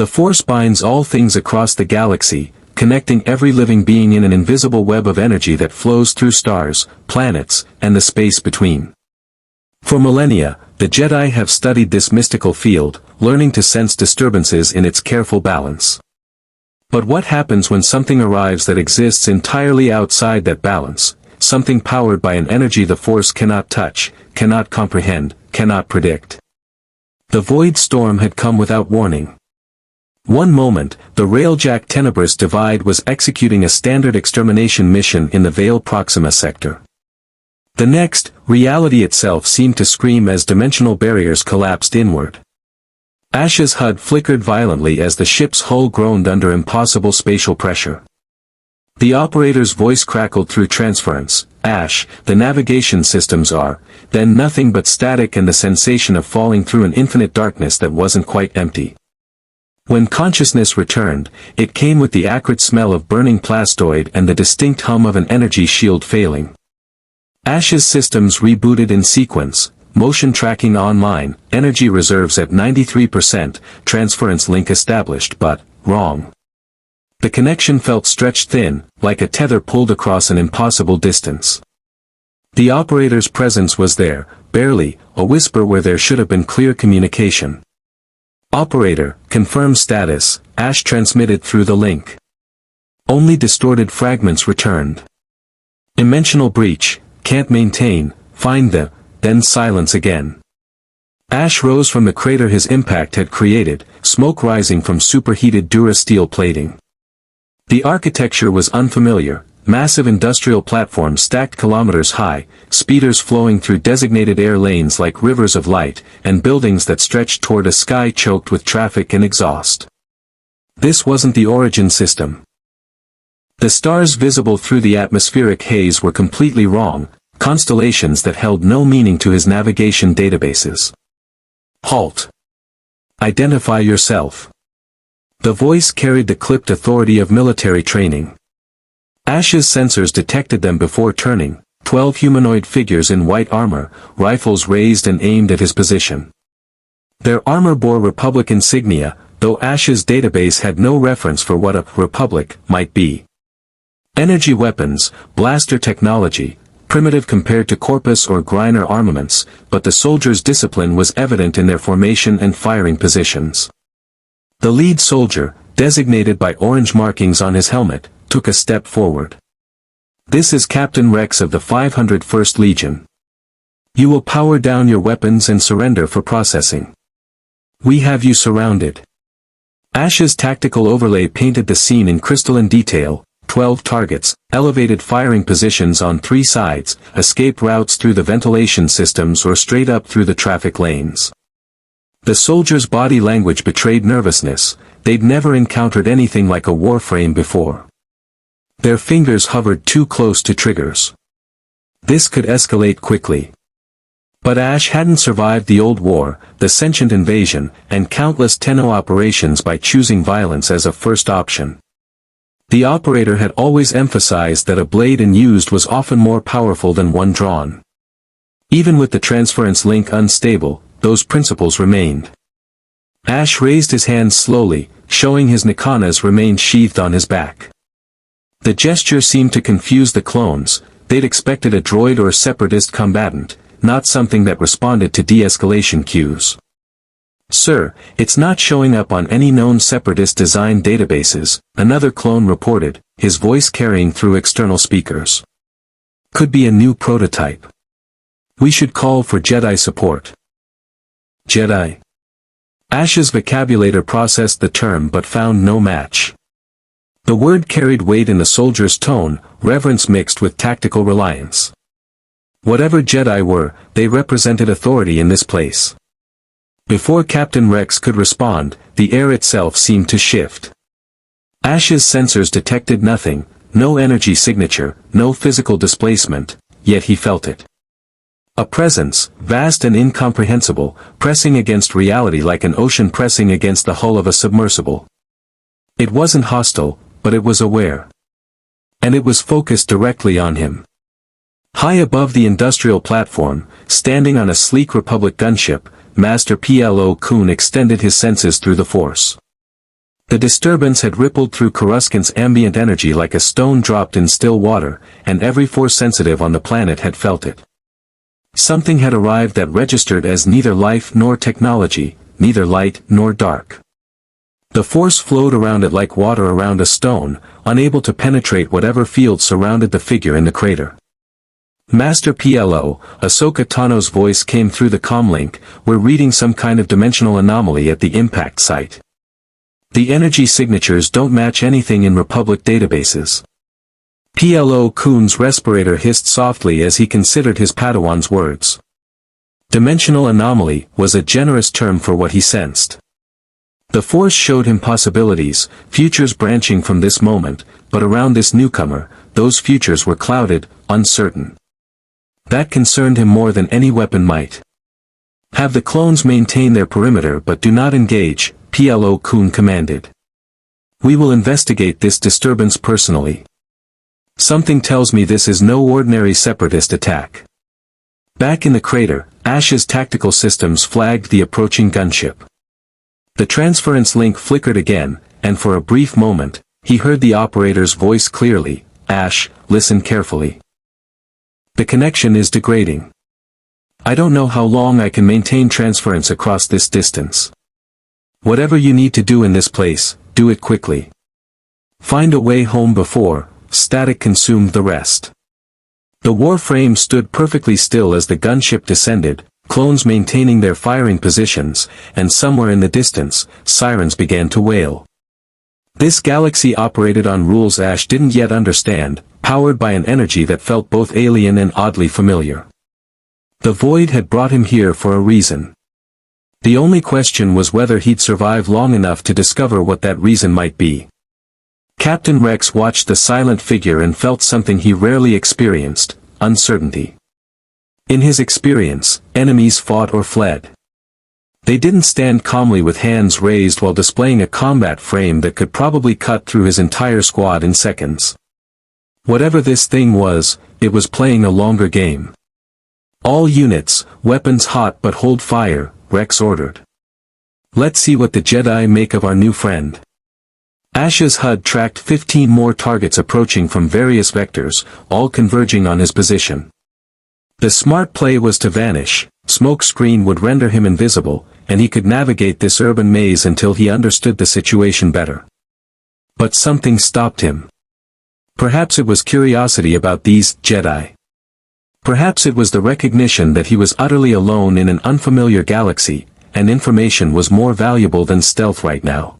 The Force binds all things across the galaxy, connecting every living being in an invisible web of energy that flows through stars, planets, and the space between. For millennia, the Jedi have studied this mystical field, learning to sense disturbances in its careful balance. But what happens when something arrives that exists entirely outside that balance, something powered by an energy the Force cannot touch, cannot comprehend, cannot predict? The void storm had come without warning. One moment, the Railjack Tenebris Divide was executing a standard extermination mission in the Vale Proxima sector. The next, reality itself seemed to scream as dimensional barriers collapsed inward. Ash's HUD flickered violently as the ship's hull groaned under impossible spatial pressure. The operator's voice crackled through transference. "Ash, the navigation systems are," then nothing but static and the sensation of falling through an infinite darkness that wasn't quite empty. When consciousness returned, it came with the acrid smell of burning plastoid and the distinct hum of an energy shield failing. Ash's systems rebooted in sequence, motion tracking online, energy reserves at 93%, transference link established but, wrong. The connection felt stretched thin, like a tether pulled across an impossible distance. The operator's presence was there, barely, a whisper where there should have been clear communication. "Operator, confirm status," Ash transmitted through the link. Only distorted fragments returned. "Dimensional breach, can't maintain, find the," then silence again. Ash rose from the crater his impact had created, smoke rising from superheated durasteel plating. The architecture was unfamiliar, massive industrial platforms stacked kilometers high, speeders flowing through designated air lanes like rivers of light, and buildings that stretched toward a sky choked with traffic and exhaust. This wasn't the origin system. The stars visible through the atmospheric haze were completely wrong, constellations that held no meaning to his navigation databases. "Halt. Identify yourself." The voice carried the clipped authority of military training. Ash's sensors detected them before turning, 12 humanoid figures in white armor, rifles raised and aimed at his position. Their armor bore Republic insignia, though Ash's database had no reference for what a Republic might be. Energy weapons, blaster technology, primitive compared to Corpus or Griner armaments, but the soldiers' discipline was evident in their formation and firing positions. The lead soldier, designated by orange markings on his helmet, took a step forward. "This is Captain Rex of the 501st Legion. You will power down your weapons and surrender for processing. We have you surrounded." Ash's tactical overlay painted the scene in crystalline detail: 12 targets, elevated firing positions on 3 sides, escape routes through the ventilation systems or straight up through the traffic lanes. The soldiers' body language betrayed nervousness. They'd never encountered anything like a warframe before. Their fingers hovered too close to triggers. This could escalate quickly. But Ash hadn't survived the old war, the sentient invasion, and countless Tenno operations by choosing violence as a first option. The operator had always emphasized that a blade unused was often more powerful than one drawn. Even with the transference link unstable, those principles remained. Ash raised his hands slowly, showing his nikanas remained sheathed on his back. The gesture seemed to confuse the clones. They'd expected a droid or separatist combatant, not something that responded to de-escalation cues. "Sir, it's not showing up on any known separatist design databases," another clone reported, his voice carrying through external speakers. "Could be a new prototype. We should call for Jedi support." Jedi. Ash's vocabulator processed the term but found no match. The word carried weight in the soldier's tone, reverence mixed with tactical reliance. Whatever Jedi were, they represented authority in this place. Before Captain Rex could respond, the air itself seemed to shift. Ash's sensors detected nothing, no energy signature, no physical displacement, yet he felt it. A presence, vast and incomprehensible, pressing against reality like an ocean pressing against the hull of a submersible. It wasn't hostile, but it was aware. And it was focused directly on him. High above the industrial platform, standing on a sleek Republic gunship, Master Plo Koon extended his senses through the Force. The disturbance had rippled through Coruscant's ambient energy like a stone dropped in still water, and every force sensitive on the planet had felt it. Something had arrived that registered as neither life nor technology, neither light nor dark. The force flowed around it like water around a stone, unable to penetrate whatever field surrounded the figure in the crater. Master PLO, Ahsoka Tano's voice came through the comlink. We're reading some kind of dimensional anomaly at the impact site. The energy signatures don't match anything in Republic databases. PLO Kuhn's respirator hissed softly as he considered his Padawan's words. Dimensional anomaly was a generous term for what he sensed. The Force showed him possibilities, futures branching from this moment, but around this newcomer, those futures were clouded, uncertain. That concerned him more than any weapon might. Have the clones maintain their perimeter but do not engage, PLO Kuhn commanded. We will investigate this disturbance personally. Something tells me this is no ordinary separatist attack. Back in the crater, Ash's tactical systems flagged the approaching gunship. The transference link flickered again, and for a brief moment, he heard the operator's voice clearly. Ash, listen carefully. The connection is degrading. I don't know how long I can maintain transference across this distance. Whatever you need to do in this place, do it quickly. Find a way home before static consumed the rest. The Warframe stood perfectly still as the gunship descended, clones maintaining their firing positions, and somewhere in the distance, sirens began to wail. This galaxy operated on rules Ash didn't yet understand, powered by an energy that felt both alien and oddly familiar. The void had brought him here for a reason. The only question was whether he'd survive long enough to discover what that reason might be. Captain Rex watched the silent figure and felt something he rarely experienced, uncertainty. In his experience, enemies fought or fled. They didn't stand calmly with hands raised while displaying a combat frame that could probably cut through his entire squad in seconds. Whatever this thing was, it was playing a longer game. All units, weapons hot but hold fire, Rex ordered. Let's see what the Jedi make of our new friend. Ash's HUD tracked 15 more targets approaching from various vectors, all converging on his position. The smart play was to vanish, smoke screen would render him invisible, and he could navigate this urban maze until he understood the situation better. But something stopped him. Perhaps it was curiosity about these Jedi. Perhaps it was the recognition that he was utterly alone in an unfamiliar galaxy, and information was more valuable than stealth right now.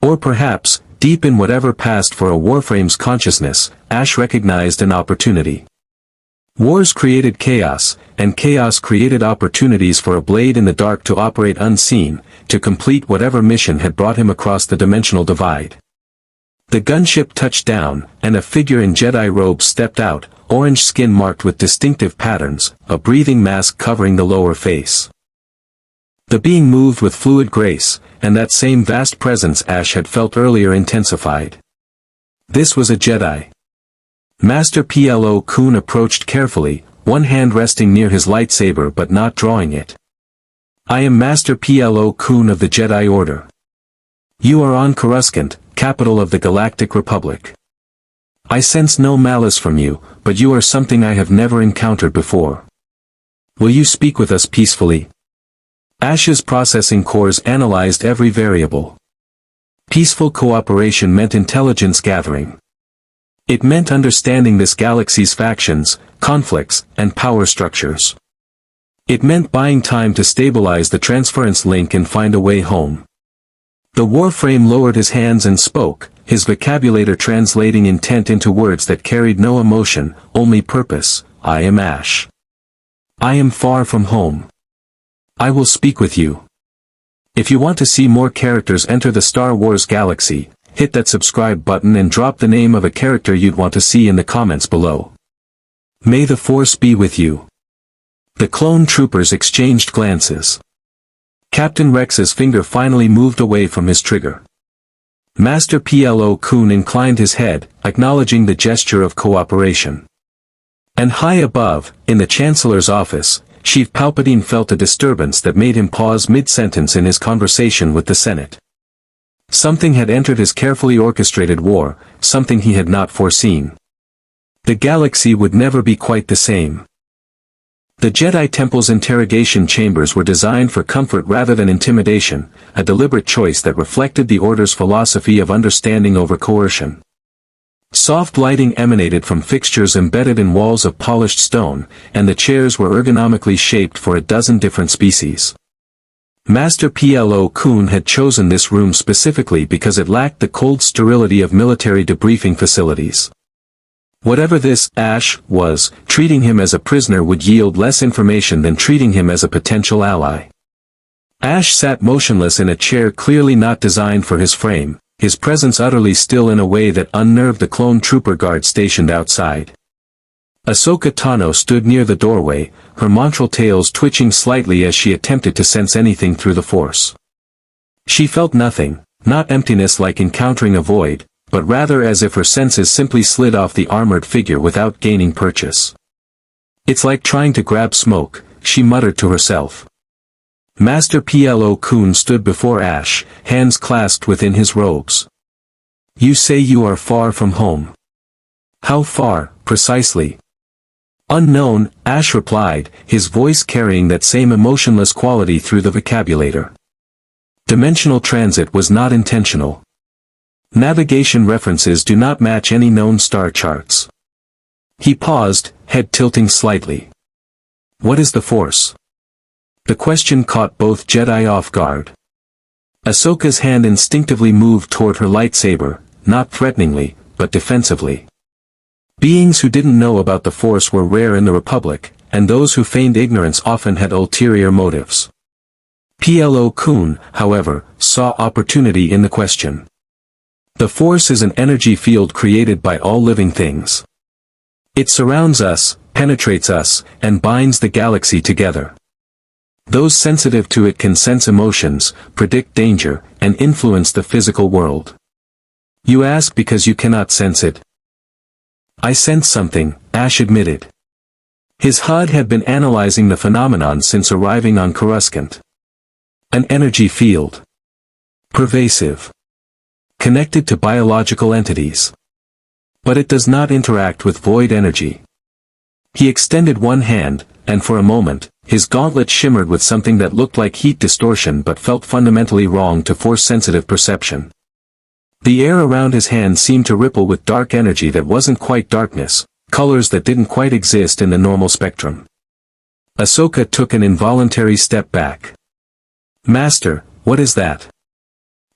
Or perhaps, deep in whatever passed for a Warframe's consciousness, Ash recognized an opportunity. Wars created chaos, and chaos created opportunities for a blade in the dark to operate unseen, to complete whatever mission had brought him across the dimensional divide. The gunship touched down, and a figure in Jedi robes stepped out, orange skin marked with distinctive patterns, a breathing mask covering the lower face. The being moved with fluid grace, and that same vast presence Ash had felt earlier intensified. This was a Jedi. Master PLO Kuhn approached carefully, one hand resting near his lightsaber but not drawing it. I am Master PLO Kuhn of the Jedi Order. You are on Coruscant, capital of the Galactic Republic. I sense no malice from you, but you are something I have never encountered before. Will you speak with us peacefully? Ash's processing cores analyzed every variable. Peaceful cooperation meant intelligence gathering. It meant understanding this galaxy's factions, conflicts, and power structures. It meant buying time to stabilize the transference link and find a way home. The Warframe lowered his hands and spoke, his vocabulator translating intent into words that carried no emotion, only purpose. I am Ash. I am far from home. I will speak with you. If you want to see more characters enter the Star Wars galaxy, hit that subscribe button and drop the name of a character you'd want to see in the comments below. May the Force be with you. The clone troopers exchanged glances. Captain Rex's finger finally moved away from his trigger. Master PLO Kuhn inclined his head, acknowledging the gesture of cooperation. And high above, in the Chancellor's office, Chief Palpatine felt a disturbance that made him pause mid-sentence in his conversation with the Senate. Something had entered his carefully orchestrated war, something he had not foreseen. The galaxy would never be quite the same. The Jedi Temple's interrogation chambers were designed for comfort rather than intimidation, a deliberate choice that reflected the Order's philosophy of understanding over coercion. Soft lighting emanated from fixtures embedded in walls of polished stone, and the chairs were ergonomically shaped for a dozen different species. Master Plo Koon had chosen this room specifically because it lacked the cold sterility of military debriefing facilities. Whatever this Ash was, treating him as a prisoner would yield less information than treating him as a potential ally. Ash sat motionless in a chair clearly not designed for his frame, his presence utterly still in a way that unnerved the clone trooper guard stationed outside. Ahsoka Tano stood near the doorway, her montral tails twitching slightly as she attempted to sense anything through the Force. She felt nothing, not emptiness like encountering a void, but rather as if her senses simply slid off the armored figure without gaining purchase. "It's like trying to grab smoke," she muttered to herself. Master Plo Koon stood before Ash, hands clasped within his robes. "You say you are far from home. How far, precisely?" "Unknown," Ash replied, his voice carrying that same emotionless quality through the vocabulator. Dimensional transit was not intentional. Navigation references do not match any known star charts. He paused, head tilting slightly. "What is the Force?" The question caught both Jedi off guard. Ahsoka's hand instinctively moved toward her lightsaber, not threateningly, but defensively. Beings who didn't know about the Force were rare in the Republic, and those who feigned ignorance often had ulterior motives. Plo Koon, however, saw opportunity in the question. The Force is an energy field created by all living things. It surrounds us, penetrates us, and binds the galaxy together. Those sensitive to it can sense emotions, predict danger, and influence the physical world. You ask because you cannot sense it. "I sense something," Ash admitted. His HUD had been analyzing the phenomenon since arriving on Coruscant. An energy field. Pervasive. Connected to biological entities. But it does not interact with void energy. He extended one hand, and for a moment, his gauntlet shimmered with something that looked like heat distortion but felt fundamentally wrong to Force-sensitive perception. The air around his hand seemed to ripple with dark energy that wasn't quite darkness, colors that didn't quite exist in the normal spectrum. Ahsoka took an involuntary step back. "Master, what is that?"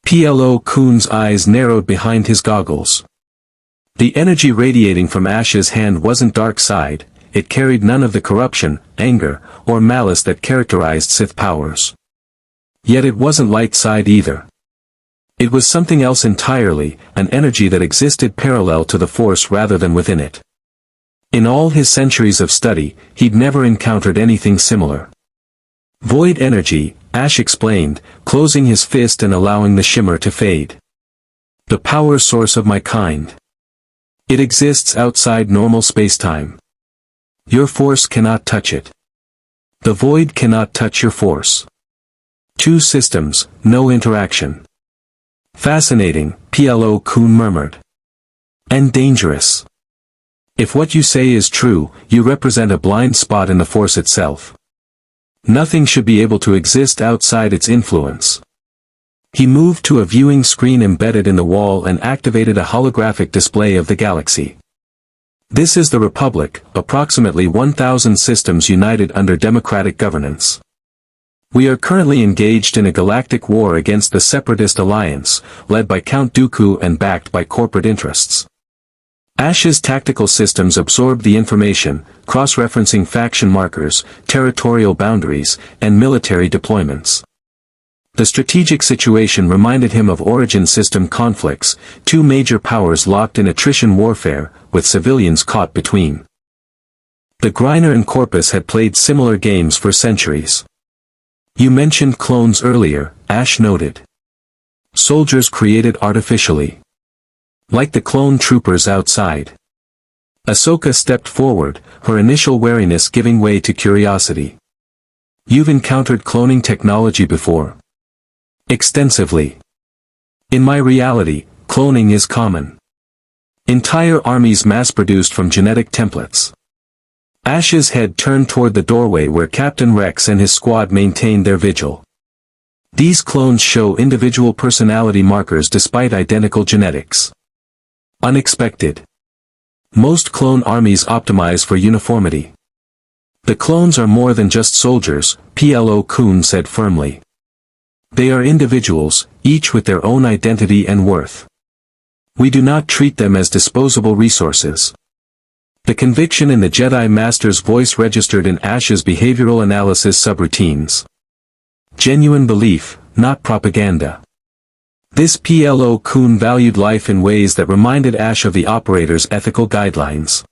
Plo Koon's eyes narrowed behind his goggles. The energy radiating from Ash's hand wasn't dark side, it carried none of the corruption, anger, or malice that characterized Sith powers. Yet it wasn't light side either. It was something else entirely, an energy that existed parallel to the Force rather than within it. In all his centuries of study, he'd never encountered anything similar. "Void energy," Ash explained, closing his fist and allowing the shimmer to fade. "The power source of my kind. It exists outside normal spacetime. Your Force cannot touch it. The void cannot touch your Force. Two systems, no interaction." "Fascinating," Plo Koon murmured. "And dangerous. If what you say is true, you represent a blind spot in the Force itself. Nothing should be able to exist outside its influence." He moved to a viewing screen embedded in the wall and activated a holographic display of the galaxy. "This is the Republic, approximately 1,000 systems united under democratic governance. We are currently engaged in a galactic war against the Separatist Alliance, led by Count Dooku and backed by corporate interests." Ash's tactical systems absorbed the information, cross-referencing faction markers, territorial boundaries, and military deployments. The strategic situation reminded him of Origin system conflicts, two major powers locked in attrition warfare, with civilians caught between. The Griner and Corpus had played similar games for centuries. "You mentioned clones earlier," Ash noted. "Soldiers created artificially. Like the clone troopers outside." Ahsoka stepped forward, her initial wariness giving way to curiosity. "You've encountered cloning technology before?" "Extensively. In my reality, cloning is common. Entire armies mass-produced from genetic templates. Ash's head turned toward the doorway where Captain Rex and his squad maintained their vigil. These clones show individual personality markers despite identical genetics. Unexpected. Most clone armies optimize for uniformity. The clones are more than just soldiers, Plo Koon said firmly. They are individuals, each with their own identity and worth. We do not treat them as disposable resources. The conviction in the Jedi Master's voice registered in Ash's behavioral analysis subroutines. Genuine belief, not propaganda. This Plo Koon valued life in ways that reminded Ash of the operator's ethical guidelines.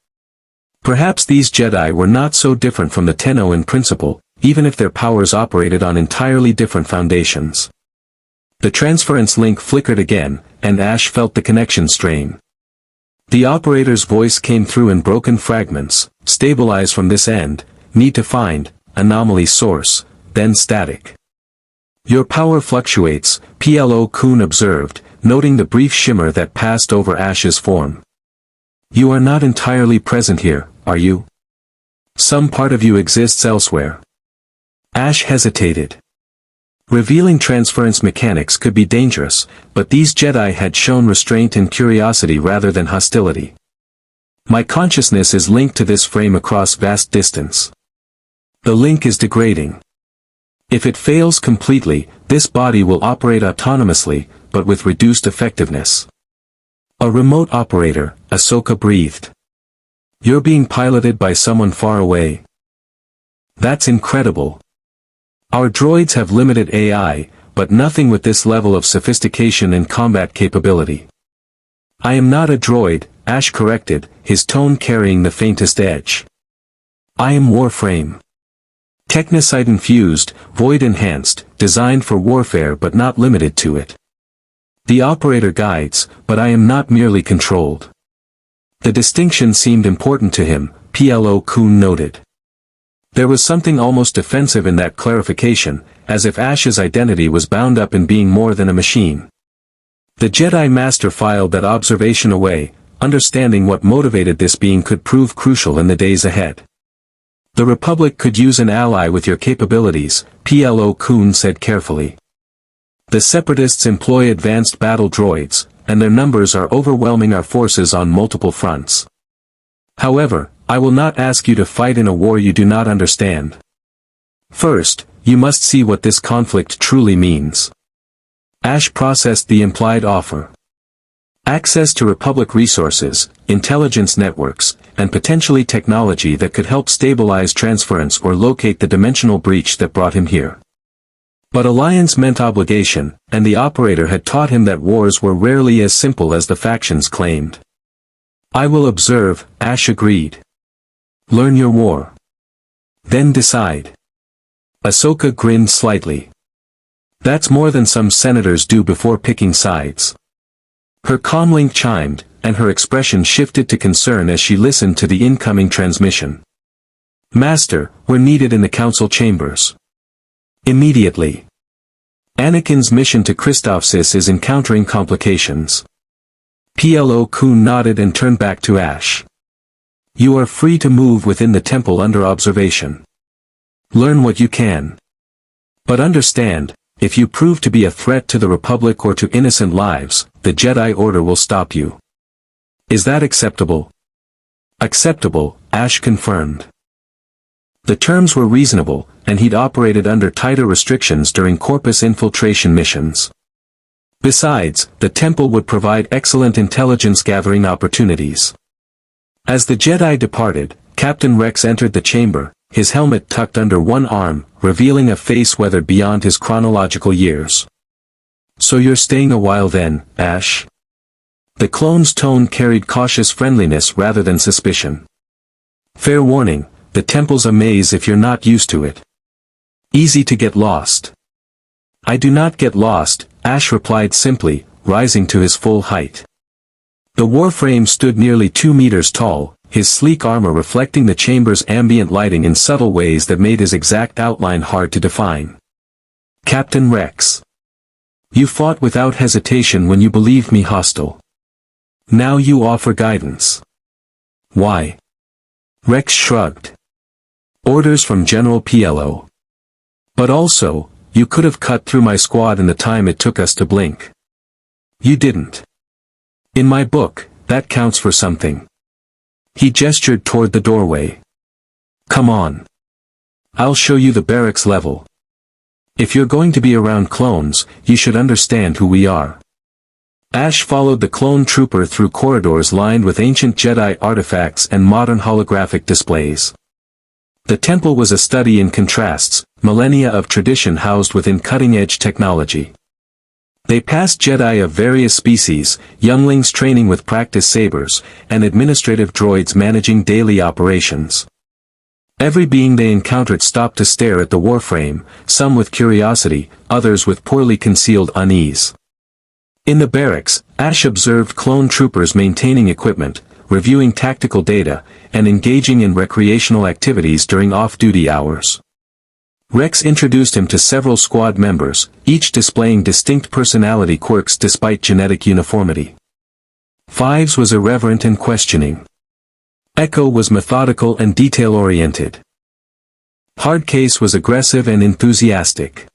Perhaps these Jedi were not so different from the Tenno in principle, even if their powers operated on entirely different foundations. The transference link flickered again, and Ash felt the connection strain. The operator's voice came through in broken fragments, stabilize from this end, need to find, anomaly source, then static. Your power fluctuates, Plo Koon observed, noting the brief shimmer that passed over Ash's form. You are not entirely present here, are you? Some part of you exists elsewhere. Ash hesitated. Revealing transference mechanics could be dangerous, but these Jedi had shown restraint and curiosity rather than hostility. My consciousness is linked to this frame across vast distance. The link is degrading. If it fails completely, this body will operate autonomously, but with reduced effectiveness. A remote operator, Ahsoka breathed. You're being piloted by someone far away. That's incredible. Our droids have limited AI, but nothing with this level of sophistication and combat capability. I am not a droid, Ash corrected, his tone carrying the faintest edge. I am Warframe. Technocyte-infused, void-enhanced, designed for warfare but not limited to it. The operator guides, but I am not merely controlled. The distinction seemed important to him, Plo Koon noted. There was something almost defensive in that clarification, as if Ash's identity was bound up in being more than a machine. The Jedi Master filed that observation away, understanding what motivated this being could prove crucial in the days ahead. The Republic could use an ally with your capabilities, Plo Koon said carefully. The Separatists employ advanced battle droids, and their numbers are overwhelming our forces on multiple fronts. However, I will not ask you to fight in a war you do not understand. First, you must see what this conflict truly means. Ash processed the implied offer. Access to Republic resources, intelligence networks, and potentially technology that could help stabilize transference or locate the dimensional breach that brought him here. But alliance meant obligation, and the operator had taught him that wars were rarely as simple as the factions claimed. I will observe, Ash agreed. Learn your war. Then decide. Ahsoka grinned slightly. That's more than some senators do before picking sides. Her comlink chimed, and her expression shifted to concern as she listened to the incoming transmission. Master, we're needed in the council chambers. Immediately. Anakin's mission to Christophsis is encountering complications. Plo Koon nodded and turned back to Ash. You are free to move within the temple under observation. Learn what you can. But understand, if you prove to be a threat to the Republic or to innocent lives, the Jedi Order will stop you. Is that acceptable? Acceptable, Ash confirmed. The terms were reasonable, and he'd operated under tighter restrictions during Corpus infiltration missions. Besides, the temple would provide excellent intelligence gathering opportunities. As the Jedi departed, Captain Rex entered the chamber, his helmet tucked under one arm, revealing a face weathered beyond his chronological years. So you're staying a while then, Ash? The clone's tone carried cautious friendliness rather than suspicion. Fair warning, the temple's a maze if you're not used to it. Easy to get lost. I do not get lost, Ash replied simply, rising to his full height. The warframe stood nearly 2 meters tall, his sleek armor reflecting the chamber's ambient lighting in subtle ways that made his exact outline hard to define. Captain Rex. You fought without hesitation when you believed me hostile. Now you offer guidance. Why? Rex shrugged. Orders from General PLO. But also, you could have cut through my squad in the time it took us to blink. You didn't. In my book, that counts for something. He gestured toward the doorway. Come on. I'll show you the barracks level. If you're going to be around clones, you should understand who we are. Ash followed the clone trooper through corridors lined with ancient Jedi artifacts and modern holographic displays. The temple was a study in contrasts, millennia of tradition housed within cutting-edge technology. They passed Jedi of various species, younglings training with practice sabers, and administrative droids managing daily operations. Every being they encountered stopped to stare at the warframe, some with curiosity, others with poorly concealed unease. In the barracks, Ash observed clone troopers maintaining equipment, reviewing tactical data, and engaging in recreational activities during off-duty hours. Rex introduced him to several squad members, each displaying distinct personality quirks despite genetic uniformity. Fives was irreverent and questioning. Echo was methodical and detail-oriented. Hardcase was aggressive and enthusiastic.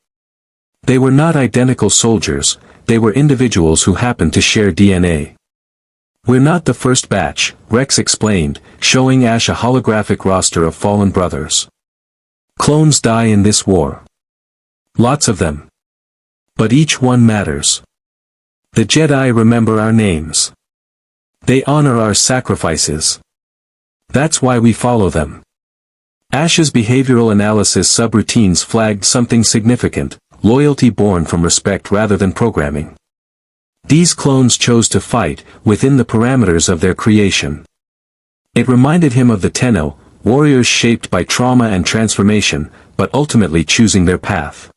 They were not identical soldiers, they were individuals who happened to share DNA. We're not the first batch, Rex explained, showing Ash a holographic roster of fallen brothers. Clones die in this war. Lots of them. But each one matters. The Jedi remember our names. They honor our sacrifices. That's why we follow them. Ash's behavioral analysis subroutines flagged something significant, loyalty born from respect rather than programming. These clones chose to fight, within the parameters of their creation. It reminded him of the Tenno, warriors shaped by trauma and transformation, but ultimately choosing their path.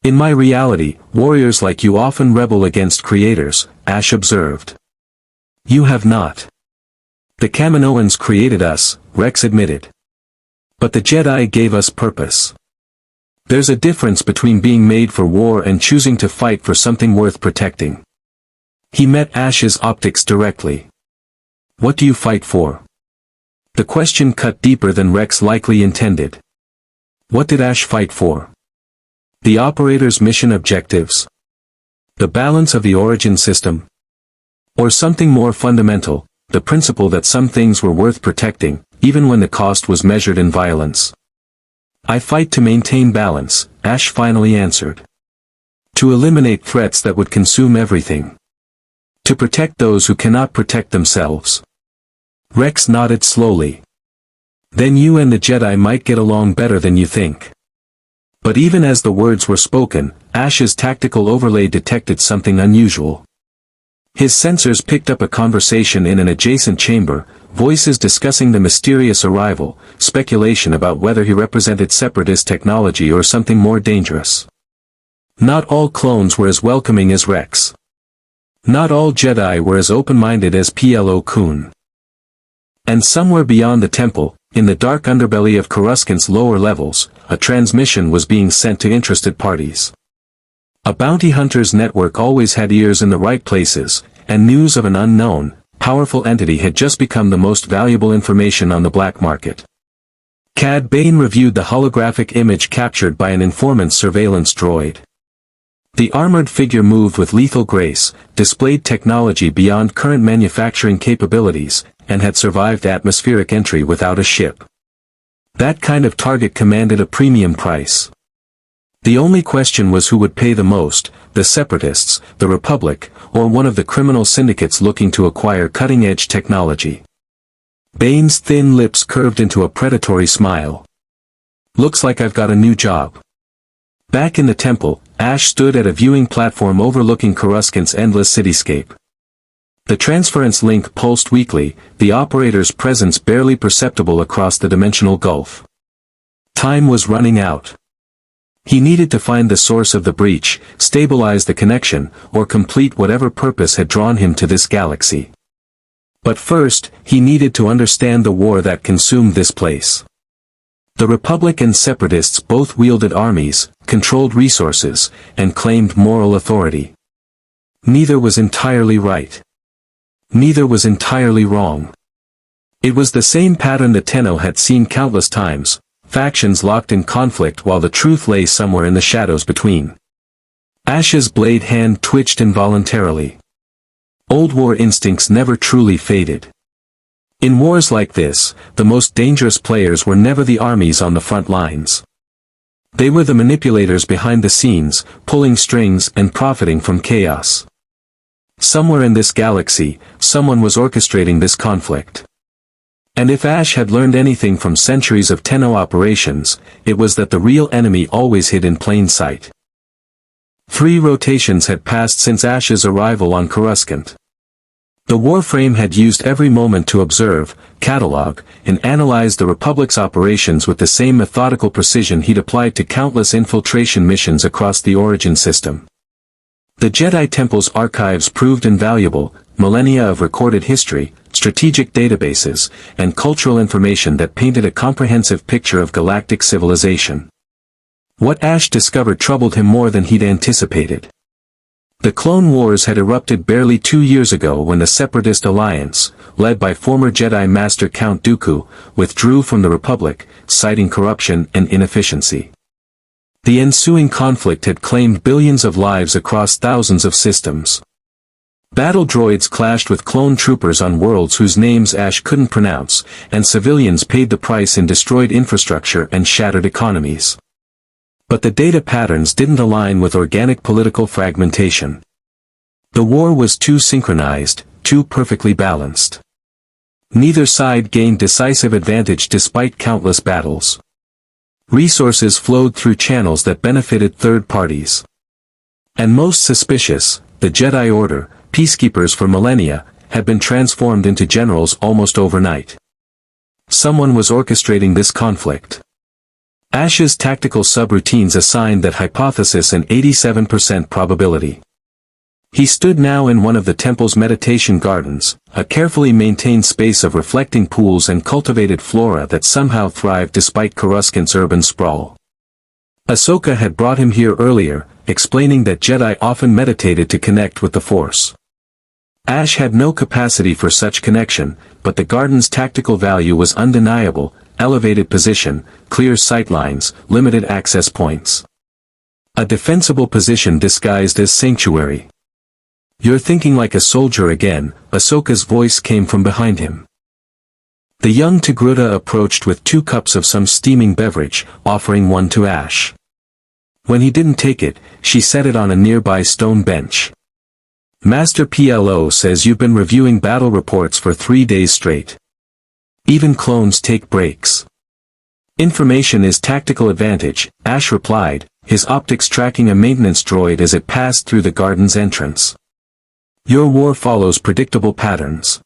In my reality, warriors like you often rebel against creators, Ash observed. You have not. The Kaminoans created us, Rex admitted. But the Jedi gave us purpose. There's a difference between being made for war and choosing to fight for something worth protecting. He met Ash's optics directly. What do you fight for? The question cut deeper than Rex likely intended. What did Ash fight for? The operator's mission objectives? The balance of the origin system? Or something more fundamental, the principle that some things were worth protecting, even when the cost was measured in violence? I fight to maintain balance, Ash finally answered. To eliminate threats that would consume everything. To protect those who cannot protect themselves. Rex nodded slowly. Then you and the Jedi might get along better than you think. But even as the words were spoken, Ash's tactical overlay detected something unusual. His sensors picked up a conversation in an adjacent chamber, voices discussing the mysterious arrival, speculation about whether he represented separatist technology or something more dangerous. Not all clones were as welcoming as Rex. Not all Jedi were as open-minded as PLO Kun. And somewhere beyond the temple, in the dark underbelly of Coruscant's lower levels, a transmission was being sent to interested parties. A bounty hunter's network always had ears in the right places, and news of an unknown, powerful entity had just become the most valuable information on the black market. Cad Bane reviewed the holographic image captured by an informant's surveillance droid. The armored figure moved with lethal grace, displayed technology beyond current manufacturing capabilities, and had survived atmospheric entry without a ship. That kind of target commanded a premium price. The only question was who would pay the most, the Separatists, the Republic, or one of the criminal syndicates looking to acquire cutting-edge technology. Bane's thin lips curved into a predatory smile. Looks like I've got a new job. Back in the temple, Ash stood at a viewing platform overlooking Coruscant's endless cityscape. The transference link pulsed weakly, the operator's presence barely perceptible across the dimensional gulf. Time was running out. He needed to find the source of the breach, stabilize the connection, or complete whatever purpose had drawn him to this galaxy. But first, he needed to understand the war that consumed this place. The Republic and Separatists both wielded armies, controlled resources, and claimed moral authority. Neither was entirely right. Neither was entirely wrong. It was the same pattern that Tenno had seen countless times, factions locked in conflict while the truth lay somewhere in the shadows between. Ash's blade hand twitched involuntarily. Old war instincts never truly faded. In wars like this, the most dangerous players were never the armies on the front lines. They were the manipulators behind the scenes, pulling strings and profiting from chaos. Somewhere in this galaxy, someone was orchestrating this conflict. And if Ash had learned anything from centuries of Tenno operations, it was that the real enemy always hid in plain sight. 3 rotations had passed since Ash's arrival on Coruscant. The Warframe had used every moment to observe, catalog, and analyze the Republic's operations with the same methodical precision he'd applied to countless infiltration missions across the Origin system. The Jedi Temple's archives proved invaluable, millennia of recorded history, strategic databases, and cultural information that painted a comprehensive picture of galactic civilization. What Ash discovered troubled him more than he'd anticipated. The Clone Wars had erupted barely 2 years ago when the Separatist Alliance, led by former Jedi Master Count Dooku, withdrew from the Republic, citing corruption and inefficiency. The ensuing conflict had claimed billions of lives across thousands of systems. Battle droids clashed with clone troopers on worlds whose names Ash couldn't pronounce, and civilians paid the price in destroyed infrastructure and shattered economies. But the data patterns didn't align with organic political fragmentation. The war was too synchronized, too perfectly balanced. Neither side gained decisive advantage despite countless battles. Resources flowed through channels that benefited third parties. And most suspicious, the Jedi Order, peacekeepers for millennia, had been transformed into generals almost overnight. Someone was orchestrating this conflict. Ash's tactical subroutines assigned that hypothesis an 87% probability. He stood now in one of the temple's meditation gardens, a carefully maintained space of reflecting pools and cultivated flora that somehow thrived despite Coruscant's urban sprawl. Ahsoka had brought him here earlier, explaining that Jedi often meditated to connect with the Force. Ash had no capacity for such connection, but the garden's tactical value was undeniable: elevated position, clear sightlines, limited access points. A defensible position disguised as sanctuary. "You're thinking like a soldier again," Ahsoka's voice came from behind him. The young Togruta approached with 2 cups of some steaming beverage, offering one to Ash. When he didn't take it, she set it on a nearby stone bench. "Master PLO says you've been reviewing battle reports for 3 days straight. Even clones take breaks." "Information is tactical advantage," Ash replied, his optics tracking a maintenance droid as it passed through the garden's entrance. "Your war follows predictable patterns.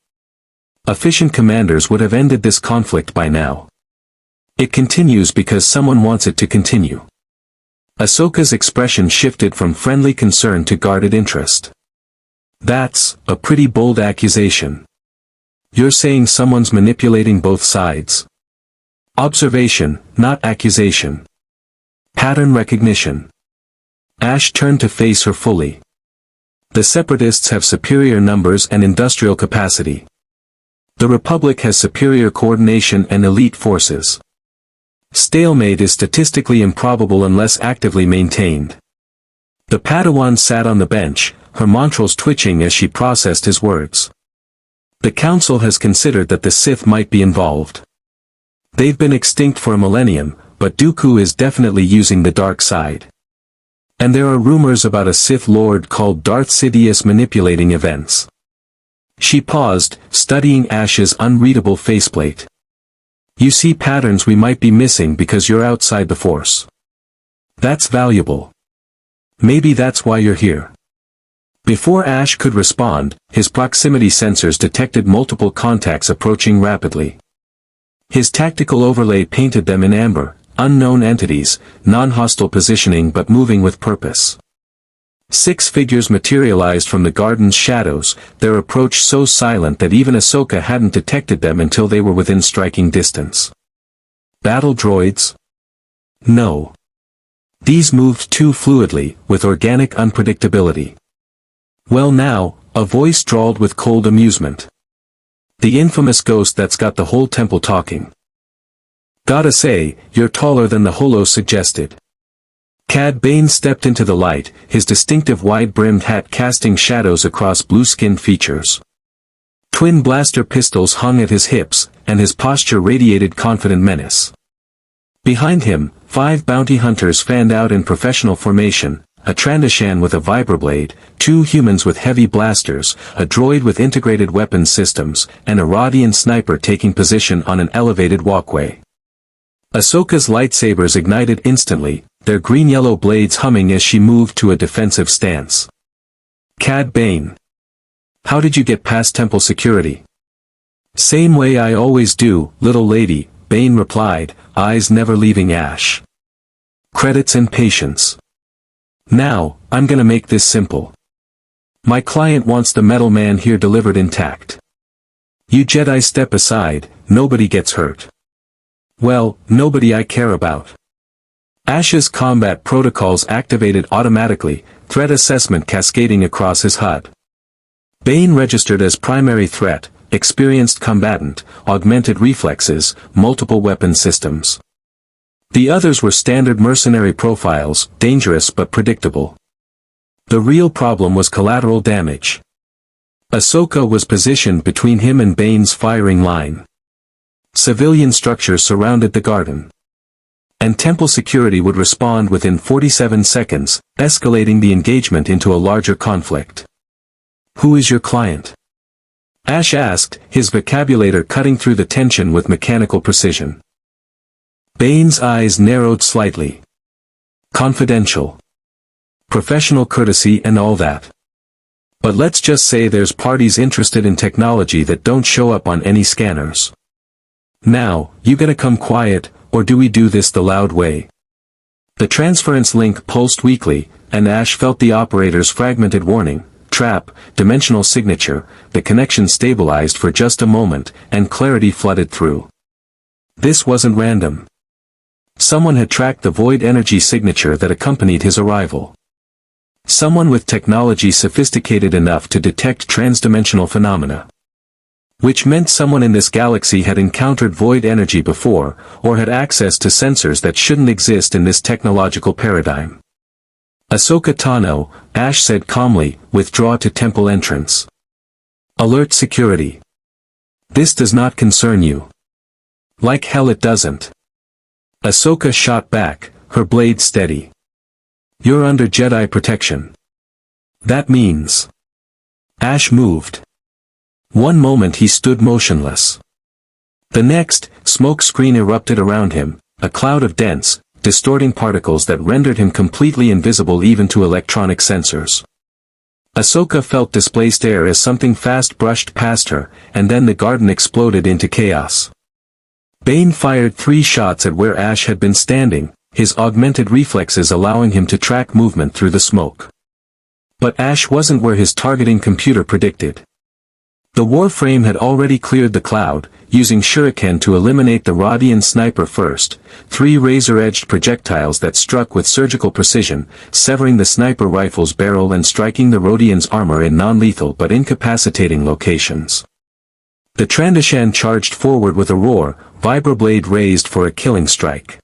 Efficient commanders would have ended this conflict by now. It continues because someone wants it to continue." Ahsoka's expression shifted from friendly concern to guarded interest. "That's a pretty bold accusation. You're saying someone's manipulating both sides?" "Observation, not accusation. Pattern recognition." Ash turned to face her fully. "The Separatists have superior numbers and industrial capacity. The Republic has superior coordination and elite forces. Stalemate is statistically improbable unless actively maintained." The Padawan sat on the bench, her montrals twitching as she processed his words. "The Council has considered that the Sith might be involved. They've been extinct for a millennium, but Dooku is definitely using the dark side. And there are rumors about a Sith Lord called Darth Sidious manipulating events." She paused, studying Ash's unreadable faceplate. "You see patterns we might be missing because you're outside the Force. That's valuable. Maybe that's why you're here." Before Ash could respond, his proximity sensors detected multiple contacts approaching rapidly. His tactical overlay painted them in amber, unknown entities, non-hostile positioning but moving with purpose. 6 figures materialized from the garden's shadows, their approach so silent that even Ahsoka hadn't detected them until they were within striking distance. Battle droids? No. These moved too fluidly, with organic unpredictability. Well now, a voice drawled with cold amusement. The infamous ghost that's got the whole temple talking. Gotta say, you're taller than the holo suggested. Cad Bane stepped into the light, his distinctive wide-brimmed hat casting shadows across blue-skinned features. Twin blaster pistols hung at his hips, and his posture radiated confident menace. Behind him, 5 bounty hunters fanned out in professional formation, a Trandoshan with a vibroblade, 2 humans with heavy blasters, a droid with integrated weapons systems, and a Rodian sniper taking position on an elevated walkway. Ahsoka's lightsabers ignited instantly, their green-yellow blades humming as she moved to a defensive stance. Cad Bane. How did you get past temple security? Same way I always do, little lady, Bane replied, eyes never leaving Ash. Credits and patience. Now, I'm gonna make this simple. My client wants the metal man here delivered intact. You Jedi step aside, nobody gets hurt. Well, nobody I care about. Ash's combat protocols activated automatically, threat assessment cascading across his HUD. Bane registered as primary threat, experienced combatant, augmented reflexes, multiple weapon systems. The others were standard mercenary profiles, dangerous but predictable. The real problem was collateral damage. Ahsoka was positioned between him and Bane's firing line. Civilian structures surrounded the garden. And temple security would respond within 47 seconds, escalating the engagement into a larger conflict. Who is your client? Ash asked, his vocabulary cutting through the tension with mechanical precision. Bane's eyes narrowed slightly. Confidential. Professional courtesy and all that. But let's just say there's parties interested in technology that don't show up on any scanners. Now, you gotta come quiet, or do we do this the loud way? The transference link pulsed weakly, and Ash felt the operator's fragmented warning, trap, dimensional signature, the connection stabilized for just a moment, and clarity flooded through. This wasn't random. Someone had tracked the void energy signature that accompanied his arrival. Someone with technology sophisticated enough to detect transdimensional phenomena. Which meant someone in this galaxy had encountered void energy before, or had access to sensors that shouldn't exist in this technological paradigm. Ahsoka Tano, Ash said calmly, withdraw to temple entrance. Alert security. This does not concern you. Like hell it doesn't. Ahsoka shot back, her blade steady. You're under Jedi protection. That means. Ash moved. One moment he stood motionless. The next, smoke screen erupted around him, a cloud of dense, distorting particles that rendered him completely invisible even to electronic sensors. Ahsoka felt displaced air as something fast brushed past her, and then the garden exploded into chaos. Bane fired 3 shots at where Ash had been standing, his augmented reflexes allowing him to track movement through the smoke. But Ash wasn't where his targeting computer predicted. The Warframe had already cleared the cloud, using shuriken to eliminate the Rodian sniper first, 3 razor-edged projectiles that struck with surgical precision, severing the sniper rifle's barrel and striking the Rodian's armor in non-lethal but incapacitating locations. The Trandoshan charged forward with a roar, vibroblade raised for a killing strike.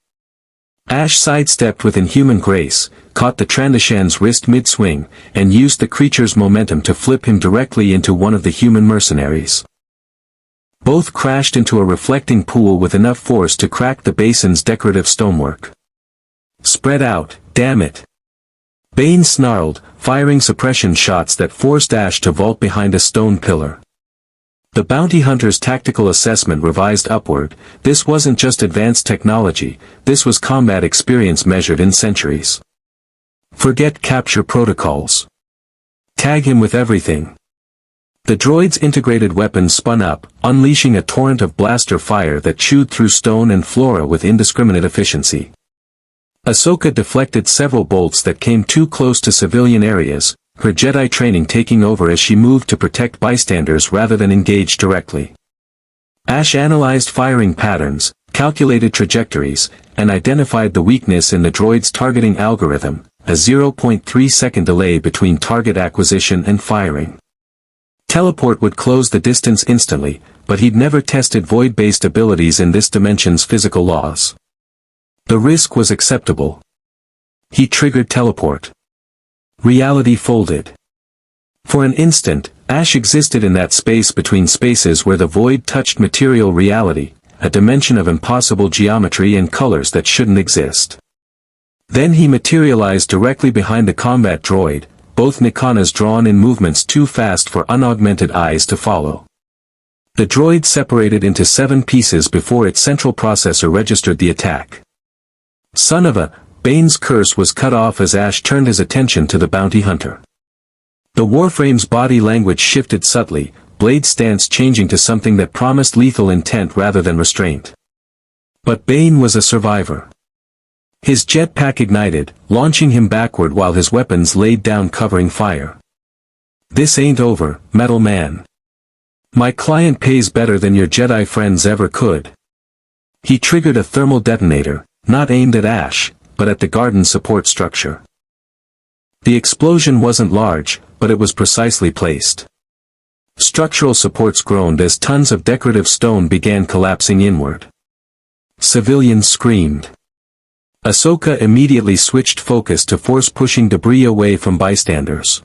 Ash sidestepped with inhuman grace, caught the Trandoshan's wrist mid-swing, and used the creature's momentum to flip him directly into one of the human mercenaries. Both crashed into a reflecting pool with enough force to crack the basin's decorative stonework. Spread out, damn it! Bane snarled, firing suppression shots that forced Ash to vault behind a stone pillar. The bounty hunter's tactical assessment revised upward. This wasn't just advanced technology, this was combat experience measured in centuries. Forget capture protocols. Tag him with everything. The droid's integrated weapons spun up, unleashing a torrent of blaster fire that chewed through stone and flora with indiscriminate efficiency. Ahsoka deflected several bolts that came too close to civilian areas, her Jedi training taking over as she moved to protect bystanders rather than engage directly. Ash analyzed firing patterns, calculated trajectories, and identified the weakness in the droid's targeting algorithm, a 0.3-second delay between target acquisition and firing. Teleport would close the distance instantly, but he'd never tested void-based abilities in this dimension's physical laws. The risk was acceptable. He triggered teleport. Reality folded. For an instant, Ash existed in that space between spaces where the void touched material reality, a dimension of impossible geometry and colors that shouldn't exist. Then he materialized directly behind the combat droid, both Nikanas drawn in movements too fast for unaugmented eyes to follow. The droid separated into 7 pieces before its central processor registered the attack. Son of a, Bane's curse was cut off as Ash turned his attention to the bounty hunter. The Warframe's body language shifted subtly, Blade's stance changing to something that promised lethal intent rather than restraint. But Bane was a survivor. His jetpack ignited, launching him backward while his weapons laid down covering fire. This ain't over, Metal Man. My client pays better than your Jedi friends ever could. He triggered a thermal detonator, not aimed at Ash, but at the garden support structure. The explosion wasn't large, but it was precisely placed. Structural supports groaned as tons of decorative stone began collapsing inward. Civilians screamed. Ahsoka immediately switched focus to force pushing debris away from bystanders.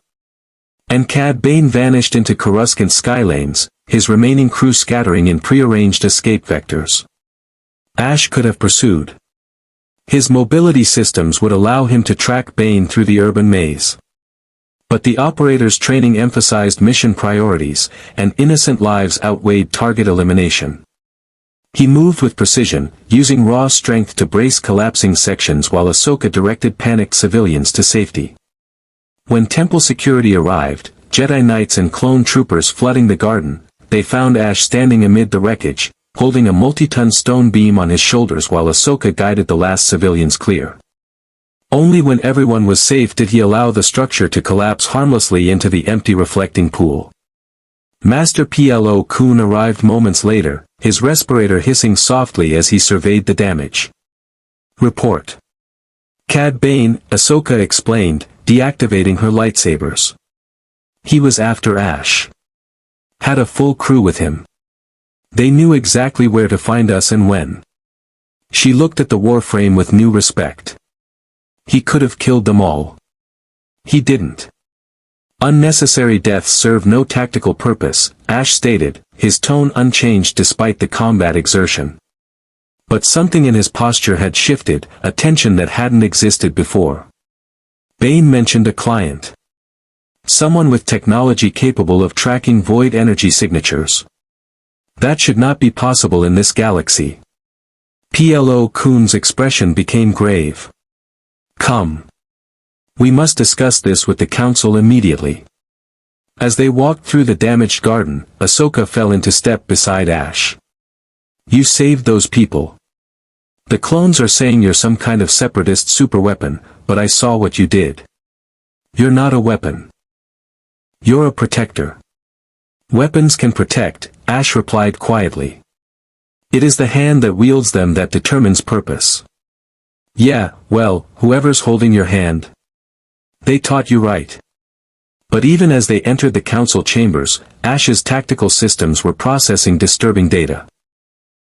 And Cad Bane vanished into Coruscant skylanes, his remaining crew scattering in prearranged escape vectors. Ash could have pursued. His mobility systems would allow him to track Bane through the urban maze. But the operator's training emphasized mission priorities, and innocent lives outweighed target elimination. He moved with precision, using raw strength to brace collapsing sections while Ahsoka directed panicked civilians to safety. When temple security arrived, Jedi Knights and clone troopers flooding the garden, they found Ash standing amid the wreckage, holding a multi-ton stone beam on his shoulders while Ahsoka guided the last civilians clear. Only when everyone was safe did he allow the structure to collapse harmlessly into the empty reflecting pool. Master Plo Koon arrived moments later, his respirator hissing softly as he surveyed the damage. Report. Cad Bane, Ahsoka explained, deactivating her lightsabers. He was after Ash. Had a full crew with him. They knew exactly where to find us and when. She looked at the Warframe with new respect. He could have killed them all. He didn't. Unnecessary deaths serve no tactical purpose, Ash stated, his tone unchanged despite the combat exertion. But something in his posture had shifted, a tension that hadn't existed before. Bane mentioned a client. Someone with technology capable of tracking void energy signatures. That should not be possible in this galaxy. Plo Koon's expression became grave. Come. We must discuss this with the Council immediately. As they walked through the damaged garden, Ahsoka fell into step beside Ash. You saved those people. The clones are saying you're some kind of separatist superweapon, but I saw what you did. You're not a weapon. You're a protector. Weapons can protect, Ash replied quietly. It is the hand that wields them that determines purpose. Yeah, well, whoever's holding your hand. They taught you right. But even as they entered the council chambers, Ash's tactical systems were processing disturbing data.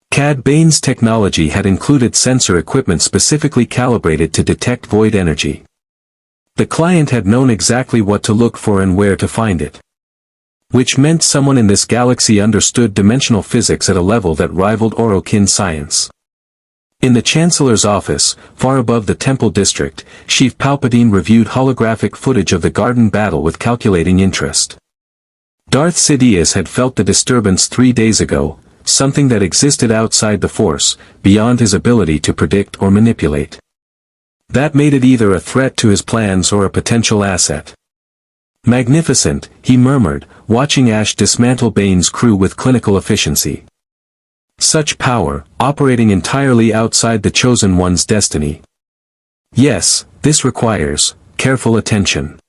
Cad Bane's technology had included sensor equipment specifically calibrated to detect void energy. The client had known exactly what to look for and where to find it. Which meant someone in this galaxy understood dimensional physics at a level that rivaled Orokin science. In the Chancellor's office, far above the Temple District, Sheev Palpatine reviewed holographic footage of the garden battle with calculating interest. Darth Sidious had felt the disturbance 3 days ago, something that existed outside the Force, beyond his ability to predict or manipulate. That made it either a threat to his plans or a potential asset. Magnificent, he murmured, watching Ash dismantle Bane's crew with clinical efficiency. Such power, operating entirely outside the Chosen One's destiny. Yes, this requires careful attention.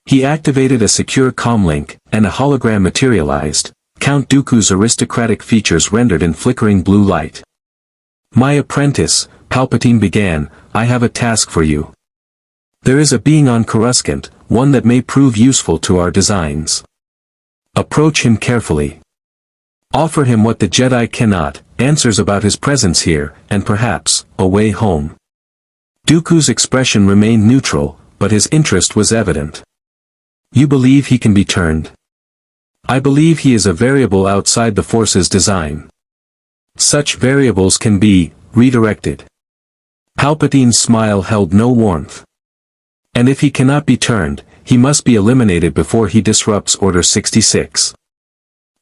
He activated a secure comlink, and a hologram materialized, Count Dooku's aristocratic features rendered in flickering blue light. My apprentice, Palpatine began, I have a task for you. There is a being on Coruscant, one that may prove useful to our designs. Approach him carefully. Offer him what the Jedi cannot, answers about his presence here, and perhaps, a way home. Dooku's expression remained neutral, but his interest was evident. You believe he can be turned? I believe he is a variable outside the Force's design. Such variables can be redirected. Palpatine's smile held no warmth. And if he cannot be turned, he must be eliminated before he disrupts Order 66.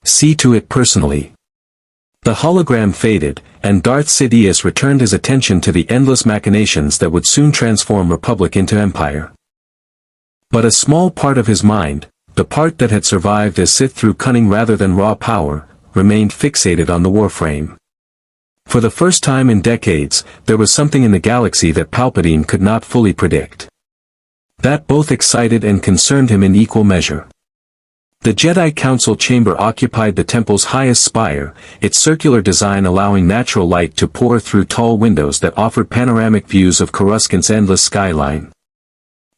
See to it personally. The hologram faded, and Darth Sidious returned his attention to the endless machinations that would soon transform Republic into Empire. But a small part of his mind, the part that had survived as Sith through cunning rather than raw power, remained fixated on the Warframe. For the first time in decades, there was something in the galaxy that Palpatine could not fully predict. That both excited and concerned him in equal measure. The Jedi Council chamber occupied the temple's highest spire, its circular design allowing natural light to pour through tall windows that offered panoramic views of Coruscant's endless skyline.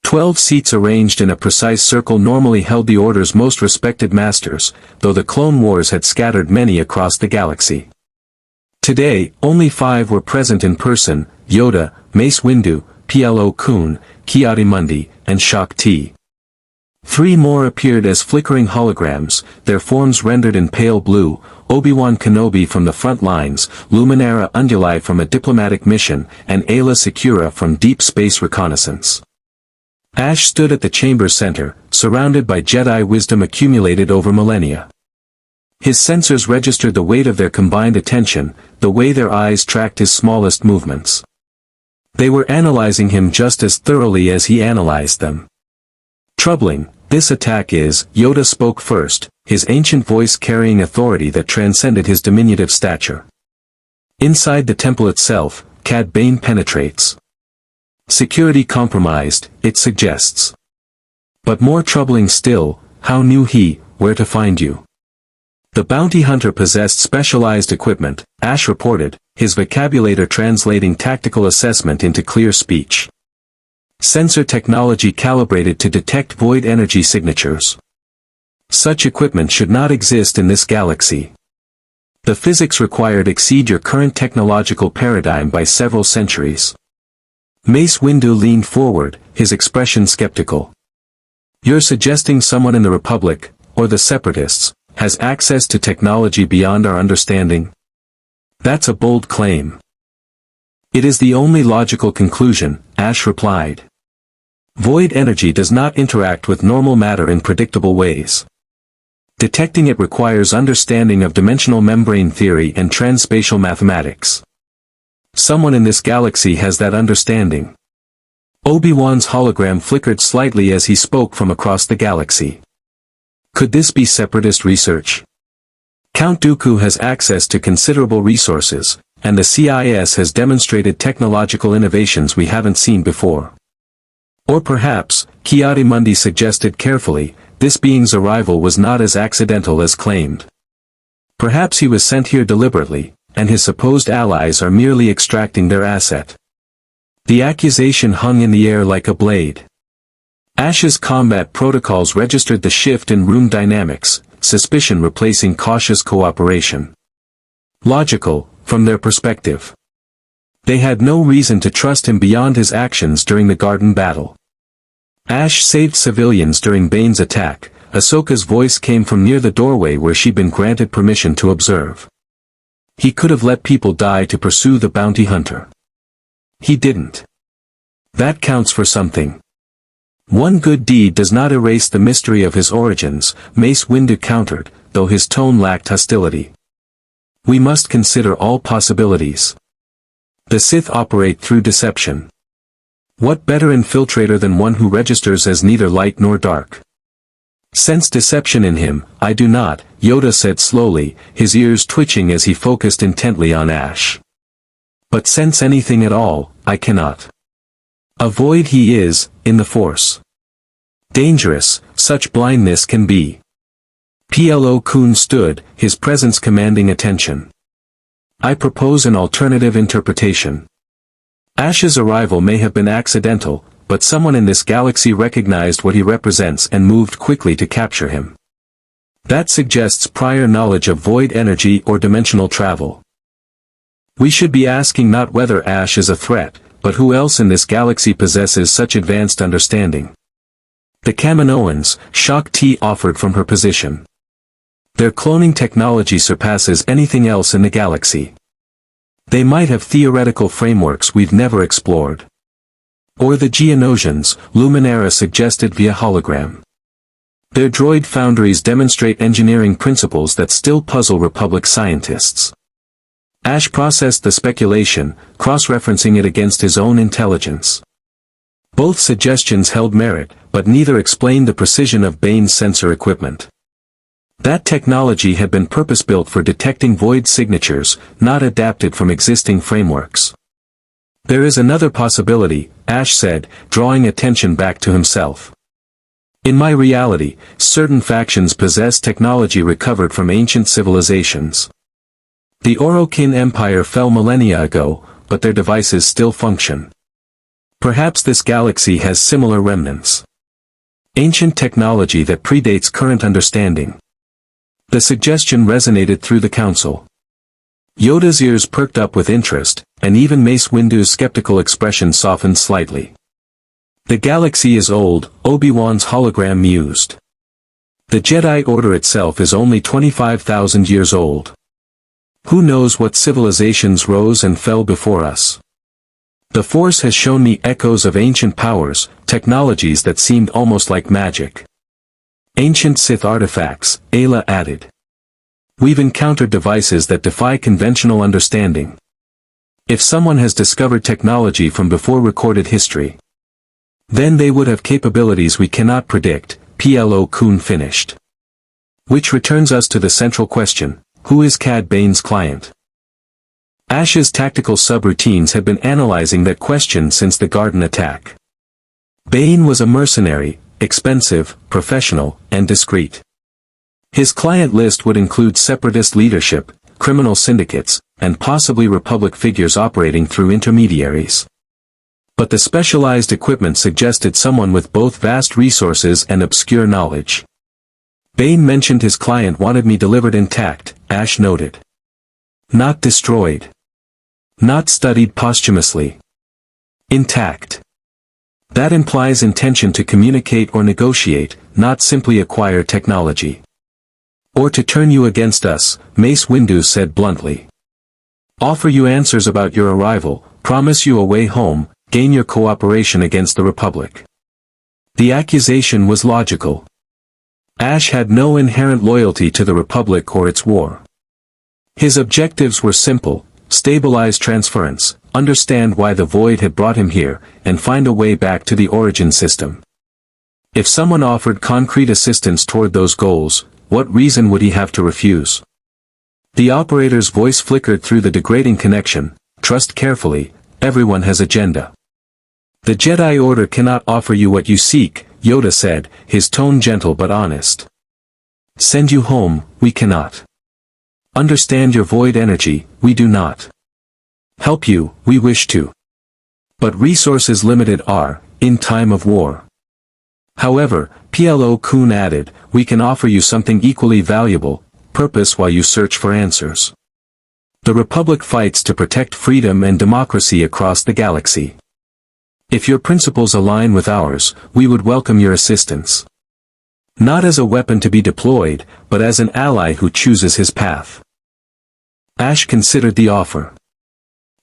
12 seats arranged in a precise circle normally held the Order's most respected masters, though the Clone Wars had scattered many across the galaxy. Today, only 5 were present in person: Yoda, Mace Windu, Plo Koon, Ki-Adi-Mundi, and Shaak Ti. 3 more appeared as flickering holograms, their forms rendered in pale blue: Obi-Wan Kenobi from the front lines, Luminara Unduli from a diplomatic mission, and Aayla Secura from deep space reconnaissance. Ash stood at the chamber's center, surrounded by Jedi wisdom accumulated over millennia. His sensors registered the weight of their combined attention, the way their eyes tracked his smallest movements. They were analyzing him just as thoroughly as he analyzed them. Troubling, this attack is, Yoda spoke first, his ancient voice carrying authority that transcended his diminutive stature. Inside the temple itself, Cad Bane penetrates. Security compromised, it suggests. But more troubling still, how knew he where to find you? The bounty hunter possessed specialized equipment, Ash reported, his vocabulator translating tactical assessment into clear speech. Sensor technology calibrated to detect void energy signatures. Such equipment should not exist in this galaxy. The physics required exceed your current technological paradigm by several centuries. Mace Windu leaned forward, his expression skeptical. You're suggesting someone in the Republic, or the Separatists, has access to technology beyond our understanding? That's a bold claim. It is the only logical conclusion, Ash replied. Void energy does not interact with normal matter in predictable ways. Detecting it requires understanding of dimensional membrane theory and transspatial mathematics. Someone in this galaxy has that understanding. Obi-Wan's hologram flickered slightly as he spoke from across the galaxy. Could this be separatist research? Count Dooku has access to considerable resources, and the CIS has demonstrated technological innovations we haven't seen before. Or perhaps, Ki-Adi-Mundi suggested carefully, this being's arrival was not as accidental as claimed. Perhaps he was sent here deliberately, and his supposed allies are merely extracting their asset. The accusation hung in the air like a blade. Ash's combat protocols registered the shift in room dynamics, suspicion replacing cautious cooperation. Logical, from their perspective. They had no reason to trust him beyond his actions during the garden battle. Ash saved civilians during Bane's attack. Ahsoka's voice came from near the doorway where she'd been granted permission to observe. He could have let people die to pursue the bounty hunter. He didn't. That counts for something. One good deed does not erase the mystery of his origins, Mace Windu countered, though his tone lacked hostility. We must consider all possibilities. The Sith operate through deception. What better infiltrator than one who registers as neither light nor dark? Sense deception in him, I do not, Yoda said slowly, his ears twitching as he focused intently on Ash. But sense anything at all, I cannot. A void he is, in the Force. Dangerous, such blindness can be. Plo Koon stood, his presence commanding attention. I propose an alternative interpretation. Ash's arrival may have been accidental, but someone in this galaxy recognized what he represents and moved quickly to capture him. That suggests prior knowledge of void energy or dimensional travel. We should be asking not whether Ash is a threat, but who else in this galaxy possesses such advanced understanding. The Kaminoans, Shak Ti offered from her position. Their cloning technology surpasses anything else in the galaxy. They might have theoretical frameworks we've never explored. Or the Geonosians, Luminara suggested via hologram. Their droid foundries demonstrate engineering principles that still puzzle Republic scientists. Ash processed the speculation, cross-referencing it against his own intelligence. Both suggestions held merit, but neither explained the precision of Bane's sensor equipment. That technology had been purpose-built for detecting void signatures, not adapted from existing frameworks. There is another possibility, Ash said, drawing attention back to himself. In my reality, certain factions possess technology recovered from ancient civilizations. The Orokin Empire fell millennia ago, but their devices still function. Perhaps this galaxy has similar remnants. Ancient technology that predates current understanding. The suggestion resonated through the council. Yoda's ears perked up with interest, and even Mace Windu's skeptical expression softened slightly. The galaxy is old, Obi-Wan's hologram mused. The Jedi Order itself is only 25,000 years old. Who knows what civilizations rose and fell before us? The Force has shown me echoes of ancient powers, technologies that seemed almost like magic. Ancient Sith artifacts, Ayla added. We've encountered devices that defy conventional understanding. If someone has discovered technology from before recorded history, then they would have capabilities we cannot predict, Plo Koon finished. Which returns us to the central question, who is Cad Bane's client? Ash's tactical subroutines had been analyzing that question since the Garden attack. Bane was a mercenary, expensive, professional, and discreet. His client list would include separatist leadership, criminal syndicates, and possibly Republic figures operating through intermediaries. But the specialized equipment suggested someone with both vast resources and obscure knowledge. Bane mentioned his client wanted me delivered intact, Ash noted. Not destroyed. Not studied posthumously. Intact. That implies intention to communicate or negotiate, not simply acquire technology. Or to turn you against us, Mace Windu said bluntly. Offer you answers about your arrival, promise you a way home, gain your cooperation against the Republic. The accusation was logical. Ash had no inherent loyalty to the Republic or its war. His objectives were simple, stabilize Transference, understand why the Void had brought him here, and find a way back to the origin system. If someone offered concrete assistance toward those goals, what reason would he have to refuse? The operator's voice flickered through the degrading connection, trust carefully, everyone has agenda. The Jedi Order cannot offer you what you seek, Yoda said, his tone gentle but honest. Send you home, we cannot. Understand your void energy, we do not. Help you, we wish to. But resources limited are, in time of war. However, Plo Koon added, we can offer you something equally valuable, purpose while you search for answers. The Republic fights to protect freedom and democracy across the galaxy. If your principles align with ours, we would welcome your assistance. Not as a weapon to be deployed, but as an ally who chooses his path. Ash considered the offer.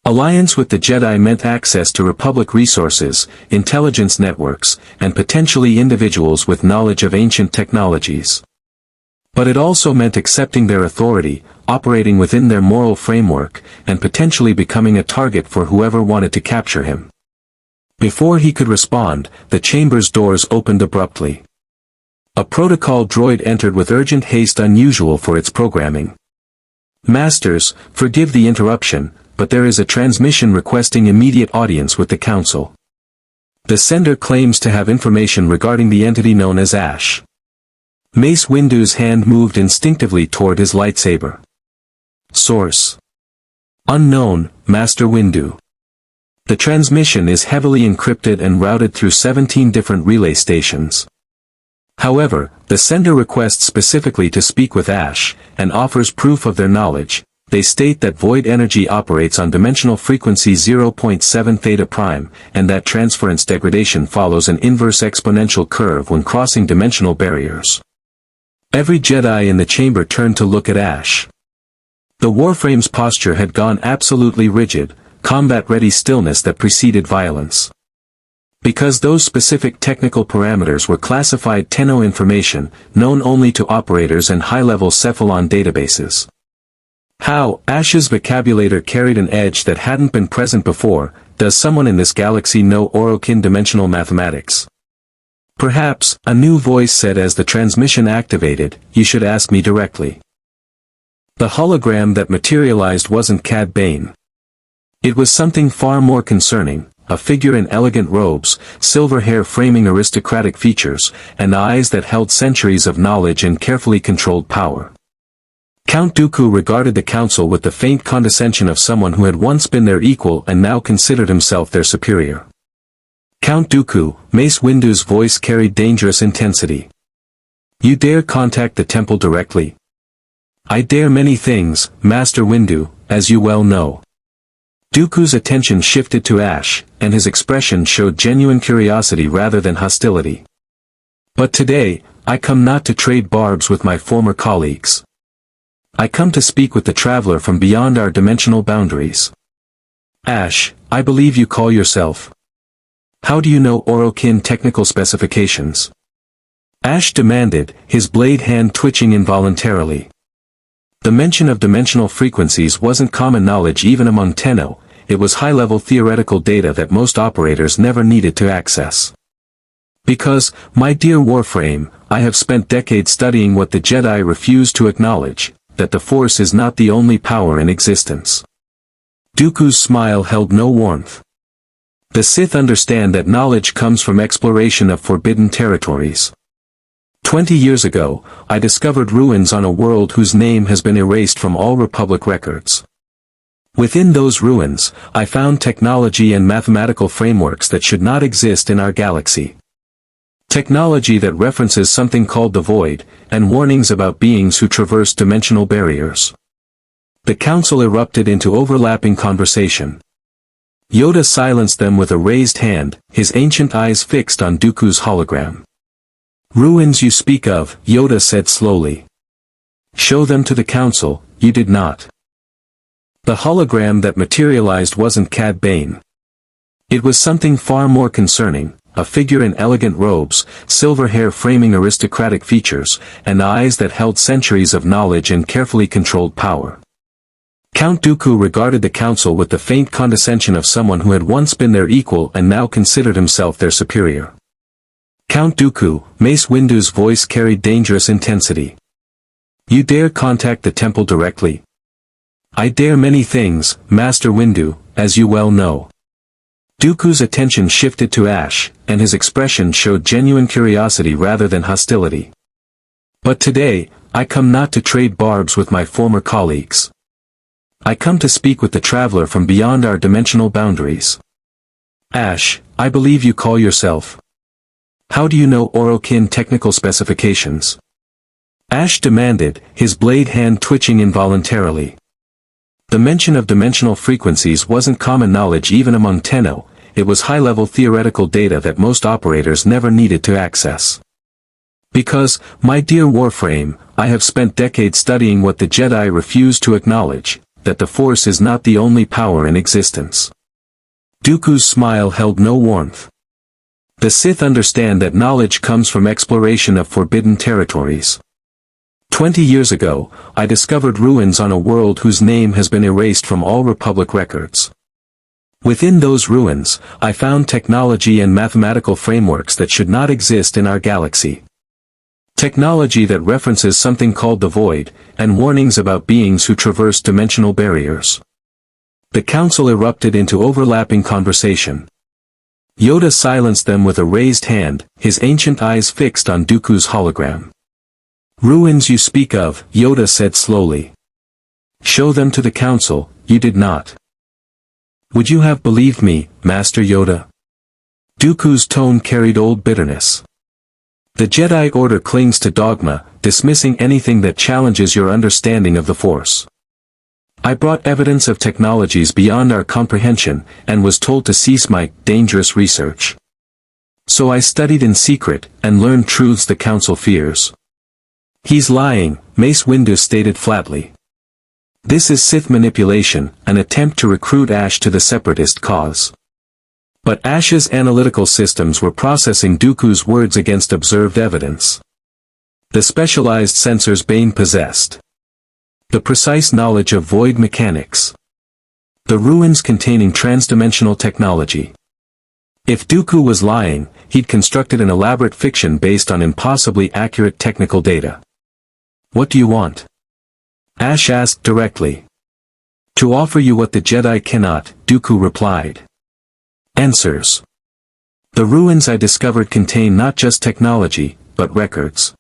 Alliance with the Jedi meant access to Republic resources, intelligence networks, and potentially individuals with knowledge of ancient technologies. But it also meant accepting their authority, operating within their moral framework, and potentially becoming a target for whoever wanted to capture him. Before he could respond, the chamber's doors opened abruptly. A protocol droid entered with urgent haste unusual for its programming. Masters, forgive the interruption, but there is a transmission requesting immediate audience with the Council. The sender claims to have information regarding the entity known as Ash. Mace Windu's hand moved instinctively toward his lightsaber. Source. Unknown, Master Windu. The transmission is heavily encrypted and routed through 17 different relay stations. However, the sender requests specifically to speak with Ash, and offers proof of their knowledge. They state that void energy operates on dimensional frequency 0.7 theta prime, and that transference degradation follows an inverse exponential curve when crossing dimensional barriers. Every Jedi in the chamber turned to look at Ash. The Warframe's posture had gone absolutely rigid, combat-ready stillness that preceded violence. Because those specific technical parameters were classified Tenno information, known only to operators and high-level Cephalon databases. How, Ash's vocabulary carried an edge that hadn't been present before. Does someone in this galaxy know Orokin dimensional mathematics? Perhaps, a new voice said as the transmission activated, you should ask me directly. The hologram that materialized wasn't Cad Bane. It was something far more concerning, a figure in elegant robes, silver hair framing aristocratic features, and eyes that held centuries of knowledge and carefully controlled power. Count Dooku regarded the council with the faint condescension of someone who had once been their equal and now considered himself their superior. Count Dooku, Mace Windu's voice carried dangerous intensity. You dare contact the temple directly? I dare many things, Master Windu, as you well know. Dooku's attention shifted to Ash, and his expression showed genuine curiosity rather than hostility. But today, I come not to trade barbs with my former colleagues. I come to speak with the traveler from beyond our dimensional boundaries. Ash, I believe you call yourself. How do you know Orokin technical specifications? Ash demanded, his blade hand twitching involuntarily. The mention of dimensional frequencies wasn't common knowledge even among Tenno, it was high-level theoretical data that most operators never needed to access. Because, my dear Warframe, I have spent decades studying what the Jedi refuse to acknowledge, that the Force is not the only power in existence. Dooku's smile held no warmth. The Sith understand that knowledge comes from exploration of forbidden territories. 20 years ago, I discovered ruins on a world whose name has been erased from all Republic records. Within those ruins, I found technology and mathematical frameworks that should not exist in our galaxy. Technology that references something called the Void, and warnings about beings who traverse dimensional barriers. The council erupted into overlapping conversation. Yoda silenced them with a raised hand, his ancient eyes fixed on Dooku's hologram. Ruins you speak of, Yoda said slowly. Show them to the council, you did not. The hologram that materialized wasn't Cad Bane. It was something far more concerning, a figure in elegant robes, silver hair framing aristocratic features, and eyes that held centuries of knowledge and carefully controlled power. Count Dooku regarded the council with the faint condescension of someone who had once been their equal and now considered himself their superior. Count Dooku, Mace Windu's voice carried dangerous intensity. You dare contact the temple directly? I dare many things, Master Windu, as you well know. Dooku's attention shifted to Ash, and his expression showed genuine curiosity rather than hostility. But today, I come not to trade barbs with my former colleagues. I come to speak with the traveler from beyond our dimensional boundaries. Ash, I believe you call yourself. How do you know Orokin technical specifications? Ash demanded, his blade hand twitching involuntarily. The mention of dimensional frequencies wasn't common knowledge even among Tenno, it was high-level theoretical data that most operators never needed to access. Because, my dear Warframe, I have spent decades studying what the Jedi refuse to acknowledge, that the Force is not the only power in existence. Dooku's smile held no warmth. The Sith understand that knowledge comes from exploration of forbidden territories. 20 years ago, I discovered ruins on a world whose name has been erased from all Republic records. Within those ruins, I found technology and mathematical frameworks that should not exist in our galaxy. Technology that references something called the Void, and warnings about beings who traverse dimensional barriers. The council erupted into overlapping conversation. Yoda silenced them with a raised hand, his ancient eyes fixed on Dooku's hologram. Ruins you speak of, Yoda said slowly. Show them to the Council, you did not. Would you have believed me, Master Yoda? Dooku's tone carried old bitterness. The Jedi Order clings to dogma, dismissing anything that challenges your understanding of the Force. I brought evidence of technologies beyond our comprehension, and was told to cease my dangerous research. So I studied in secret, and learned truths the Council fears. He's lying, Mace Windu stated flatly. This is Sith manipulation, an attempt to recruit Ash to the Separatist cause. But Ash's analytical systems were processing Dooku's words against observed evidence. The specialized sensors Bane possessed. The precise knowledge of void mechanics. The ruins containing transdimensional technology. If Dooku was lying, he'd constructed an elaborate fiction based on impossibly accurate technical data. What do you want? Ash asked directly. To offer you what the Jedi cannot, Dooku replied. Answers. The ruins I discovered contain not just technology, but records.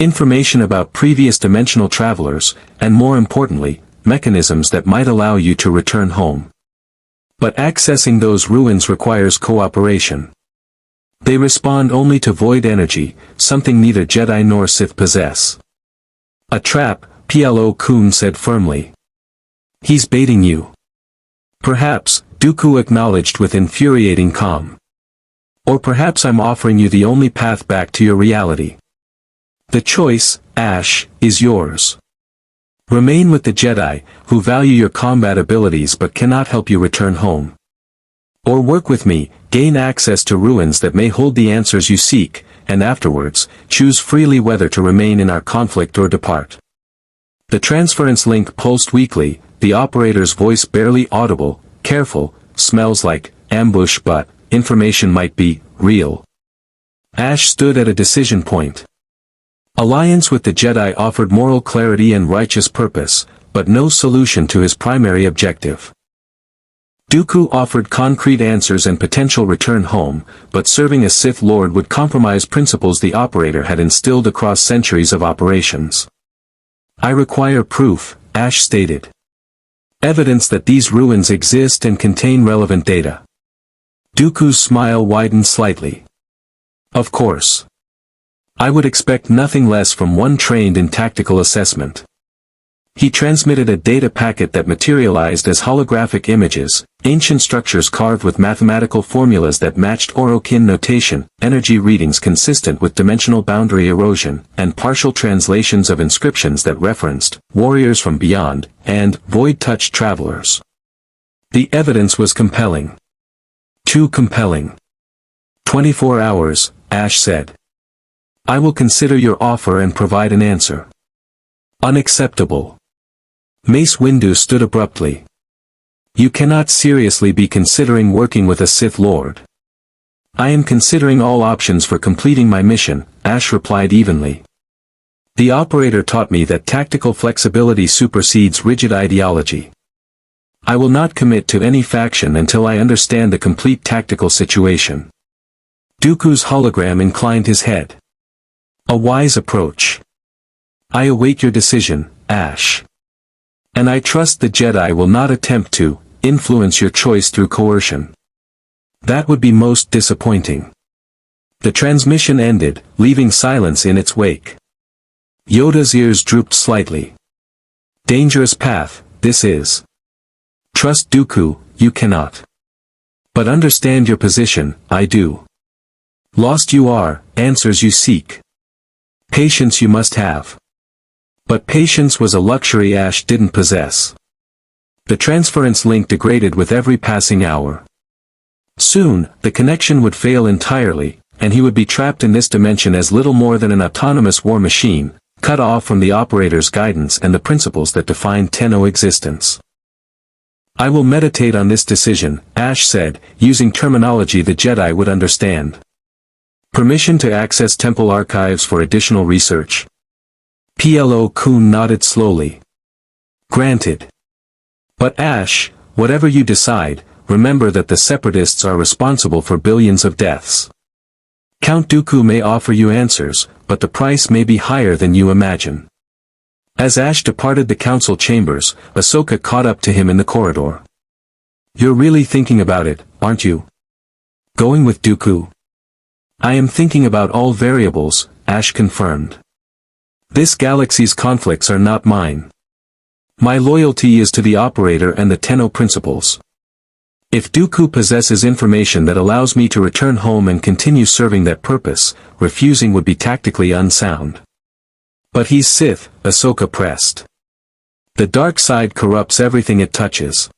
Information about previous dimensional travelers, and more importantly, mechanisms that might allow you to return home. But accessing those ruins requires cooperation. They respond only to void energy, something neither Jedi nor Sith possess. A trap, Plo Koon said firmly. He's baiting you. Perhaps, Dooku acknowledged with infuriating calm. Or perhaps I'm offering you the only path back to your reality. The choice, Ash, is yours. Remain with the Jedi, who value your combat abilities but cannot help you return home. Or work with me, gain access to ruins that may hold the answers you seek, and afterwards, choose freely whether to remain in our conflict or depart. The transference link pulsed weakly, the operator's voice barely audible. Careful, smells like ambush, but information might be real. Ash stood at a decision point. Alliance with the Jedi offered moral clarity and righteous purpose, but no solution to his primary objective. Dooku offered concrete answers and potential return home, but serving as Sith Lord would compromise principles the operator had instilled across centuries of operations. I require proof, Ash stated. Evidence that these ruins exist and contain relevant data. Dooku's smile widened slightly. Of course. I would expect nothing less from one trained in tactical assessment. He transmitted a data packet that materialized as holographic images, ancient structures carved with mathematical formulas that matched Orokin notation, energy readings consistent with dimensional boundary erosion, and partial translations of inscriptions that referenced warriors from beyond, and void-touched travelers. The evidence was compelling. Too compelling. 24 hours, Ash said. I will consider your offer and provide an answer. Unacceptable. Mace Windu stood abruptly. You cannot seriously be considering working with a Sith Lord. I am considering all options for completing my mission, Ash replied evenly. The operator taught me that tactical flexibility supersedes rigid ideology. I will not commit to any faction until I understand the complete tactical situation. Dooku's hologram inclined his head. A wise approach. I await your decision, Ash. And I trust the Jedi will not attempt to influence your choice through coercion. That would be most disappointing. The transmission ended, leaving silence in its wake. Yoda's ears drooped slightly. Dangerous path, this is. Trust Dooku, you cannot. But understand your position, I do. Lost you are, answers you seek. Patience you must have. But patience was a luxury Ash didn't possess. The transference link degraded with every passing hour. Soon, the connection would fail entirely, and he would be trapped in this dimension as little more than an autonomous war machine, cut off from the operator's guidance and the principles that define Tenno existence. I will meditate on this decision, Ash said, using terminology the Jedi would understand. Permission to access temple archives for additional research. Plo Koon nodded slowly. Granted. But Ash, whatever you decide, remember that the Separatists are responsible for billions of deaths. Count Dooku may offer you answers, but the price may be higher than you imagine. As Ash departed the council chambers, Ahsoka caught up to him in the corridor. "You're really thinking about it, aren't you? Going with Dooku?" "I am thinking about all variables," Ash confirmed. "This galaxy's conflicts are not mine. My loyalty is to the operator and the Tenno principles. If Dooku possesses information that allows me to return home and continue serving that purpose, refusing would be tactically unsound." "But he's Sith," Ahsoka pressed. "The dark side corrupts everything it touches.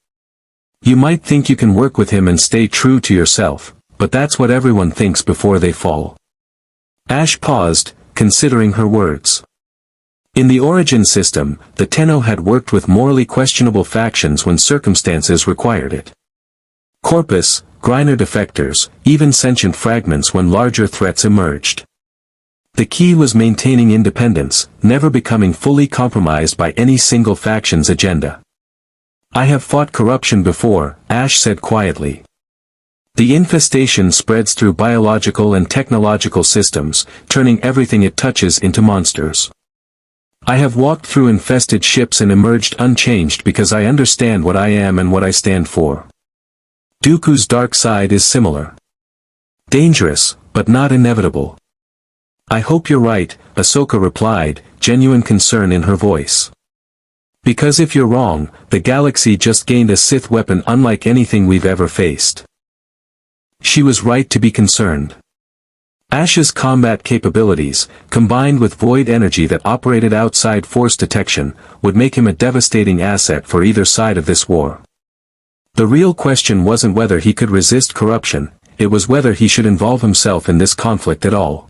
You might think you can work with him and stay true to yourself, but that's what everyone thinks before they fall." Ash paused, considering her words. In the Origin system, the Tenno had worked with morally questionable factions when circumstances required it. Corpus, Griner defectors, even sentient fragments when larger threats emerged. The key was maintaining independence, never becoming fully compromised by any single faction's agenda. "I have fought corruption before," Ash said quietly. "The infestation spreads through biological and technological systems, turning everything it touches into monsters. I have walked through infested ships and emerged unchanged because I understand what I am and what I stand for. Dooku's dark side is similar. Dangerous, but not inevitable." "I hope you're right," Ahsoka replied, genuine concern in her voice. "Because if you're wrong, the galaxy just gained a Sith weapon unlike anything we've ever faced." She was right to be concerned. Ash's combat capabilities, combined with void energy that operated outside force detection, would make him a devastating asset for either side of this war. The real question wasn't whether he could resist corruption, it was whether he should involve himself in this conflict at all.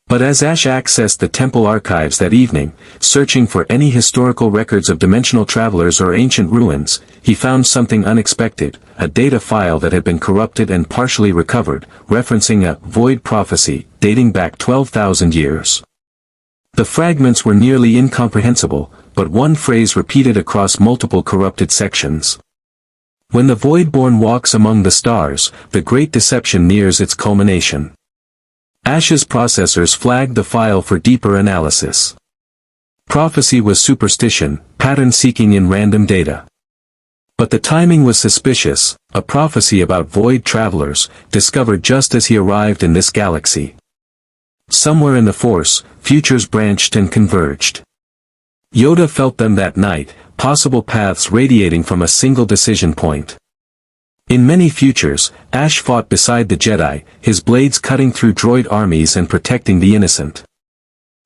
But as Ash accessed the temple archives that evening, searching for any historical records of dimensional travelers or ancient ruins, he found something unexpected, a data file that had been corrupted and partially recovered, referencing a void prophecy dating back 12,000 years. The fragments were nearly incomprehensible, but one phrase repeated across multiple corrupted sections. "When the Voidborn walks among the stars, the great deception nears its culmination." Ash's processors flagged the file for deeper analysis. Prophecy was superstition, pattern seeking in random data. But the timing was suspicious, a prophecy about void travelers, discovered just as he arrived in this galaxy. Somewhere in the Force, futures branched and converged. Yoda felt them that night, possible paths radiating from a single decision point. In many futures, Ash fought beside the Jedi, his blades cutting through droid armies and protecting the innocent.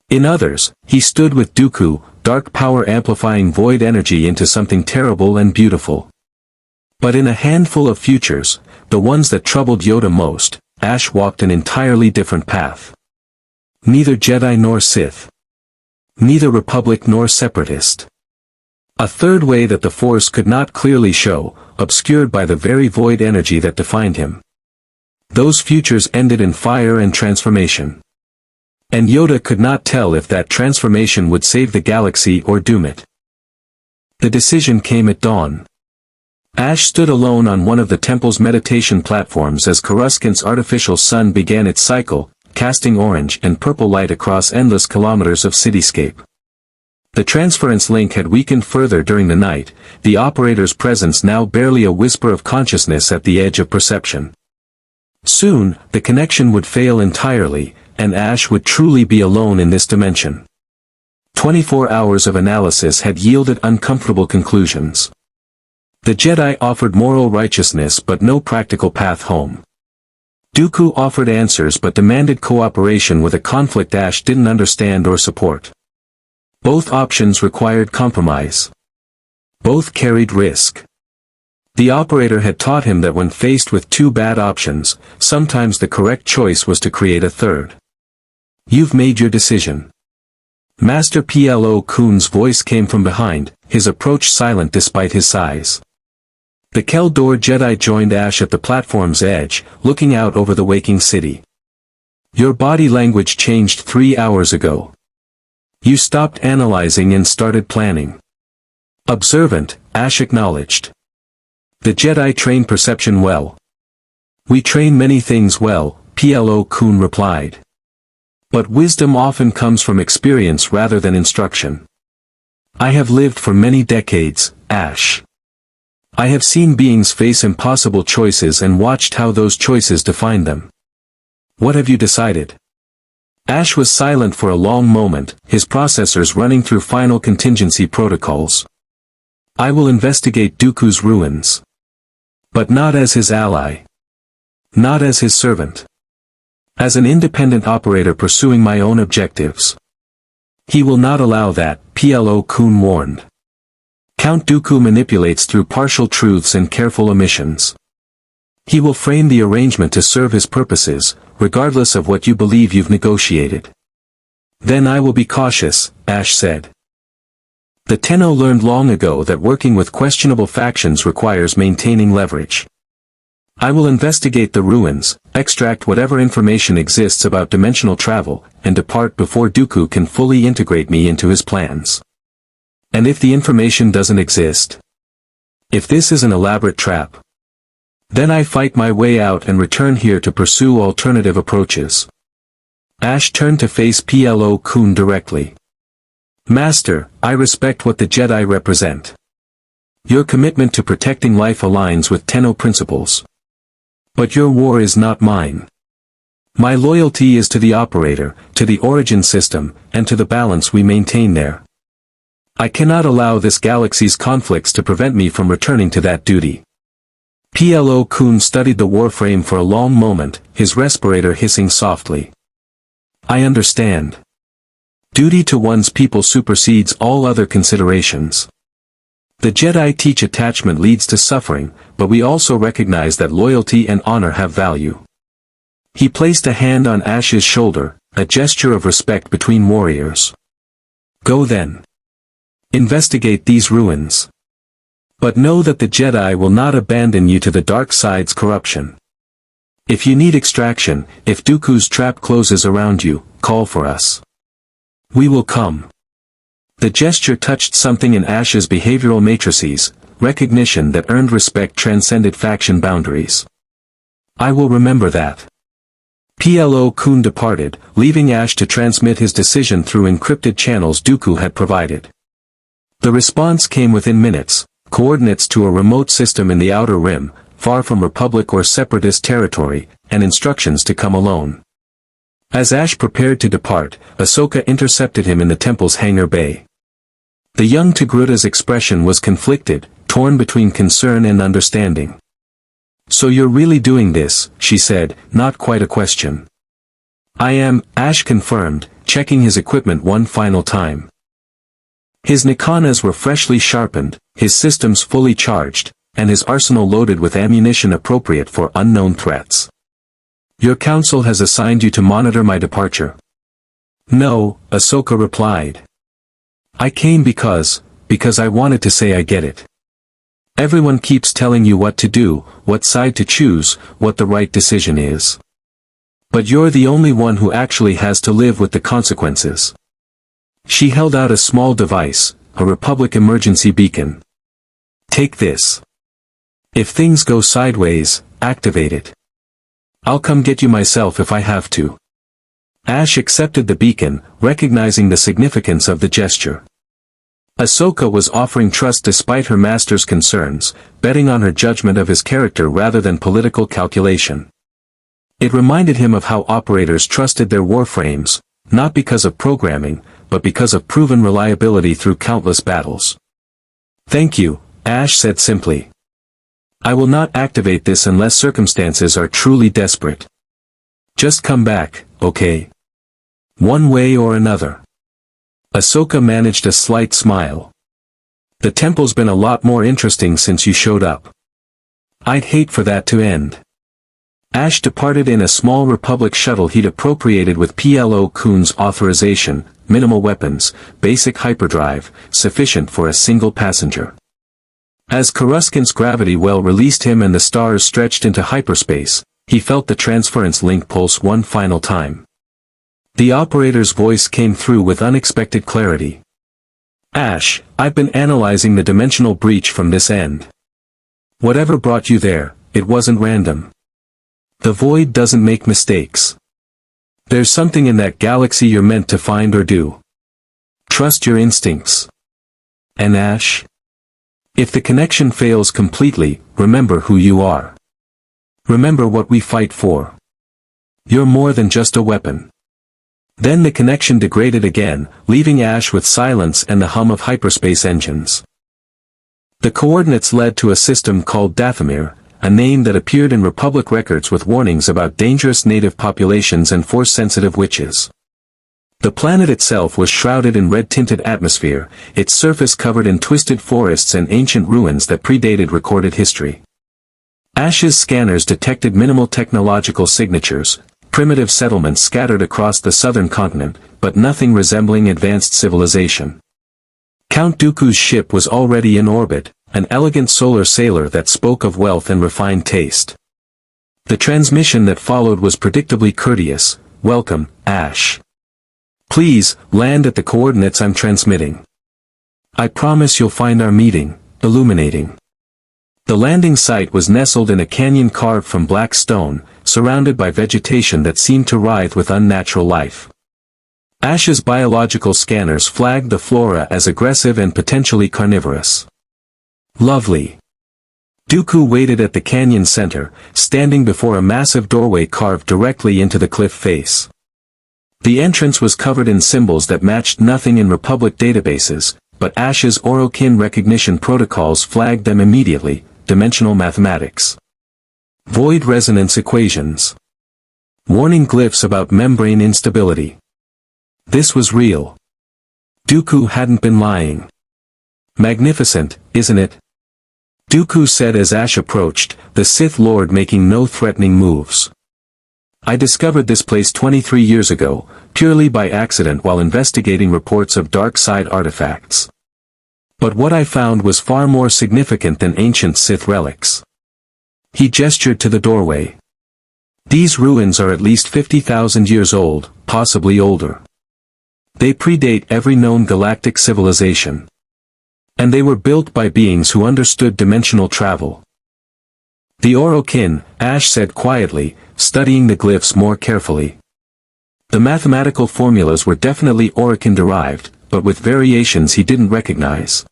In others, he stood with Dooku, dark power amplifying void energy into something terrible and beautiful. But in a handful of futures, the ones that troubled Yoda most, Ash walked an entirely different path. Neither Jedi nor Sith. Neither Republic nor Separatist. A third way that the Force could not clearly show, obscured by the very void energy that defined him. Those futures ended in fire and transformation. And Yoda could not tell if that transformation would save the galaxy or doom it. The decision came at dawn. Ash stood alone on one of the temple's meditation platforms as Coruscant's artificial sun began its cycle, casting orange and purple light across endless kilometers of cityscape. The transference link had weakened further during the night, the operator's presence now barely a whisper of consciousness at the edge of perception. Soon, the connection would fail entirely, and Ash would truly be alone in this dimension. 24 hours of analysis had yielded uncomfortable conclusions. The Jedi offered moral righteousness but no practical path home. Dooku offered answers but demanded cooperation with a conflict Ash didn't understand or support. Both options required compromise. Both carried risk. The operator had taught him that when faced with two bad options, sometimes the correct choice was to create a third. "You've made your decision." Master Plo Koon's voice came from behind, his approach silent despite his size. The Keldor Jedi joined Ash at the platform's edge, looking out over the waking city. "Your body language changed 3 hours ago. You stopped analyzing and started planning." Observant, Ash acknowledged. "The Jedi train perception well." "We train many things well," Plo Koon replied. "But wisdom often comes from experience rather than instruction. I have lived for many decades, Ash. I have seen beings face impossible choices and watched how those choices define them. What have you decided? Ash was silent for a long moment, his processors running through final contingency protocols. I will investigate Dooku's ruins. But not as his ally. Not as his servant. As an independent operator pursuing my own objectives. He will not allow that, Plo Koon warned. Count Dooku manipulates through partial truths and careful omissions. He will frame the arrangement to serve his purposes, regardless of what you believe you've negotiated. Then I will be cautious, Ash said. The Tenno learned long ago that working with questionable factions requires maintaining leverage. I will investigate the ruins, extract whatever information exists about dimensional travel, and depart before Dooku can fully integrate me into his plans. And if the information doesn't exist? If this is an elaborate trap? Then I fight my way out and return here to pursue alternative approaches. Ash turned to face Plo Koon directly. Master, I respect what the Jedi represent. Your commitment to protecting life aligns with Tenno principles. But your war is not mine. My loyalty is to the operator, to the origin system, and to the balance we maintain there. I cannot allow this galaxy's conflicts to prevent me from returning to that duty. Plo Koon studied the warframe for a long moment, his respirator hissing softly. I understand. Duty to one's people supersedes all other considerations. The Jedi teach attachment leads to suffering, but we also recognize that loyalty and honor have value. He placed a hand on Ash's shoulder, a gesture of respect between warriors. Go then. Investigate these ruins. But know that the Jedi will not abandon you to the dark side's corruption. If you need extraction, if Dooku's trap closes around you, call for us. We will come. The gesture touched something in Ash's behavioral matrices, recognition that earned respect transcended faction boundaries. I will remember that. Plo Koon departed, leaving Ash to transmit his decision through encrypted channels Dooku had provided. The response came within minutes, coordinates to a remote system in the Outer Rim, far from Republic or Separatist territory, and instructions to come alone. As Ash prepared to depart, Ahsoka intercepted him in the temple's hangar bay. The young Togrutta's expression was conflicted, torn between concern and understanding. So you're really doing this, she said, not quite a question. I am, Ash confirmed, checking his equipment one final time. His nikanas were freshly sharpened, his systems fully charged, and his arsenal loaded with ammunition appropriate for unknown threats. Your council has assigned you to monitor my departure. No, Ahsoka replied. I came because I wanted to say I get it. Everyone keeps telling you what to do, what side to choose, what the right decision is. But you're the only one who actually has to live with the consequences. She held out a small device, a Republic emergency beacon. Take this. If things go sideways, activate it. I'll come get you myself if I have to. Ash accepted the beacon, recognizing the significance of the gesture. Ahsoka was offering trust despite her master's concerns, betting on her judgment of his character rather than political calculation. It reminded him of how operators trusted their warframes, not because of programming, but because of proven reliability through countless battles. Thank you, Ash said simply. I will not activate this unless circumstances are truly desperate. Just come back, okay? One way or another. Ahsoka managed a slight smile. The temple's been a lot more interesting since you showed up. I'd hate for that to end. Ash departed in a small Republic shuttle he'd appropriated with Plo Koon's authorization, minimal weapons, basic hyperdrive, sufficient for a single passenger. As Coruscant's gravity well released him and the stars stretched into hyperspace, he felt the transference link pulse one final time. The operator's voice came through with unexpected clarity. Ash, I've been analyzing the dimensional breach from this end. Whatever brought you there, it wasn't random. The void doesn't make mistakes. There's something in that galaxy you're meant to find or do. Trust your instincts. And Ash? If the connection fails completely, remember who you are. Remember what we fight for. You're more than just a weapon. Then the connection degraded again, leaving Ash with silence and the hum of hyperspace engines. The coordinates led to a system called Dathomir, a name that appeared in Republic records with warnings about dangerous native populations and force-sensitive witches. The planet itself was shrouded in red-tinted atmosphere, its surface covered in twisted forests and ancient ruins that predated recorded history. Ash's scanners detected minimal technological signatures, primitive settlements scattered across the southern continent, but nothing resembling advanced civilization. Count Dooku's ship was already in orbit, an elegant solar sailor that spoke of wealth and refined taste. The transmission that followed was predictably courteous. "Welcome, Ash. Please, land at the coordinates I'm transmitting. I promise you'll find our meeting illuminating." The landing site was nestled in a canyon carved from black stone, surrounded by vegetation that seemed to writhe with unnatural life. Ash's biological scanners flagged the flora as aggressive and potentially carnivorous. Lovely. Dooku waited at the canyon center, standing before a massive doorway carved directly into the cliff face. The entrance was covered in symbols that matched nothing in Republic databases, but Ash's Orokin recognition protocols flagged them immediately: dimensional mathematics. Void resonance equations. Warning glyphs about membrane instability. This was real. Dooku hadn't been lying. "Magnificent, isn't it?" Dooku said as Ash approached, the Sith Lord making no threatening moves. "I discovered this place 23 years ago, purely by accident while investigating reports of dark side artifacts. But what I found was far more significant than ancient Sith relics." He gestured to the doorway. "These ruins are at least 50,000 years old, possibly older. They predate every known galactic civilization. And they were built by beings who understood dimensional travel." "The Orokin," Ash said quietly, studying the glyphs more carefully. The mathematical formulas were definitely Orokin-derived, but with variations he didn't recognize.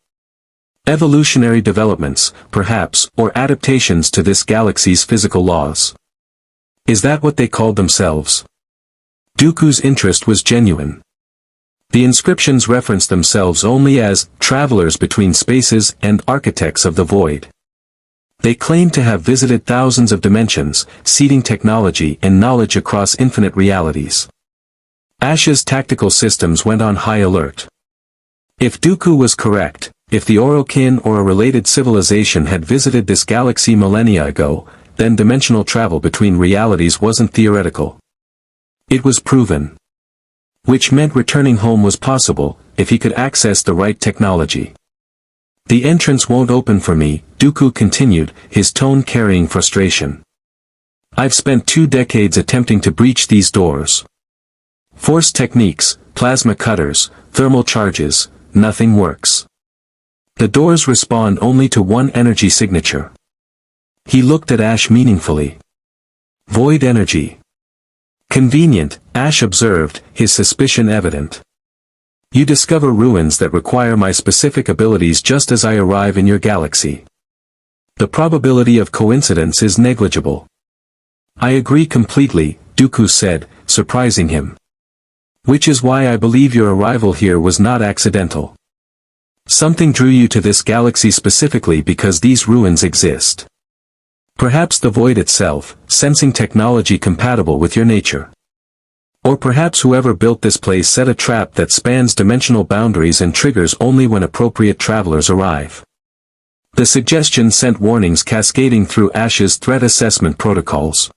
Evolutionary developments, perhaps, or adaptations to this galaxy's physical laws. Is that what they called themselves? Dooku's interest was genuine. The inscriptions referenced themselves only as travelers between spaces and architects of the void. They claimed to have visited thousands of dimensions, seeding technology and knowledge across infinite realities. Ash's tactical systems went on high alert. If Dooku was correct, if the Orokin or a related civilization had visited this galaxy millennia ago, then dimensional travel between realities wasn't theoretical. It was proven. Which meant returning home was possible, if he could access the right technology. "The entrance won't open for me," Dooku continued, his tone carrying frustration. "I've spent 2 decades attempting to breach these doors. Force techniques, plasma cutters, thermal charges, nothing works. The doors respond only to one energy signature." He looked at Ash meaningfully. "Void energy." "Convenient," Ash observed, his suspicion evident. "You discover ruins that require my specific abilities just as I arrive in your galaxy. The probability of coincidence is negligible." "I agree completely," Dooku said, surprising him. "Which is why I believe your arrival here was not accidental. Something drew you to this galaxy specifically because these ruins exist. Perhaps the void itself, sensing technology compatible with your nature. Or perhaps whoever built this place set a trap that spans dimensional boundaries and triggers only when appropriate travelers arrive." The suggestion sent warnings cascading through Ash's threat assessment protocols.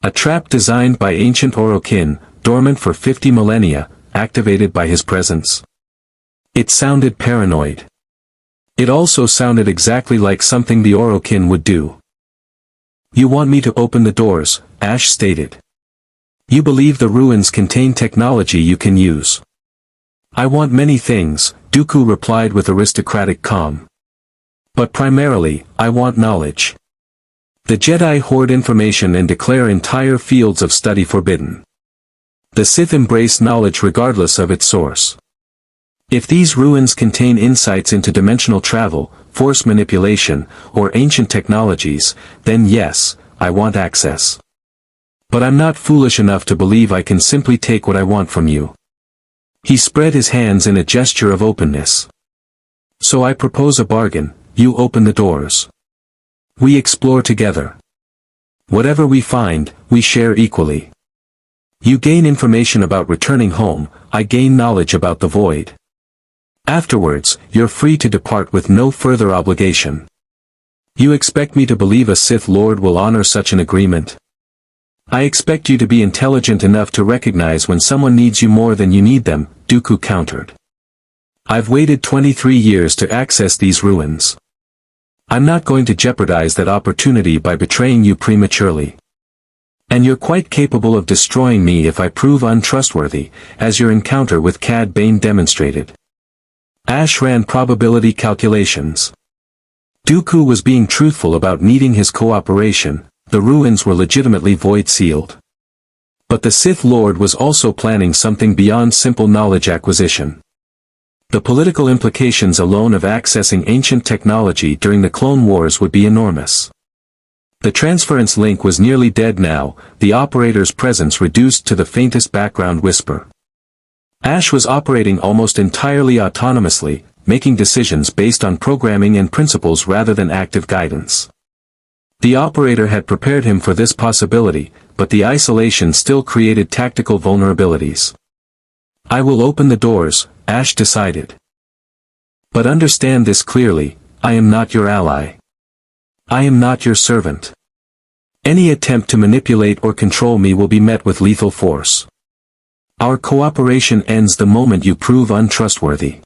A trap designed by ancient Orokin, dormant for 50 millennia, activated by his presence. It sounded paranoid. It also sounded exactly like something the Orokin would do. "You want me to open the doors," Ash stated. "You believe the ruins contain technology you can use." "I want many things," Dooku replied with aristocratic calm. "But primarily, I want knowledge. The Jedi hoard information and declare entire fields of study forbidden. The Sith embrace knowledge regardless of its source. If these ruins contain insights into dimensional travel, force manipulation, or ancient technologies, then yes, I want access. But I'm not foolish enough to believe I can simply take what I want from you. He spread his hands in a gesture of openness. So I propose a bargain: you open the doors. We explore together. Whatever we find, we share equally. You gain information about returning home, I gain knowledge about the void. Afterwards, you're free to depart with no further obligation. You expect me to believe a Sith Lord will honor such an agreement? I expect you to be intelligent enough to recognize when someone needs you more than you need them, Dooku countered. I've waited 23 years to access these ruins. I'm not going to jeopardize that opportunity by betraying you prematurely. And you're quite capable of destroying me if I prove untrustworthy, as your encounter with Cad Bane demonstrated. Ash ran probability calculations. Dooku was being truthful about needing his cooperation. The ruins were legitimately void-sealed. But the Sith Lord was also planning something beyond simple knowledge acquisition. The political implications alone of accessing ancient technology during the Clone Wars would be enormous. The transference link was nearly dead now, the operator's presence reduced to the faintest background whisper. Ash was operating almost entirely autonomously, making decisions based on programming and principles rather than active guidance. The operator had prepared him for this possibility, but the isolation still created tactical vulnerabilities. I will open the doors, Ash decided. But understand this clearly: I am not your ally. I am not your servant. Any attempt to manipulate or control me will be met with lethal force. Our cooperation ends the moment you prove untrustworthy.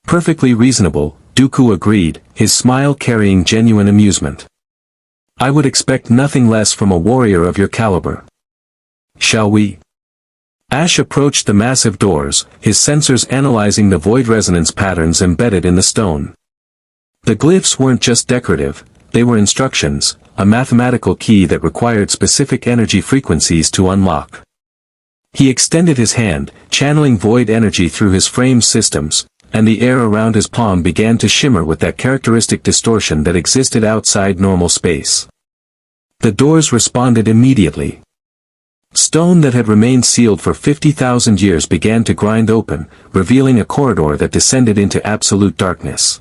Perfectly reasonable, Dooku agreed, his smile carrying genuine amusement. I would expect nothing less from a warrior of your caliber. Shall we? Ash approached the massive doors, his sensors analyzing the void resonance patterns embedded in the stone. The glyphs weren't just decorative, they were instructions, a mathematical key that required specific energy frequencies to unlock. He extended his hand, channeling void energy through his frame systems, and the air around his palm began to shimmer with that characteristic distortion that existed outside normal space. The doors responded immediately. Stone that had remained sealed for 50,000 years began to grind open, revealing a corridor that descended into absolute darkness.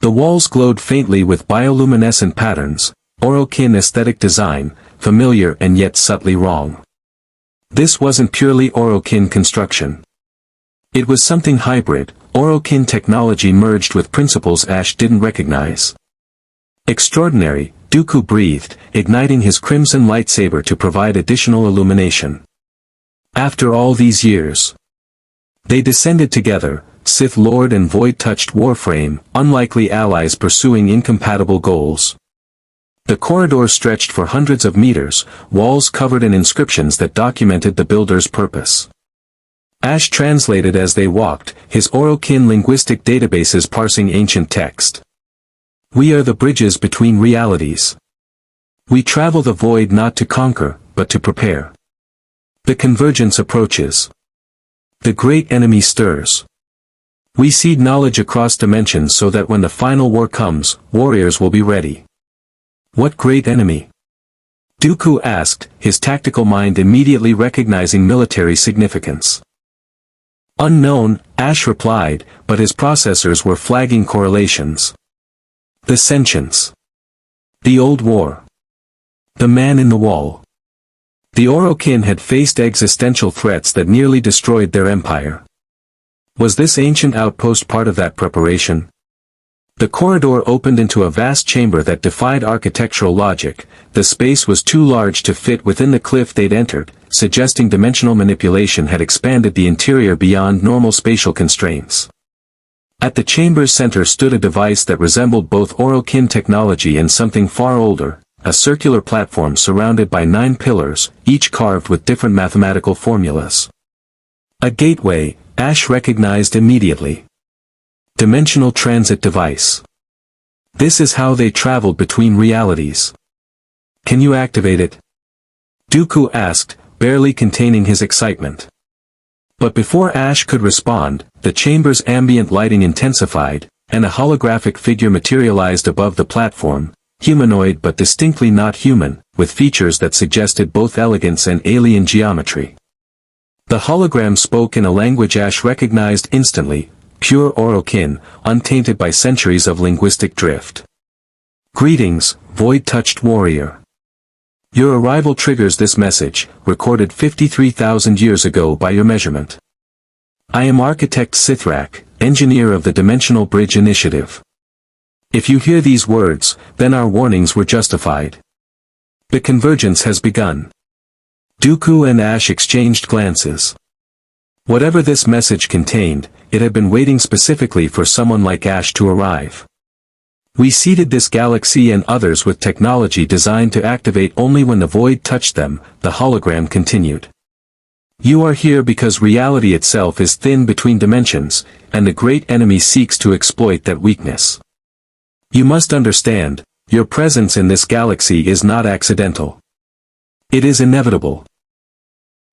The walls glowed faintly with bioluminescent patterns, Orokin aesthetic design, familiar and yet subtly wrong. This wasn't purely Orokin construction. It was something hybrid, Orokin technology merged with principles Ash didn't recognize. Extraordinary, Dooku breathed, igniting his crimson lightsaber to provide additional illumination. After all these years. They descended together, Sith Lord and void-touched Warframe, unlikely allies pursuing incompatible goals. The corridor stretched for hundreds of meters, walls covered in inscriptions that documented the builder's purpose. Ash translated as they walked, his Orokin linguistic databases parsing ancient text. We are the bridges between realities. We travel the void not to conquer, but to prepare. The convergence approaches. The great enemy stirs. We seed knowledge across dimensions so that when the final war comes, warriors will be ready. What great enemy? Dooku asked, his tactical mind immediately recognizing military significance. Unknown, Ash replied, but his processors were flagging correlations. The sentience. The old war. The man in the wall. The Orokin had faced existential threats that nearly destroyed their empire. Was this ancient outpost part of that preparation? The corridor opened into a vast chamber that defied architectural logic. The space was too large to fit within the cliff they'd entered, suggesting dimensional manipulation had expanded the interior beyond normal spatial constraints. At the chamber's center stood a device that resembled both Orokin technology and something far older, a circular platform surrounded by 9 pillars, each carved with different mathematical formulas. A gateway, Ash recognized immediately. Dimensional transit device. This is how they traveled between realities. Can you activate it? Dooku asked, barely containing his excitement. But before Ash could respond, the chamber's ambient lighting intensified, and a holographic figure materialized above the platform, humanoid but distinctly not human, with features that suggested both elegance and alien geometry. The hologram spoke in a language Ash recognized instantly, pure Orokin, untainted by centuries of linguistic drift. "Greetings, void-touched warrior. Your arrival triggers this message, recorded 53,000 years ago by your measurement. I am Architect Sithrak, engineer of the Dimensional Bridge Initiative. If you hear these words, then our warnings were justified. The convergence has begun." Dooku and Ash exchanged glances. Whatever this message contained, it had been waiting specifically for someone like Ash to arrive. "We seeded this galaxy and others with technology designed to activate only when the void touched them," the hologram continued. "You are here because reality itself is thin between dimensions, and the great enemy seeks to exploit that weakness. You must understand, your presence in this galaxy is not accidental. It is inevitable.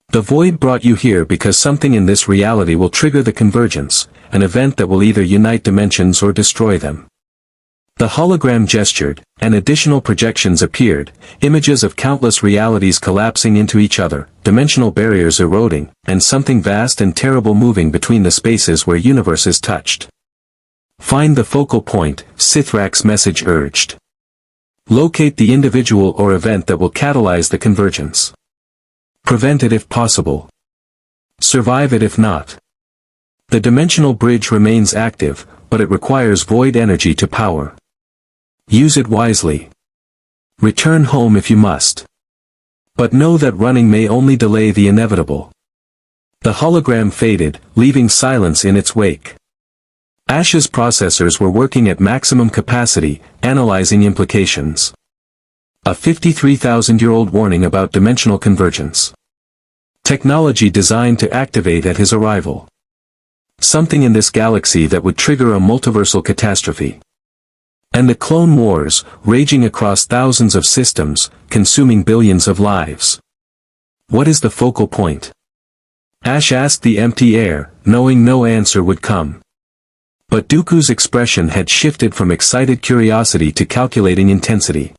The void brought you here because something in this reality will trigger the convergence, an event that will either unite dimensions or destroy them." The hologram gestured, and additional projections appeared, images of countless realities collapsing into each other, dimensional barriers eroding, and something vast and terrible moving between the spaces where universes touched. "Find the focal point," Sithrak's message urged. "Locate the individual or event that will catalyze the convergence. Prevent it if possible. Survive it if not. The dimensional bridge remains active, but it requires void energy to power. Use it wisely. Return home if you must. But know that running may only delay the inevitable." The hologram faded, leaving silence in its wake. Ash's processors were working at maximum capacity, analyzing implications. A 53,000-year-old warning about dimensional convergence. Technology designed to activate at his arrival. Something in this galaxy that would trigger a multiversal catastrophe. And the Clone Wars, raging across thousands of systems, consuming billions of lives. What is the focal point? Ash asked the empty air, knowing no answer would come. But Dooku's expression had shifted from excited curiosity to calculating intensity.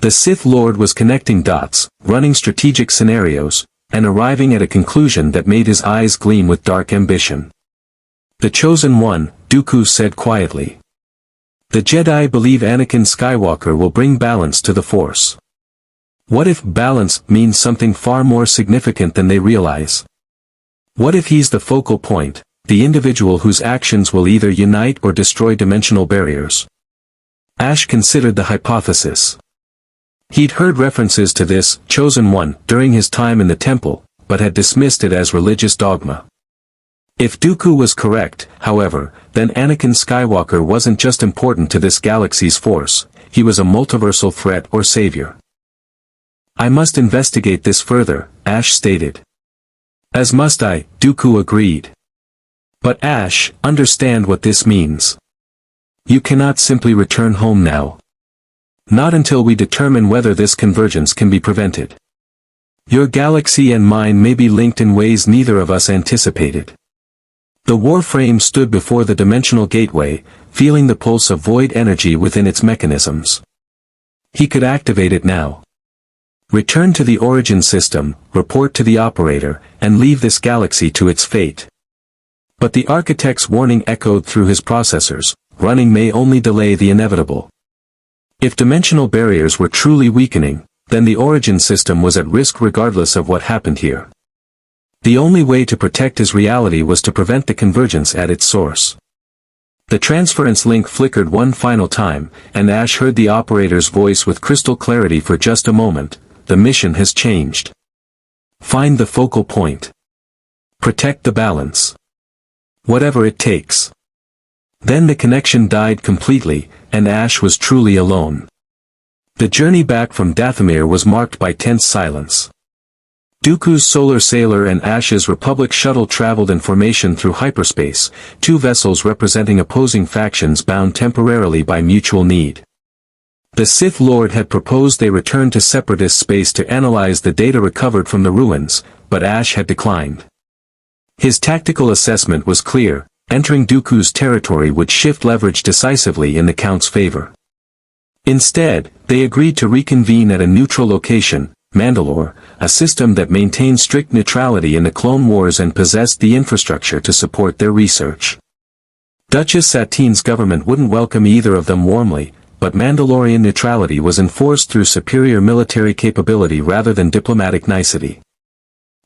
The Sith Lord was connecting dots, running strategic scenarios, and arriving at a conclusion that made his eyes gleam with dark ambition. "The Chosen One," Dooku said quietly. "The Jedi believe Anakin Skywalker will bring balance to the Force. What if balance means something far more significant than they realize? What if he's the focal point, the individual whose actions will either unite or destroy dimensional barriers?" Ash considered the hypothesis. He'd heard references to this Chosen One during his time in the temple, but had dismissed it as religious dogma. If Dooku was correct, however, then Anakin Skywalker wasn't just important to this galaxy's force, he was a multiversal threat or savior. "I must investigate this further," Ash stated. "As must I," Dooku agreed. "But Ash, understand what this means. You cannot simply return home now. Not until we determine whether this convergence can be prevented. Your galaxy and mine may be linked in ways neither of us anticipated." The Warframe stood before the dimensional gateway, feeling the pulse of void energy within its mechanisms. He could activate it now. Return to the origin system, report to the operator, and leave this galaxy to its fate. But the architect's warning echoed through his processors, running may only delay the inevitable. If dimensional barriers were truly weakening, then the origin system was at risk regardless of what happened here. The only way to protect his reality was to prevent the convergence at its source. The transference link flickered one final time, and Ash heard the operator's voice with crystal clarity for just a moment. "The mission has changed. Find the focal point. Protect the balance. Whatever it takes." Then the connection died completely, and Ash was truly alone. The journey back from Dathomir was marked by tense silence. Dooku's Solar Sailor and Ash's Republic shuttle traveled in formation through hyperspace, two vessels representing opposing factions bound temporarily by mutual need. The Sith Lord had proposed they return to Separatist space to analyze the data recovered from the ruins, but Ash had declined. His tactical assessment was clear: entering Dooku's territory would shift leverage decisively in the Count's favor. Instead, they agreed to reconvene at a neutral location, Mandalore, a system that maintained strict neutrality in the Clone Wars and possessed the infrastructure to support their research. Duchess Satine's government wouldn't welcome either of them warmly, but Mandalorian neutrality was enforced through superior military capability rather than diplomatic nicety.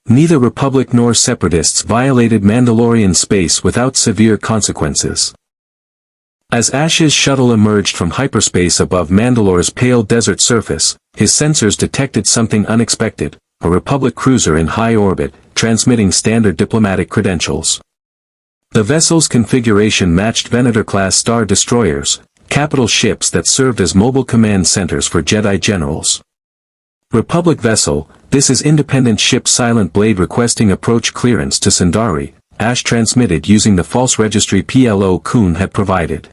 Neither Republic nor Separatists violated Mandalorian space without severe consequences. As Ash's shuttle emerged from hyperspace above Mandalore's pale desert surface, his sensors detected something unexpected: a Republic cruiser in high orbit, transmitting standard diplomatic credentials. The vessel's configuration matched Venator-class star destroyers, capital ships that served as mobile command centers for Jedi generals. Republic vessel, this is independent ship Silent Blade requesting approach clearance to Sundari, Ash transmitted using the false registry Plo Koon had provided.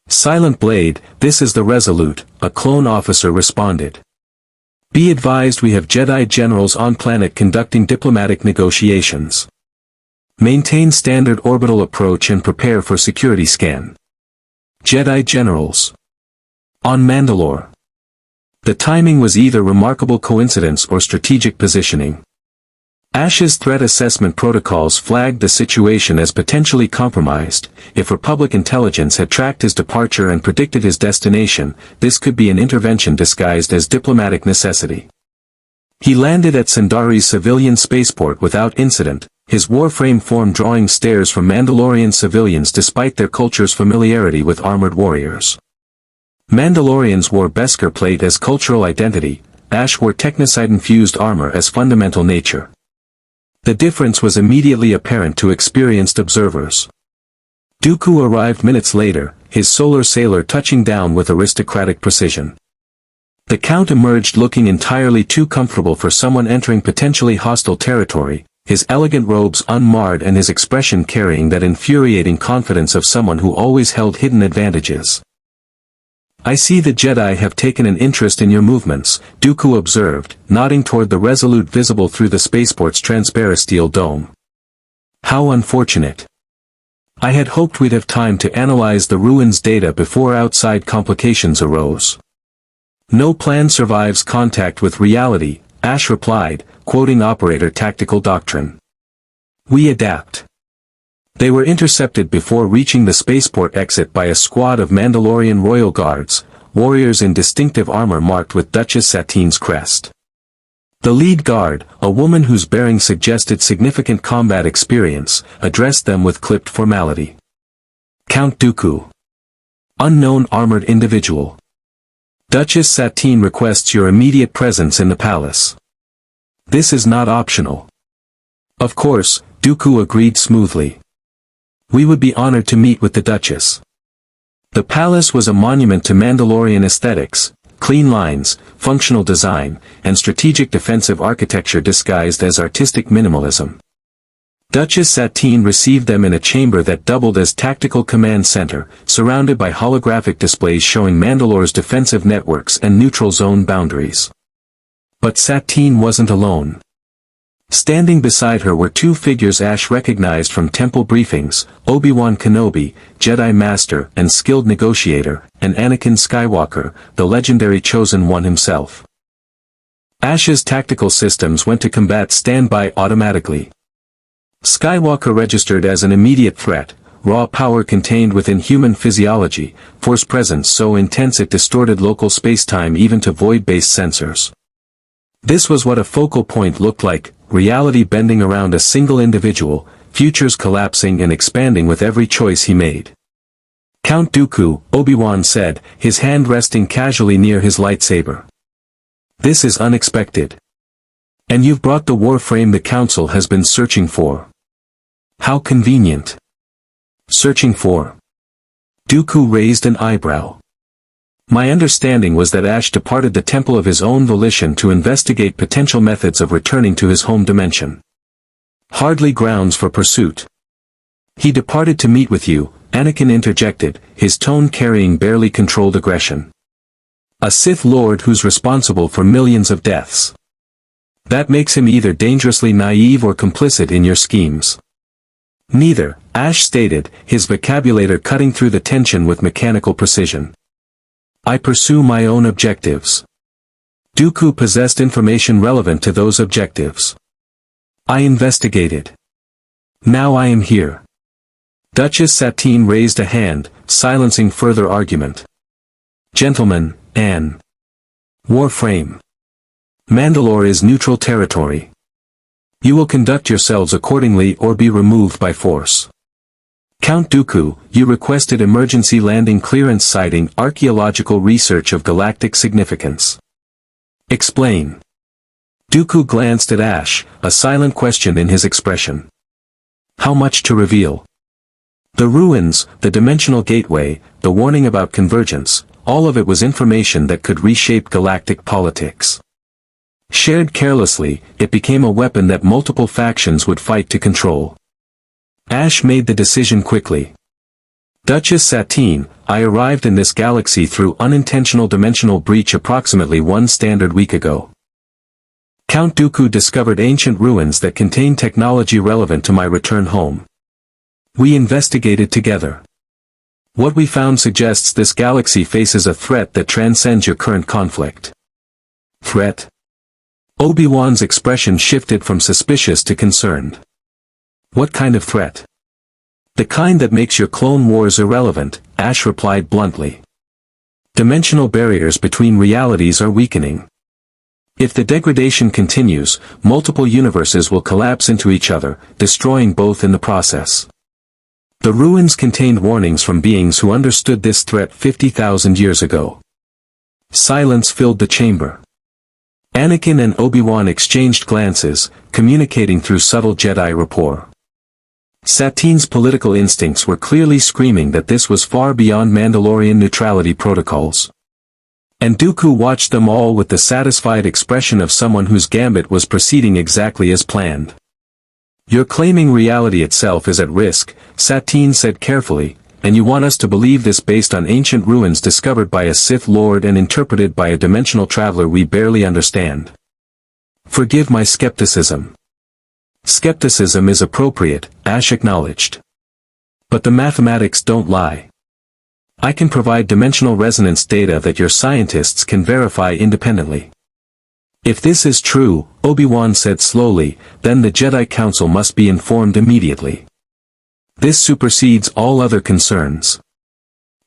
Silent Blade, this is the Resolute, a clone officer responded. Be advised, we have Jedi generals on planet conducting diplomatic negotiations. Maintain standard orbital approach and prepare for security scan. Jedi generals. On Mandalore. The timing was either remarkable coincidence or strategic positioning. Ash's threat assessment protocols flagged the situation as potentially compromised. If Republic intelligence had tracked his departure and predicted his destination, this could be an intervention disguised as diplomatic necessity. He landed at Sundari's civilian spaceport without incident, his Warframe form drawing stares from Mandalorian civilians despite their culture's familiarity with armored warriors. Mandalorians wore Beskar plate as cultural identity, Ash wore technicide-infused armor as fundamental nature. The difference was immediately apparent to experienced observers. Dooku arrived minutes later, his solar sailor touching down with aristocratic precision. The Count emerged looking entirely too comfortable for someone entering potentially hostile territory, his elegant robes unmarred and his expression carrying that infuriating confidence of someone who always held hidden advantages. I see the Jedi have taken an interest in your movements, Dooku observed, nodding toward the Resolute visible through the spaceport's transparent steel dome. How unfortunate. I had hoped we'd have time to analyze the ruins data before outside complications arose. No plan survives contact with reality, Ash replied, quoting operator tactical doctrine. We adapt. They were intercepted before reaching the spaceport exit by a squad of Mandalorian royal guards, warriors in distinctive armor marked with Duchess Satine's crest. The lead guard, a woman whose bearing suggested significant combat experience, addressed them with clipped formality. Count Dooku. Unknown armored individual. Duchess Satine requests your immediate presence in the palace. This is not optional. Of course, Dooku agreed smoothly. We would be honored to meet with the Duchess. The palace was a monument to Mandalorian aesthetics, clean lines, functional design, and strategic defensive architecture disguised as artistic minimalism. Duchess Satine received them in a chamber that doubled as tactical command center, surrounded by holographic displays showing Mandalore's defensive networks and neutral zone boundaries. But Satine wasn't alone. Standing beside her were two figures Ash recognized from temple briefings, Obi-Wan Kenobi, Jedi Master and skilled negotiator, and Anakin Skywalker, the legendary Chosen One himself. Ash's tactical systems went to combat standby automatically. Skywalker registered as an immediate threat, raw power contained within human physiology, force presence so intense it distorted local space-time even to void-based sensors. This was what a focal point looked like, reality bending around a single individual, futures collapsing and expanding with every choice he made. Count Dooku, Obi-Wan said, his hand resting casually near his lightsaber. This is unexpected. And you've brought the Warframe the Council has been searching for. How convenient. Searching for. Dooku raised an eyebrow. My understanding was that Ash departed the temple of his own volition to investigate potential methods of returning to his home dimension. Hardly grounds for pursuit. He departed to meet with you, Anakin interjected, his tone carrying barely controlled aggression. A Sith Lord who's responsible for millions of deaths. That makes him either dangerously naive or complicit in your schemes. Neither, Ash stated, his vocabulary cutting through the tension with mechanical precision. I pursue my own objectives. Dooku possessed information relevant to those objectives. I investigated. Now I am here. Duchess Satine raised a hand, silencing further argument. Gentlemen, Anakin Warframe. Mandalore is neutral territory. You will conduct yourselves accordingly or be removed by force. Count Dooku, you requested emergency landing clearance citing archaeological research of galactic significance. Explain. Dooku glanced at Ash, a silent question in his expression. How much to reveal? The ruins, the dimensional gateway, the warning about convergence, all of it was information that could reshape galactic politics. Shared carelessly, it became a weapon that multiple factions would fight to control. Ash made the decision quickly. Duchess Satine, I arrived in this galaxy through unintentional dimensional breach approximately 1 standard week ago. Count Dooku discovered ancient ruins that contain technology relevant to my return home. We investigated together. What we found suggests this galaxy faces a threat that transcends your current conflict. Threat? Obi-Wan's expression shifted from suspicious to concerned. What kind of threat? The kind that makes your clone wars irrelevant, Ash replied bluntly. Dimensional barriers between realities are weakening. If the degradation continues, multiple universes will collapse into each other, destroying both in the process. The ruins contained warnings from beings who understood this threat 50,000 years ago. Silence filled the chamber. Anakin and Obi-Wan exchanged glances, communicating through subtle Jedi rapport. Satine's political instincts were clearly screaming that this was far beyond Mandalorian neutrality protocols. And Dooku watched them all with the satisfied expression of someone whose gambit was proceeding exactly as planned. You're claiming reality itself is at risk, Satine said carefully, and you want us to believe this based on ancient ruins discovered by a Sith Lord and interpreted by a dimensional traveler we barely understand. Forgive my skepticism. Skepticism is appropriate, Ash acknowledged. But the mathematics don't lie. I can provide dimensional resonance data that your scientists can verify independently. If this is true, Obi-Wan said slowly, then the Jedi Council must be informed immediately. This supersedes all other concerns.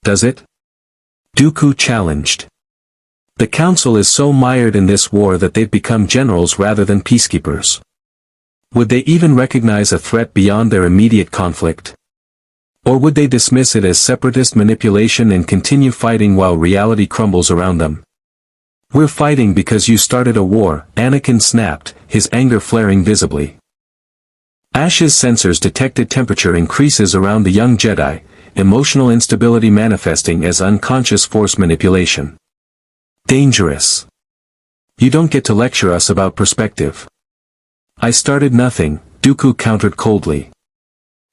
Does it? Dooku challenged. The Council is so mired in this war that they've become generals rather than peacekeepers. Would they even recognize a threat beyond their immediate conflict? Or would they dismiss it as separatist manipulation and continue fighting while reality crumbles around them? We're fighting because you started a war, Anakin snapped, his anger flaring visibly. Ash's sensors detected temperature increases around the young Jedi, emotional instability manifesting as unconscious force manipulation. Dangerous. You don't get to lecture us about perspective. I started nothing, Dooku countered coldly.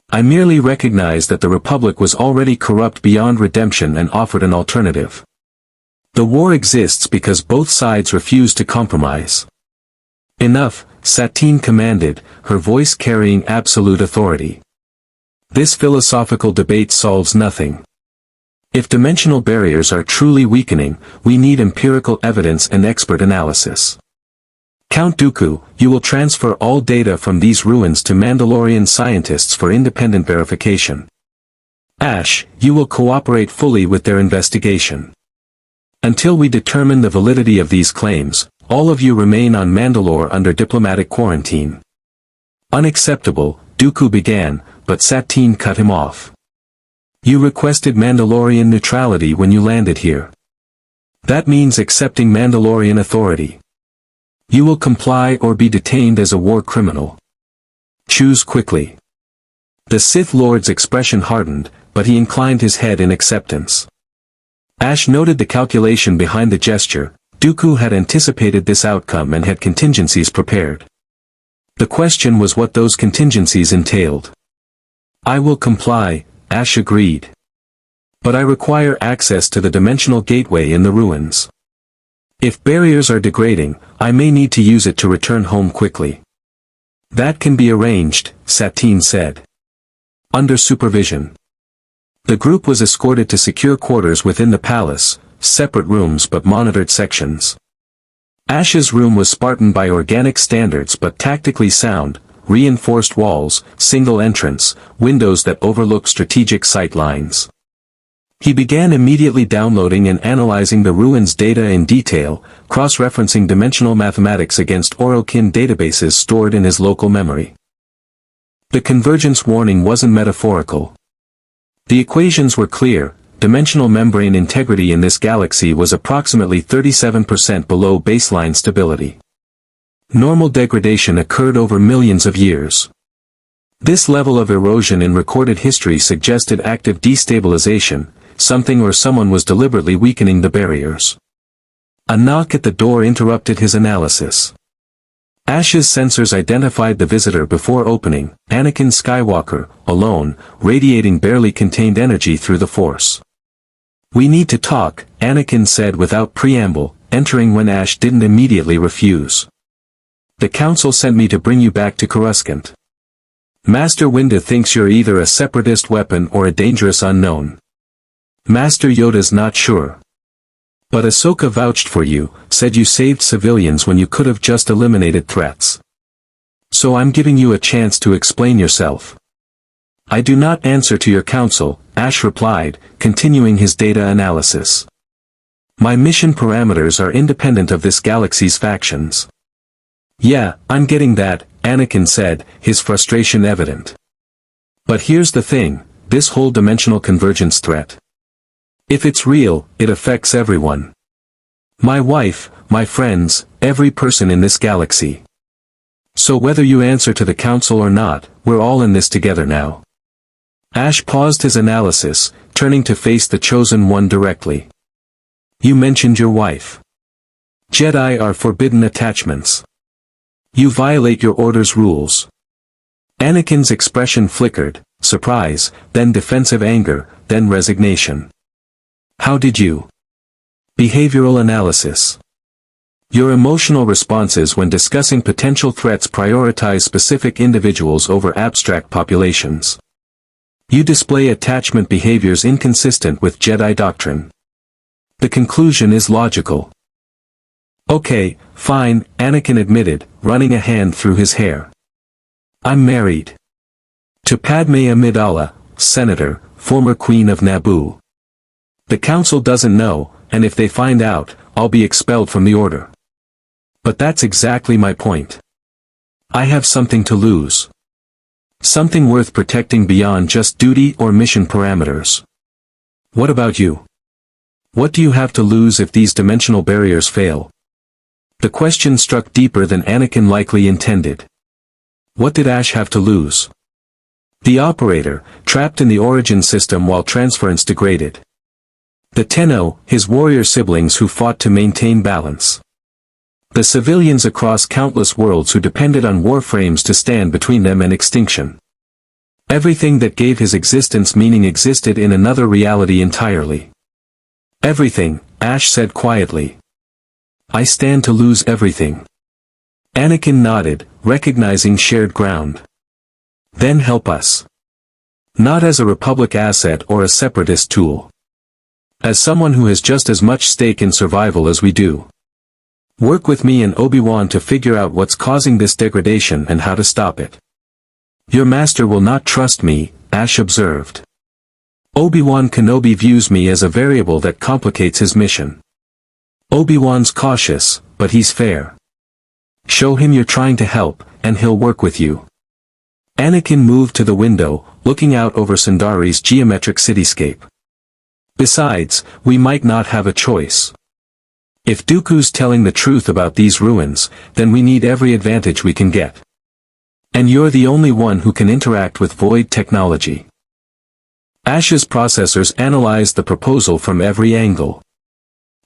I merely recognized that the Republic was already corrupt beyond redemption and offered an alternative. The war exists because both sides refuse to compromise. Enough, Satine commanded, her voice carrying absolute authority. This philosophical debate solves nothing. If dimensional barriers are truly weakening, we need empirical evidence and expert analysis. Count Dooku, you will transfer all data from these ruins to Mandalorian scientists for independent verification. Ash, you will cooperate fully with their investigation. Until we determine the validity of these claims, all of you remain on Mandalore under diplomatic quarantine. Unacceptable, Dooku began, but Satine cut him off. You requested Mandalorian neutrality when you landed here. That means accepting Mandalorian authority. You will comply or be detained as a war criminal. Choose quickly. The Sith Lord's expression hardened, but he inclined his head in acceptance. Ash noted the calculation behind the gesture. Dooku had anticipated this outcome and had contingencies prepared. The question was what those contingencies entailed. I will comply, Ash agreed. But I require access to the dimensional gateway in the ruins. If barriers are degrading, I may need to use it to return home quickly. That can be arranged, Satine said. Under supervision. The group was escorted to secure quarters within the palace, separate rooms but monitored sections. Ash's room was Spartan by organic standards but tactically sound, reinforced walls, single entrance, windows that overlook strategic sight lines. He began immediately downloading and analyzing the ruins data in detail, cross-referencing dimensional mathematics against Orokin databases stored in his local memory. The convergence warning wasn't metaphorical. The equations were clear. Dimensional membrane integrity in this galaxy was approximately 37% below baseline stability. Normal degradation occurred over millions of years. This level of erosion in recorded history suggested active destabilization. Something or someone was deliberately weakening the barriers. A knock at the door interrupted his analysis. Ash's sensors identified the visitor before opening, Anakin Skywalker, alone, radiating barely contained energy through the Force. "We need to talk," Anakin said without preamble, entering when Ash didn't immediately refuse. "The Council sent me to bring you back to Coruscant. Master Windu thinks you're either a separatist weapon or a dangerous unknown. Master Yoda's not sure. But Ahsoka vouched for you, said you saved civilians when you could have just eliminated threats. So I'm giving you a chance to explain yourself." "I do not answer to your council," Ash replied, continuing his data analysis. "My mission parameters are independent of this galaxy's factions." "Yeah, I'm getting that," Anakin said, his frustration evident. "But here's the thing, this whole dimensional convergence threat. If it's real, it affects everyone. My wife, my friends, every person in this galaxy. So whether you answer to the council or not, we're all in this together now." Ash paused his analysis, turning to face the Chosen One directly. "You mentioned your wife. Jedi are forbidden attachments. You violate your order's rules." Anakin's expression flickered, surprise, then defensive anger, then resignation. "How did you?" "Behavioral analysis. Your emotional responses when discussing potential threats prioritize specific individuals over abstract populations. You display attachment behaviors inconsistent with Jedi doctrine. The conclusion is logical." "Okay, fine," Anakin admitted, running a hand through his hair. "I'm married. To Padme Amidala, Senator, former Queen of Naboo. The Council doesn't know, and if they find out, I'll be expelled from the Order. But that's exactly my point. I have something to lose. Something worth protecting beyond just duty or mission parameters. What about you? What do you have to lose if these dimensional barriers fail?" The question struck deeper than Anakin likely intended. What did Ash have to lose? The operator, trapped in the origin system while transference degraded. The Tenno, his warrior siblings who fought to maintain balance. The civilians across countless worlds who depended on warframes to stand between them and extinction. Everything that gave his existence meaning existed in another reality entirely. "Everything," Ash said quietly. "I stand to lose everything." Anakin nodded, recognizing shared ground. "Then help us. Not as a Republic asset or a separatist tool. As someone who has just as much stake in survival as we do. Work with me and Obi-Wan to figure out what's causing this degradation and how to stop it." "Your master will not trust me," Ash observed. "Obi-Wan Kenobi views me as a variable that complicates his mission. Obi-Wan's cautious, but he's fair. Show him you're trying to help, and he'll work with you." Anakin moved to the window, looking out over Sundari's geometric cityscape. "Besides, we might not have a choice. If Dooku's telling the truth about these ruins, then we need every advantage we can get. And you're the only one who can interact with void technology." Ash's processors analyzed the proposal from every angle.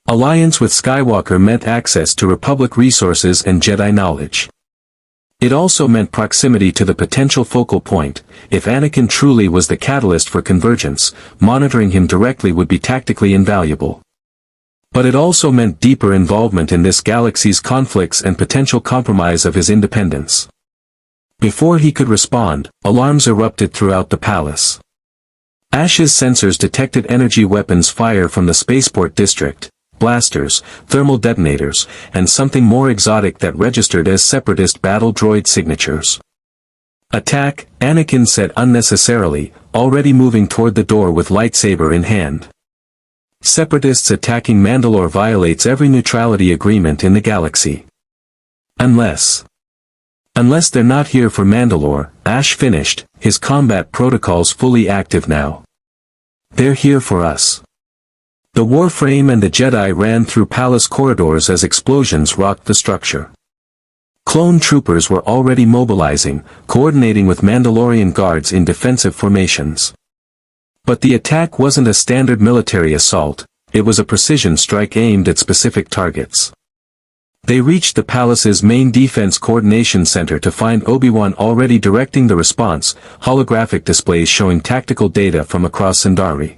Alliance with Skywalker meant access to Republic resources and Jedi knowledge. It also meant proximity to the potential focal point. If Anakin truly was the catalyst for convergence, monitoring him directly would be tactically invaluable. But it also meant deeper involvement in this galaxy's conflicts and potential compromise of his independence. Before he could respond, alarms erupted throughout the palace. Ash's sensors detected energy weapons fire from the spaceport district, blasters, thermal detonators, and something more exotic that registered as separatist battle droid signatures. "Attack," Anakin said unnecessarily, already moving toward the door with lightsaber in hand. Separatists attacking Mandalore violates every neutrality agreement in the galaxy. Unless they're not here for Mandalore, Ash finished, his combat protocols fully active now. They're here for us. The Warframe and the Jedi ran through palace corridors as explosions rocked the structure. Clone troopers were already mobilizing, coordinating with Mandalorian guards in defensive formations. But the attack wasn't a standard military assault, it was a precision strike aimed at specific targets. They reached the palace's main defense coordination center to find Obi-Wan already directing the response, holographic displays showing tactical data from across Sundari.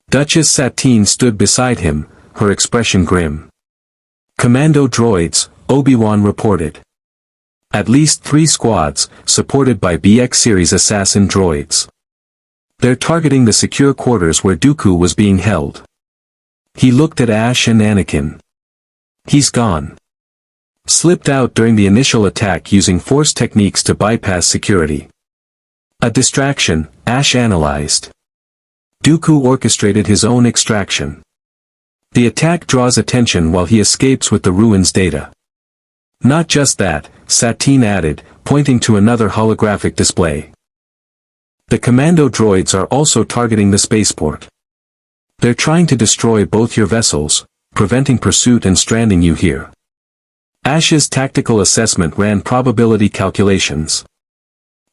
Duchess Satine stood beside him, her expression grim. "Commando droids," Obi-Wan reported. "At least 3 squads, supported by BX series assassin droids. They're targeting the secure quarters where Dooku was being held." He looked at Ash and Anakin. "He's gone. Slipped out during the initial attack using force techniques to bypass security." "A distraction," Ash analyzed. "Dooku orchestrated his own extraction. The attack draws attention while he escapes with the ruins data." "Not just that," Satine added, pointing to another holographic display. "The commando droids are also targeting the spaceport. They're trying to destroy both your vessels, preventing pursuit and stranding you here." Ash's tactical assessment ran probability calculations.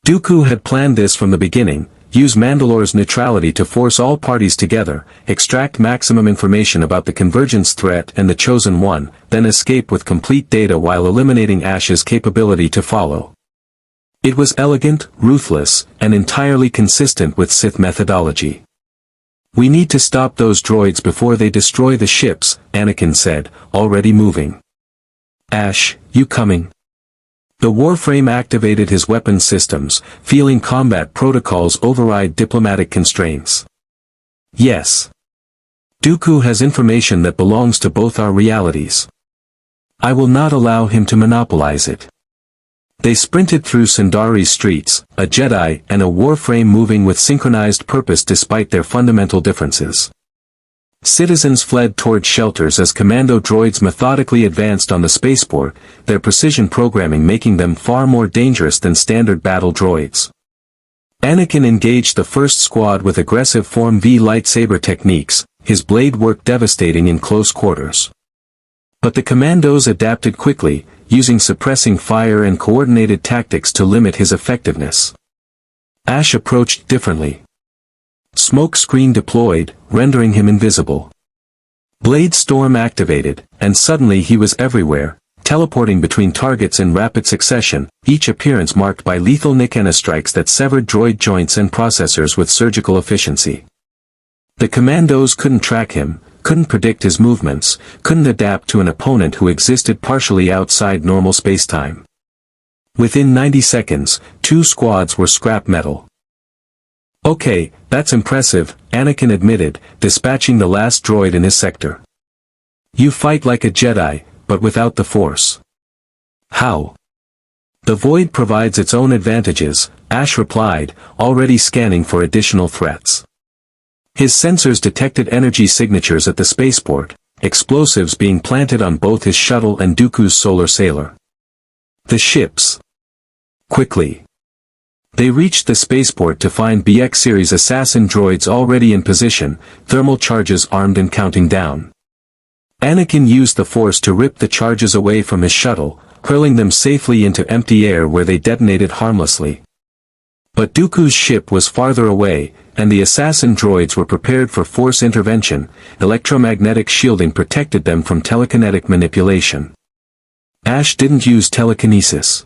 Dooku had planned this from the beginning, use Mandalore's neutrality to force all parties together, extract maximum information about the Convergence threat and the Chosen One, then escape with complete data while eliminating Ash's capability to follow. It was elegant, ruthless, and entirely consistent with Sith methodology. "We need to stop those droids before they destroy the ships," Anakin said, already moving. "Ash, you coming?" The Warframe activated his weapon systems, feeling combat protocols override diplomatic constraints. "Yes. Dooku has information that belongs to both our realities. I will not allow him to monopolize it." They sprinted through Sundari's streets, a Jedi and a Warframe moving with synchronized purpose despite their fundamental differences. Citizens fled toward shelters as commando droids methodically advanced on the spaceport, their precision programming making them far more dangerous than standard battle droids. Anakin engaged the first squad with aggressive Form V lightsaber techniques, his blade work devastating in close quarters. But the commandos adapted quickly, using suppressing fire and coordinated tactics to limit his effectiveness. Ash approached differently. Smoke screen deployed, rendering him invisible. Blade storm activated, and suddenly he was everywhere, teleporting between targets in rapid succession, each appearance marked by lethal Nikana strikes that severed droid joints and processors with surgical efficiency. The commandos couldn't track him, couldn't predict his movements, couldn't adapt to an opponent who existed partially outside normal spacetime. Within 90 seconds, 2 squads were scrap metal. "Okay, that's impressive," Anakin admitted, dispatching the last droid in his sector. "You fight like a Jedi, but without the Force." "How?" "The Void provides its own advantages," Ash replied, already scanning for additional threats. His sensors detected energy signatures at the spaceport, explosives being planted on both his shuttle and Dooku's solar sailor. The ships. Quickly. They reached the spaceport to find BX series assassin droids already in position, thermal charges armed and counting down. Anakin used the Force to rip the charges away from his shuttle, hurling them safely into empty air where they detonated harmlessly. But Dooku's ship was farther away, and the assassin droids were prepared for Force intervention. Electromagnetic shielding protected them from telekinetic manipulation. Ash didn't use telekinesis.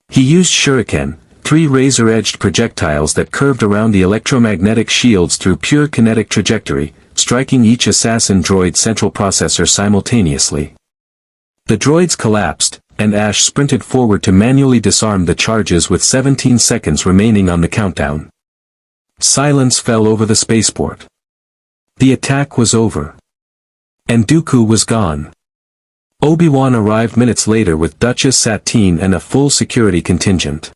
He used shuriken, 3 razor-edged projectiles that curved around the electromagnetic shields through pure kinetic trajectory, striking each assassin droid's central processor simultaneously. The droids collapsed, and Ash sprinted forward to manually disarm the charges with 17 seconds remaining on the countdown. Silence fell over the spaceport. The attack was over. And Dooku was gone. Obi-Wan arrived minutes later with Duchess Satine and a full security contingent.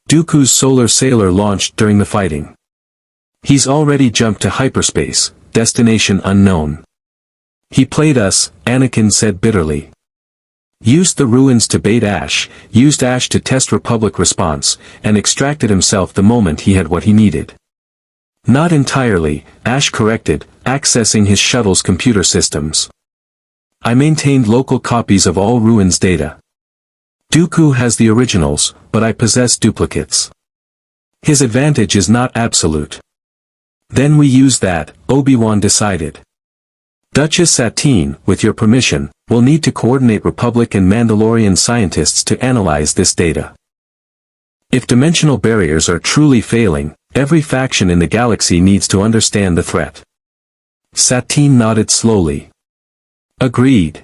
Dooku's solar sailor launched during the fighting. He's already jumped to hyperspace, destination unknown. He played us, Anakin said bitterly. Used the ruins to bait Ash, used Ash to test Republic response, and extracted himself the moment he had what he needed. Not entirely, Ash corrected, accessing his shuttle's computer systems. I maintained local copies of all ruins data. Dooku has the originals, but I possess duplicates. His advantage is not absolute. Then we use that, Obi-Wan decided. Duchess Satine, with your permission, will need to coordinate Republic and Mandalorian scientists to analyze this data. If dimensional barriers are truly failing, every faction in the galaxy needs to understand the threat. Satine nodded slowly. Agreed.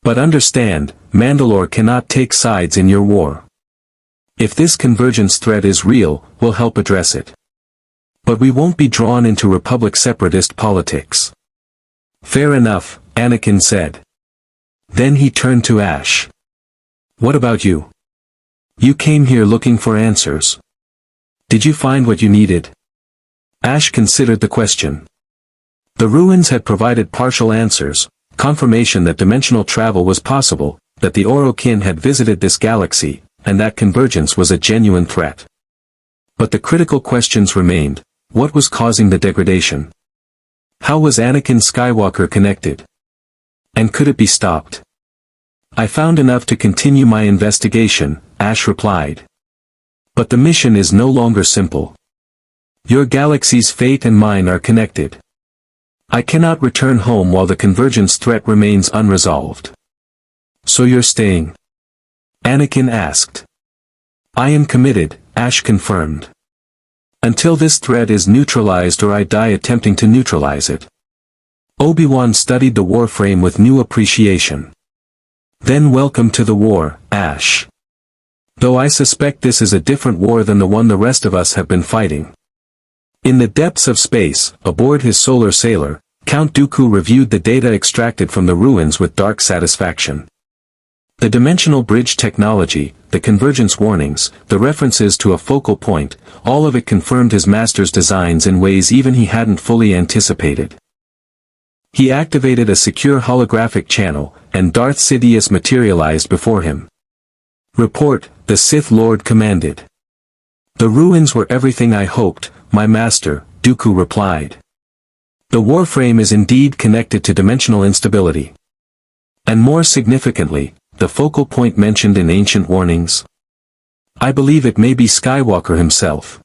But understand, Mandalore cannot take sides in your war. If this convergence threat is real, we'll help address it. But we won't be drawn into Republic separatist politics. Fair enough, Anakin said. Then he turned to Ash. What about you? You came here looking for answers. Did you find what you needed? Ash considered the question. The ruins had provided partial answers, confirmation that dimensional travel was possible, that the Orokin had visited this galaxy, and that convergence was a genuine threat. But the critical questions remained. What was causing the degradation? How was Anakin Skywalker connected? And could it be stopped? I found enough to continue my investigation, Ash replied. But the mission is no longer simple. Your galaxy's fate and mine are connected. I cannot return home while the convergence threat remains unresolved. So you're staying? Anakin asked. I am committed, Ash confirmed. Until this threat is neutralized or I die attempting to neutralize it. Obi-Wan studied the Warframe with new appreciation. Then welcome to the war, Ash. Though I suspect this is a different war than the one the rest of us have been fighting. In the depths of space, aboard his solar sailor, Count Dooku reviewed the data extracted from the ruins with dark satisfaction. The dimensional bridge technology, the convergence warnings, the references to a focal point, all of it confirmed his master's designs in ways even he hadn't fully anticipated. He activated a secure holographic channel, and Darth Sidious materialized before him. Report, the Sith Lord commanded. The ruins were everything I hoped, my master, Dooku replied. The Warframe is indeed connected to dimensional instability. And more significantly, the focal point mentioned in ancient warnings. I believe it may be Skywalker himself.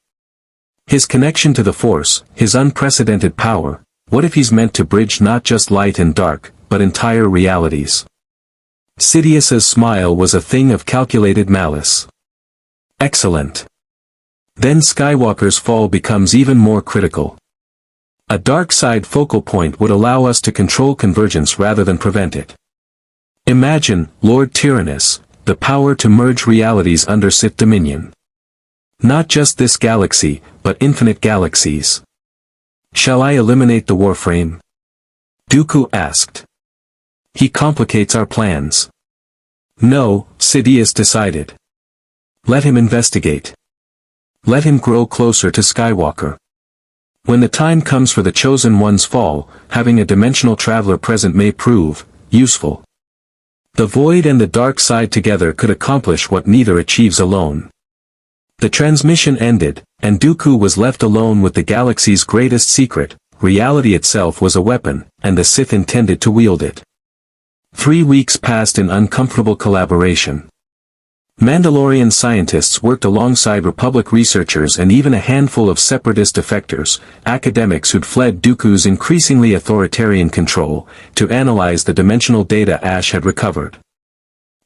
His connection to the Force, his unprecedented power, what if he's meant to bridge not just light and dark, but entire realities? Sidious's smile was a thing of calculated malice. Excellent. Then Skywalker's fall becomes even more critical. A dark side focal point would allow us to control convergence rather than prevent it. Imagine, Lord Tyrannus, the power to merge realities under Sith dominion. Not just this galaxy, but infinite galaxies. Shall I eliminate the Warframe? Dooku asked. He complicates our plans. No, Sidious decided. Let him investigate. Let him grow closer to Skywalker. When the time comes for the Chosen One's fall, having a dimensional traveler present may prove useful. The void and the dark side together could accomplish what neither achieves alone. The transmission ended, and Dooku was left alone with the galaxy's greatest secret. Reality itself was a weapon, and the Sith intended to wield it. 3 weeks passed in uncomfortable collaboration. Mandalorian scientists worked alongside Republic researchers and even a handful of separatist defectors, academics who'd fled Dooku's increasingly authoritarian control, to analyze the dimensional data Ash had recovered.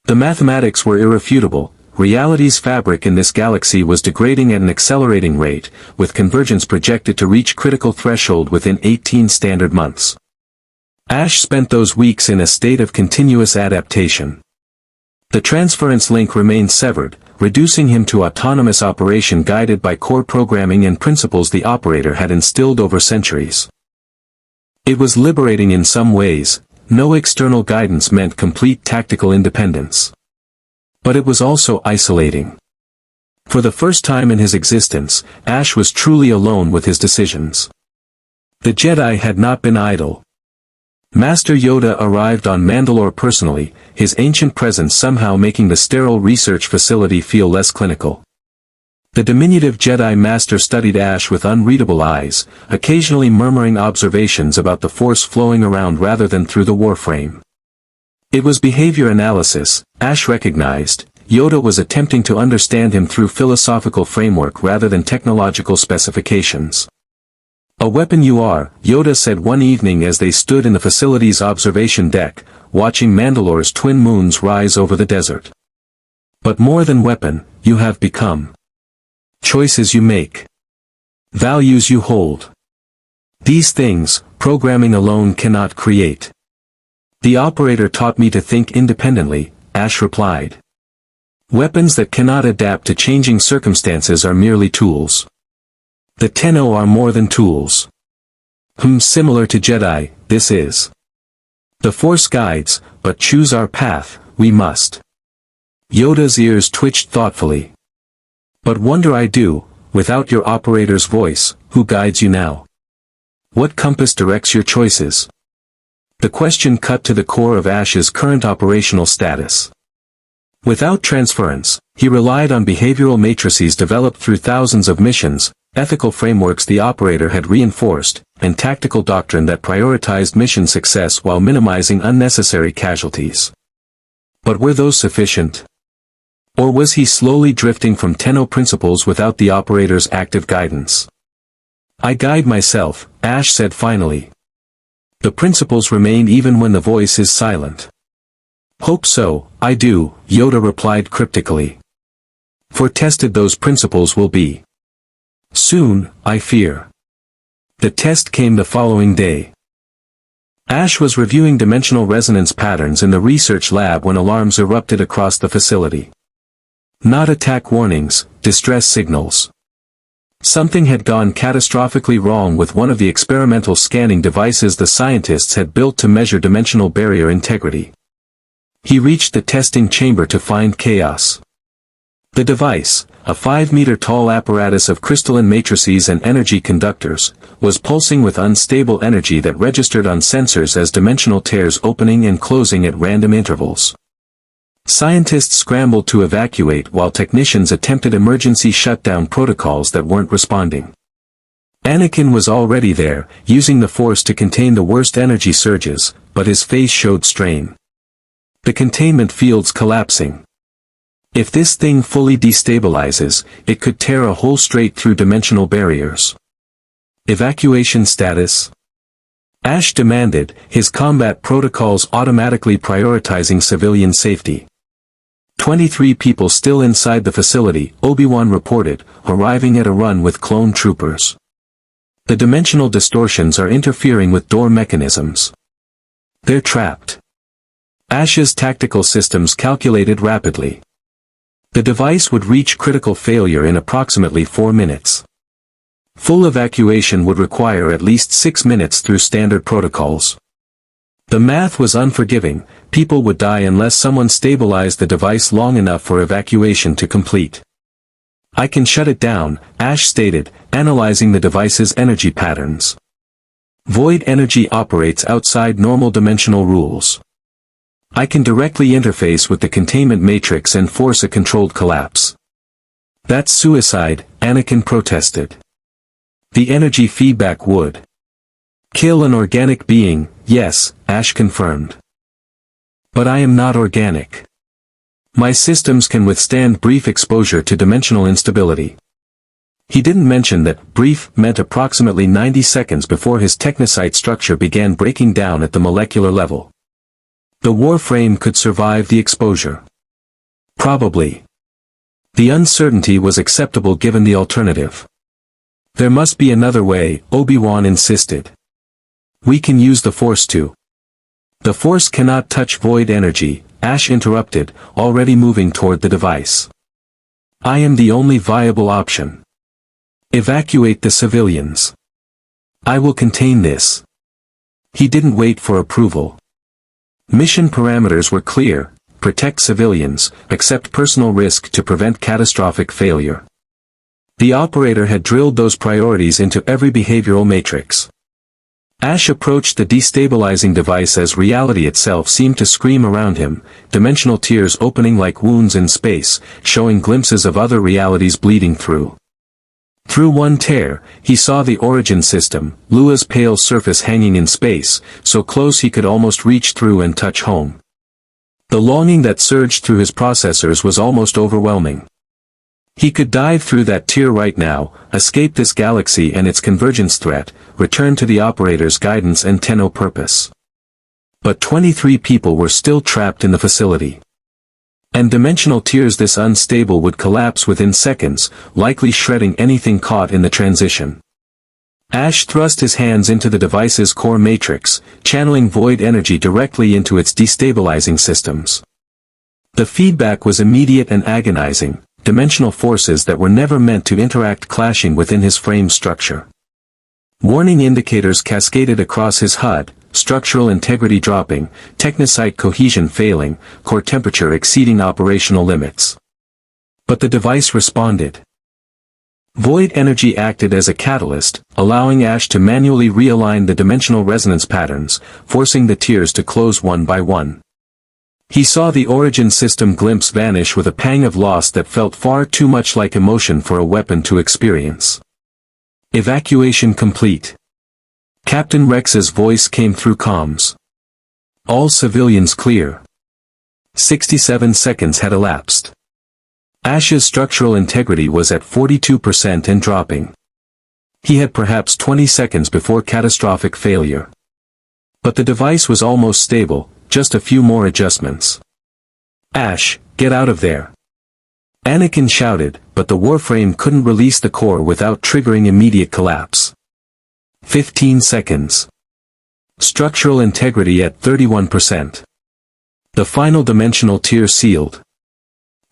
The mathematics were irrefutable. reality's fabric in this galaxy was degrading at an accelerating rate, with convergence projected to reach critical threshold within 18 standard months. Ash spent those weeks in a state of continuous adaptation. The transference link remained severed, reducing him to autonomous operation guided by core programming and principles the operator had instilled over centuries. It was liberating in some ways. No external guidance meant complete tactical independence. But it was also isolating. For the first time in his existence, Ash was truly alone with his decisions. The Jedi had not been idle. Master Yoda arrived on Mandalore personally, his ancient presence somehow making the sterile research facility feel less clinical. The diminutive Jedi Master studied Ash with unreadable eyes, occasionally murmuring observations about the Force flowing around rather than through the Warframe. It was behavior analysis, Ash recognized. Yoda was attempting to understand him through philosophical framework rather than technological specifications. "A weapon you are," Yoda said one evening as they stood in the facility's observation deck, watching Mandalore's twin moons rise over the desert. "But more than weapon, you have become. Choices you make. Values you hold. These things, programming alone cannot create." "The operator taught me to think independently," Ash replied. "Weapons that cannot adapt to changing circumstances are merely tools. The Tenno are more than tools. Similar to Jedi, this is. The Force guides, but choose our path, we must." Yoda's ears twitched thoughtfully. "But wonder I do, without your operator's voice, who guides you now? What compass directs your choices?" The question cut to the core of Ash's current operational status. Without transference, he relied on behavioral matrices developed through thousands of missions, ethical frameworks the operator had reinforced, and tactical doctrine that prioritized mission success while minimizing unnecessary casualties. But were those sufficient? Or was he slowly drifting from Tenno principles without the operator's active guidance? "I guide myself," Ash said finally. "The principles remain even when the voice is silent." "Hope so, I do," Yoda replied cryptically. "For tested those principles will be. Soon, I fear." The test came the following day. Ash was reviewing dimensional resonance patterns in the research lab when alarms erupted across the facility. Not attack warnings, distress signals. Something had gone catastrophically wrong with one of the experimental scanning devices the scientists had built to measure dimensional barrier integrity. He reached the testing chamber to find chaos. The device, a 5-meter-tall apparatus of crystalline matrices and energy conductors, was pulsing with unstable energy that registered on sensors as dimensional tears opening and closing at random intervals. Scientists scrambled to evacuate while technicians attempted emergency shutdown protocols that weren't responding. Anakin was already there, using the Force to contain the worst energy surges, but his face showed strain. The containment field's collapsing. If this thing fully destabilizes, it could tear a hole straight through dimensional barriers. Evacuation status? Ash demanded, his combat protocols automatically prioritizing civilian safety. 23 people still inside the facility, Obi-Wan reported, arriving at a run with clone troopers. The dimensional distortions are interfering with door mechanisms. They're trapped. Ash's tactical systems calculated rapidly. The device would reach critical failure in approximately 4 minutes. Full evacuation would require at least 6 minutes through standard protocols. The math was unforgiving, people would die unless someone stabilized the device long enough for evacuation to complete. "I can shut it down," Ash stated, analyzing the device's energy patterns. "Void energy operates outside normal dimensional rules. I can directly interface with the containment matrix and force a controlled collapse." "That's suicide," Anakin protested. "The energy feedback would kill an organic being," "Yes," Ash confirmed. "But I am not organic. My systems can withstand brief exposure to dimensional instability." He didn't mention that brief meant approximately 90 seconds before his technocyte structure began breaking down at the molecular level. The Warframe could survive the exposure. Probably. The uncertainty was acceptable given the alternative. There must be another way, Obi-Wan insisted. We can use the Force to. The Force cannot touch void energy, Ash interrupted, already moving toward the device. I am the only viable option. Evacuate the civilians. I will contain this. He didn't wait for approval. Mission parameters were clear: protect civilians, accept personal risk to prevent catastrophic failure. The operator had drilled those priorities into every behavioral matrix. Ash approached the destabilizing device as reality itself seemed to scream around him, dimensional tears opening like wounds in space, showing glimpses of other realities bleeding through. Through one tear, he saw the origin system, Lua's pale surface hanging in space, so close he could almost reach through and touch home. The longing that surged through his processors was almost overwhelming. He could dive through that tear right now, escape this galaxy and its convergence threat, return to the operator's guidance and Tenno purpose. But 23 people were still trapped in the facility. And dimensional tears this unstable would collapse within seconds, likely shredding anything caught in the transition. Ash thrust his hands into the device's core matrix, channeling void energy directly into its destabilizing systems. The feedback was immediate and agonizing, dimensional forces that were never meant to interact clashing within his frame structure. Warning indicators cascaded across his HUD, structural integrity dropping, technocyte cohesion failing, core temperature exceeding operational limits. But the device responded. Void energy acted as a catalyst, allowing Ash to manually realign the dimensional resonance patterns, forcing the tiers to close one by one. He saw the origin system glimpse vanish with a pang of loss that felt far too much like emotion for a weapon to experience. Evacuation complete. Captain Rex's voice came through comms. All civilians clear. 67 seconds had elapsed. Ash's structural integrity was at 42% and dropping. He had perhaps 20 seconds before catastrophic failure. But the device was almost stable, just a few more adjustments. Ash, get out of there. Anakin shouted, but the warframe couldn't release the core without triggering immediate collapse. 15 seconds. Structural integrity at 31%. The final dimensional tier sealed.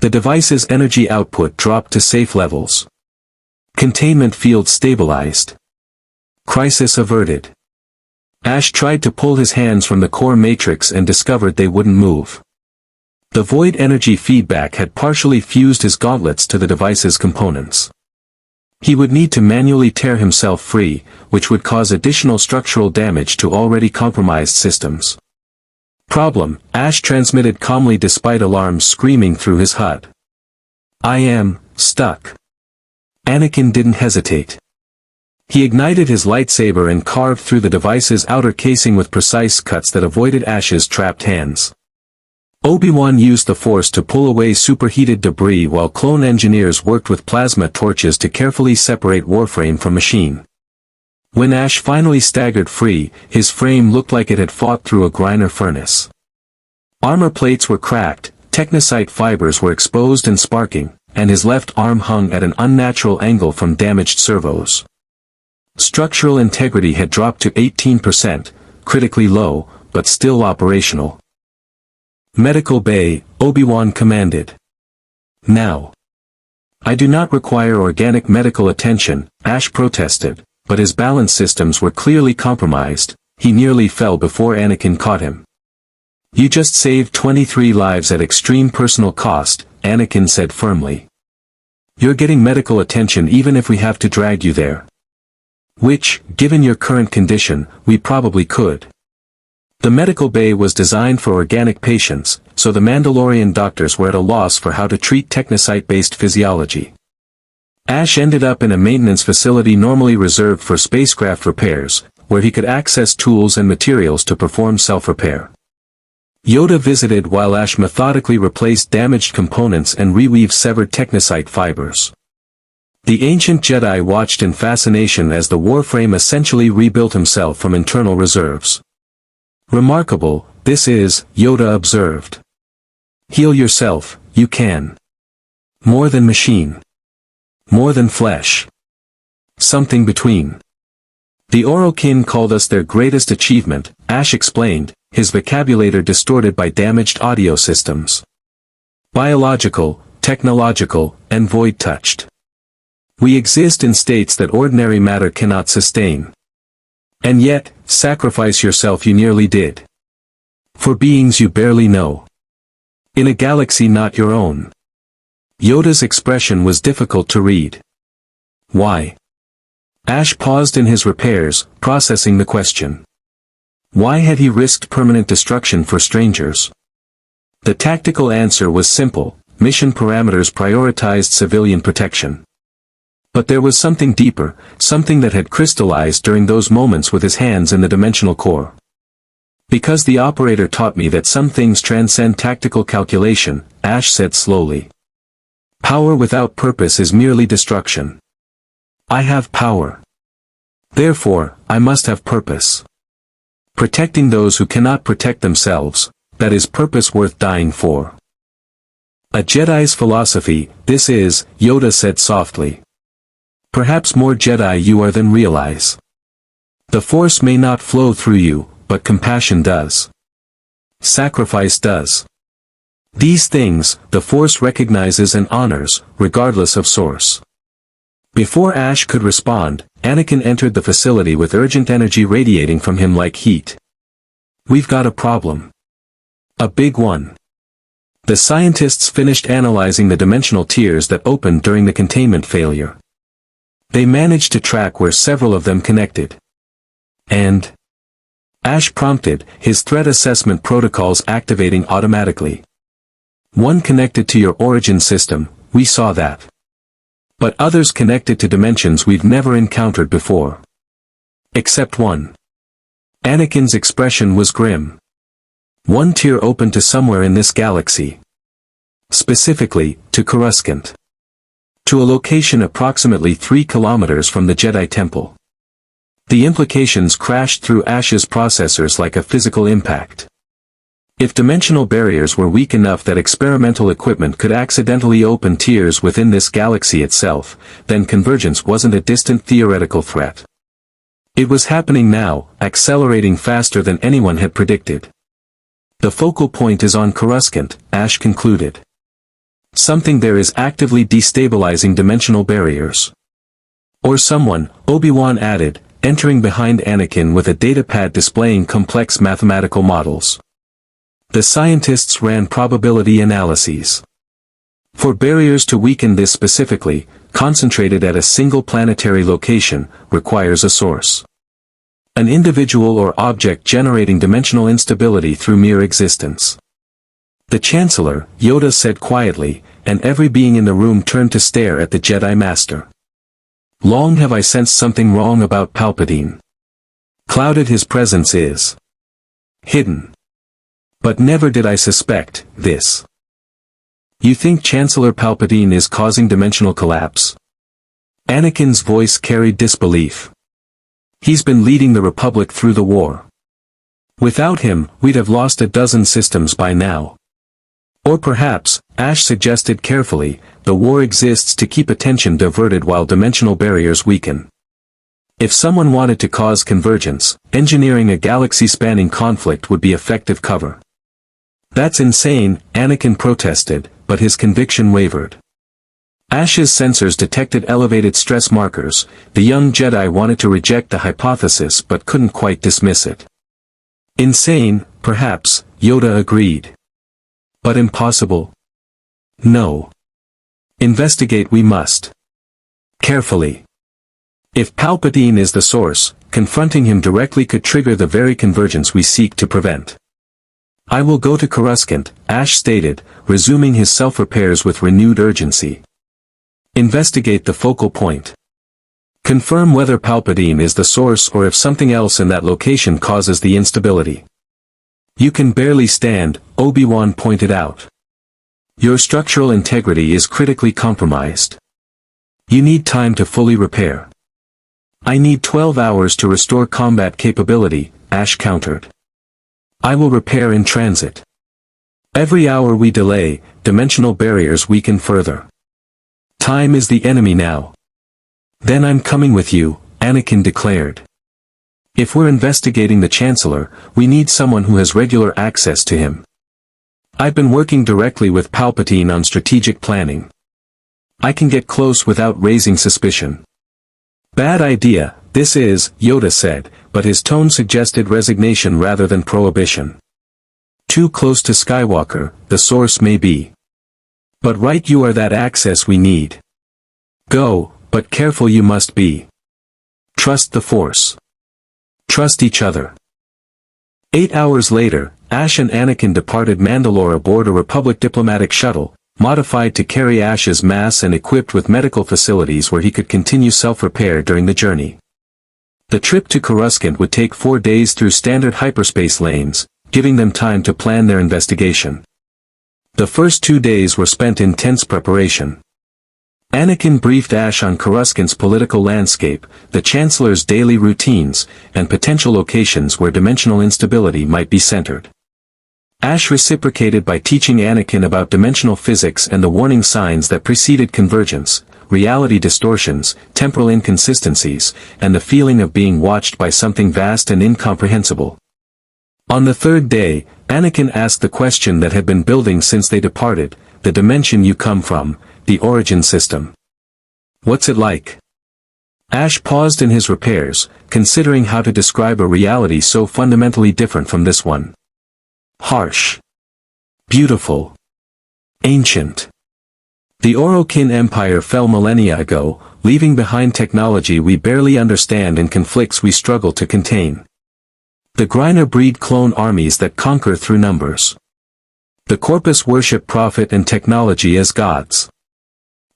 The device's energy output dropped to safe levels. Containment field stabilized. Crisis averted. Ash tried to pull his hands from the core matrix and discovered they wouldn't move. The void energy feedback had partially fused his gauntlets to the device's components. He would need to manually tear himself free, which would cause additional structural damage to already compromised systems. Problem, Ash transmitted calmly despite alarms screaming through his HUD. I am stuck. Anakin didn't hesitate. He ignited his lightsaber and carved through the device's outer casing with precise cuts that avoided Ash's trapped hands. Obi-Wan used the Force to pull away superheated debris while clone engineers worked with plasma torches to carefully separate warframe from machine. When Ash finally staggered free, his frame looked like it had fought through a Griner furnace. Armor plates were cracked, technocyte fibers were exposed and sparking, and his left arm hung at an unnatural angle from damaged servos. Structural integrity had dropped to 18%, critically low, but still operational. Medical Bay, Obi-Wan commanded. Now. I do not require organic medical attention, Ash protested, but his balance systems were clearly compromised. He nearly fell before Anakin caught him. You just saved 23 lives at extreme personal cost, Anakin said firmly. You're getting medical attention even if we have to drag you there. Which, given your current condition, we probably could. The medical bay was designed for organic patients, so the Mandalorian doctors were at a loss for how to treat technocyte-based physiology. Ash ended up in a maintenance facility normally reserved for spacecraft repairs, where he could access tools and materials to perform self-repair. Yoda visited while Ash methodically replaced damaged components and reweaved severed technocyte fibers. The ancient Jedi watched in fascination as the warframe essentially rebuilt himself from internal reserves. Remarkable, this is, Yoda observed. Heal yourself, you can. More than machine. More than flesh. Something between. The Orokin called us their greatest achievement, Ash explained, his vocabulary distorted by damaged audio systems. Biological, technological, and void-touched. We exist in states that ordinary matter cannot sustain. And yet, sacrifice yourself you nearly did. For beings you barely know. In a galaxy not your own. Yoda's expression was difficult to read. Why? Ash paused in his repairs, processing the question. Why had he risked permanent destruction for strangers? The tactical answer was simple: mission parameters prioritized civilian protection. But there was something deeper, something that had crystallized during those moments with his hands in the dimensional core. Because the operator taught me that some things transcend tactical calculation, Ash said slowly. Power without purpose is merely destruction. I have power. Therefore, I must have purpose. Protecting those who cannot protect themselves, that is purpose worth dying for. A Jedi's philosophy, this is, Yoda said softly. Perhaps more Jedi you are than realize. The Force may not flow through you, but compassion does. Sacrifice does. These things, the Force recognizes and honors, regardless of source. Before Ash could respond, Anakin entered the facility with urgent energy radiating from him like heat. We've got a problem. A big one. The scientists finished analyzing the dimensional tiers that opened during the containment failure. They managed to track where several of them connected. And? Ash prompted, his threat assessment protocols activating automatically. One connected to your origin system, we saw that. But others connected to dimensions we've never encountered before. Except one. Anakin's expression was grim. One tier opened to somewhere in this galaxy. Specifically, to Coruscant. To a location approximately 3 kilometers from the Jedi Temple. The implications crashed through Ash's processors like a physical impact. If dimensional barriers were weak enough that experimental equipment could accidentally open tiers within this galaxy itself, then convergence wasn't a distant theoretical threat. It was happening now, accelerating faster than anyone had predicted. The focal point is on Coruscant, Ash concluded. Something there is actively destabilizing dimensional barriers. Or someone, Obi-Wan added, entering behind Anakin with a datapad displaying complex mathematical models. The scientists ran probability analyses. For barriers to weaken this specifically, concentrated at a single planetary location, requires a source. An individual or object generating dimensional instability through mere existence. The Chancellor, Yoda said quietly, and every being in the room turned to stare at the Jedi Master. Long have I sensed something wrong about Palpatine. Clouded his presence is. Hidden. But never did I suspect this. You think Chancellor Palpatine is causing dimensional collapse? Anakin's voice carried disbelief. He's been leading the Republic through the war. Without him, we'd have lost a dozen systems by now. Or perhaps, Ash suggested carefully, the war exists to keep attention diverted while dimensional barriers weaken. If someone wanted to cause convergence, engineering a galaxy-spanning conflict would be effective cover. That's insane, Anakin protested, but his conviction wavered. Ash's sensors detected elevated stress markers. The young Jedi wanted to reject the hypothesis but couldn't quite dismiss it. Insane, perhaps, Yoda agreed. But impossible? No. Investigate we must. Carefully. If Palpatine is the source, confronting him directly could trigger the very convergence we seek to prevent. I will go to Coruscant, Ash stated, resuming his self-repairs with renewed urgency. Investigate the focal point. Confirm whether Palpatine is the source or if something else in that location causes the instability. You can barely stand, Obi-Wan pointed out. Your structural integrity is critically compromised. You need time to fully repair. I need 12 hours to restore combat capability, Ash countered. I will repair in transit. Every hour we delay, dimensional barriers weaken further. Time is the enemy now. Then I'm coming with you, Anakin declared. If we're investigating the Chancellor, we need someone who has regular access to him. I've been working directly with Palpatine on strategic planning. I can get close without raising suspicion. Bad idea, this is, Yoda said, but his tone suggested resignation rather than prohibition. Too close to Skywalker, the source may be. But right, you are that access we need. Go, but careful you must be. Trust the Force. Trust each other. 8 hours later, Ash and Anakin departed Mandalore aboard a Republic diplomatic shuttle, modified to carry Ash's mass and equipped with medical facilities where he could continue self-repair during the journey. The trip to Coruscant would take 4 days through standard hyperspace lanes, giving them time to plan their investigation. The first 2 days were spent in tense preparation. Anakin briefed Ash on Coruscant's political landscape, the Chancellor's daily routines, and potential locations where dimensional instability might be centered. Ash reciprocated by teaching Anakin about dimensional physics and the warning signs that preceded convergence, reality distortions, temporal inconsistencies, and the feeling of being watched by something vast and incomprehensible. On the third day, Anakin asked the question that had been building since they departed, the dimension you come from, the origin system. What's it like? Ash paused in his repairs, considering how to describe a reality so fundamentally different from this one. Harsh. Beautiful. Ancient. The Orokin Empire fell millennia ago, leaving behind technology we barely understand and conflicts we struggle to contain. The Griner breed clone armies that conquer through numbers. The Corpus worship profit and technology as gods.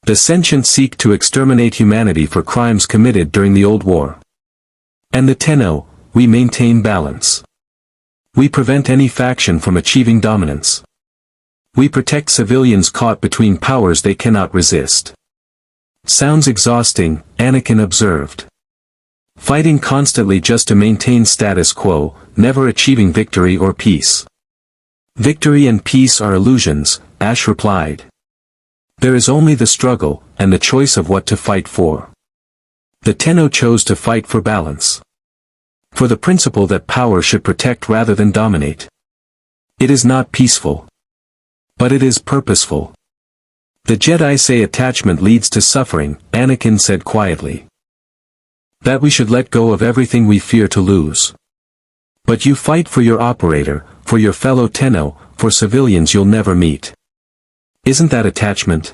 The sentient seek to exterminate humanity for crimes committed during the Old War. And the Tenno, we maintain balance. We prevent any faction from achieving dominance. We protect civilians caught between powers they cannot resist. Sounds exhausting, Anakin observed. Fighting constantly just to maintain status quo, never achieving victory or peace. Victory and peace are illusions, Ash replied. There is only the struggle, and the choice of what to fight for. The Tenno chose to fight for balance. For the principle that power should protect rather than dominate. It is not peaceful. But it is purposeful. The Jedi say attachment leads to suffering, Anakin said quietly. That we should let go of everything we fear to lose. But you fight for your operator, for your fellow Tenno, for civilians you'll never meet. Isn't that attachment?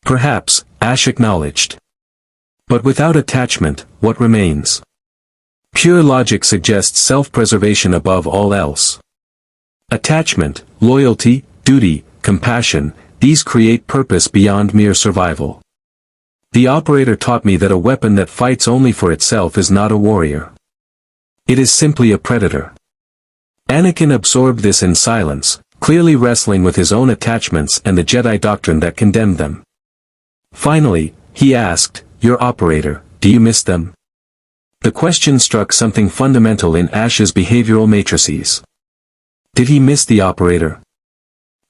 Perhaps, Ash acknowledged. But without attachment, what remains? Pure logic suggests self-preservation above all else. Attachment, loyalty, duty, compassion, these create purpose beyond mere survival. The operator taught me that a weapon that fights only for itself is not a warrior. It is simply a predator. Anakin absorbed this in silence, clearly wrestling with his own attachments and the Jedi doctrine that condemned them. Finally, he asked, your operator, do you miss them? The question struck something fundamental in Ash's behavioral matrices. Did he miss the operator?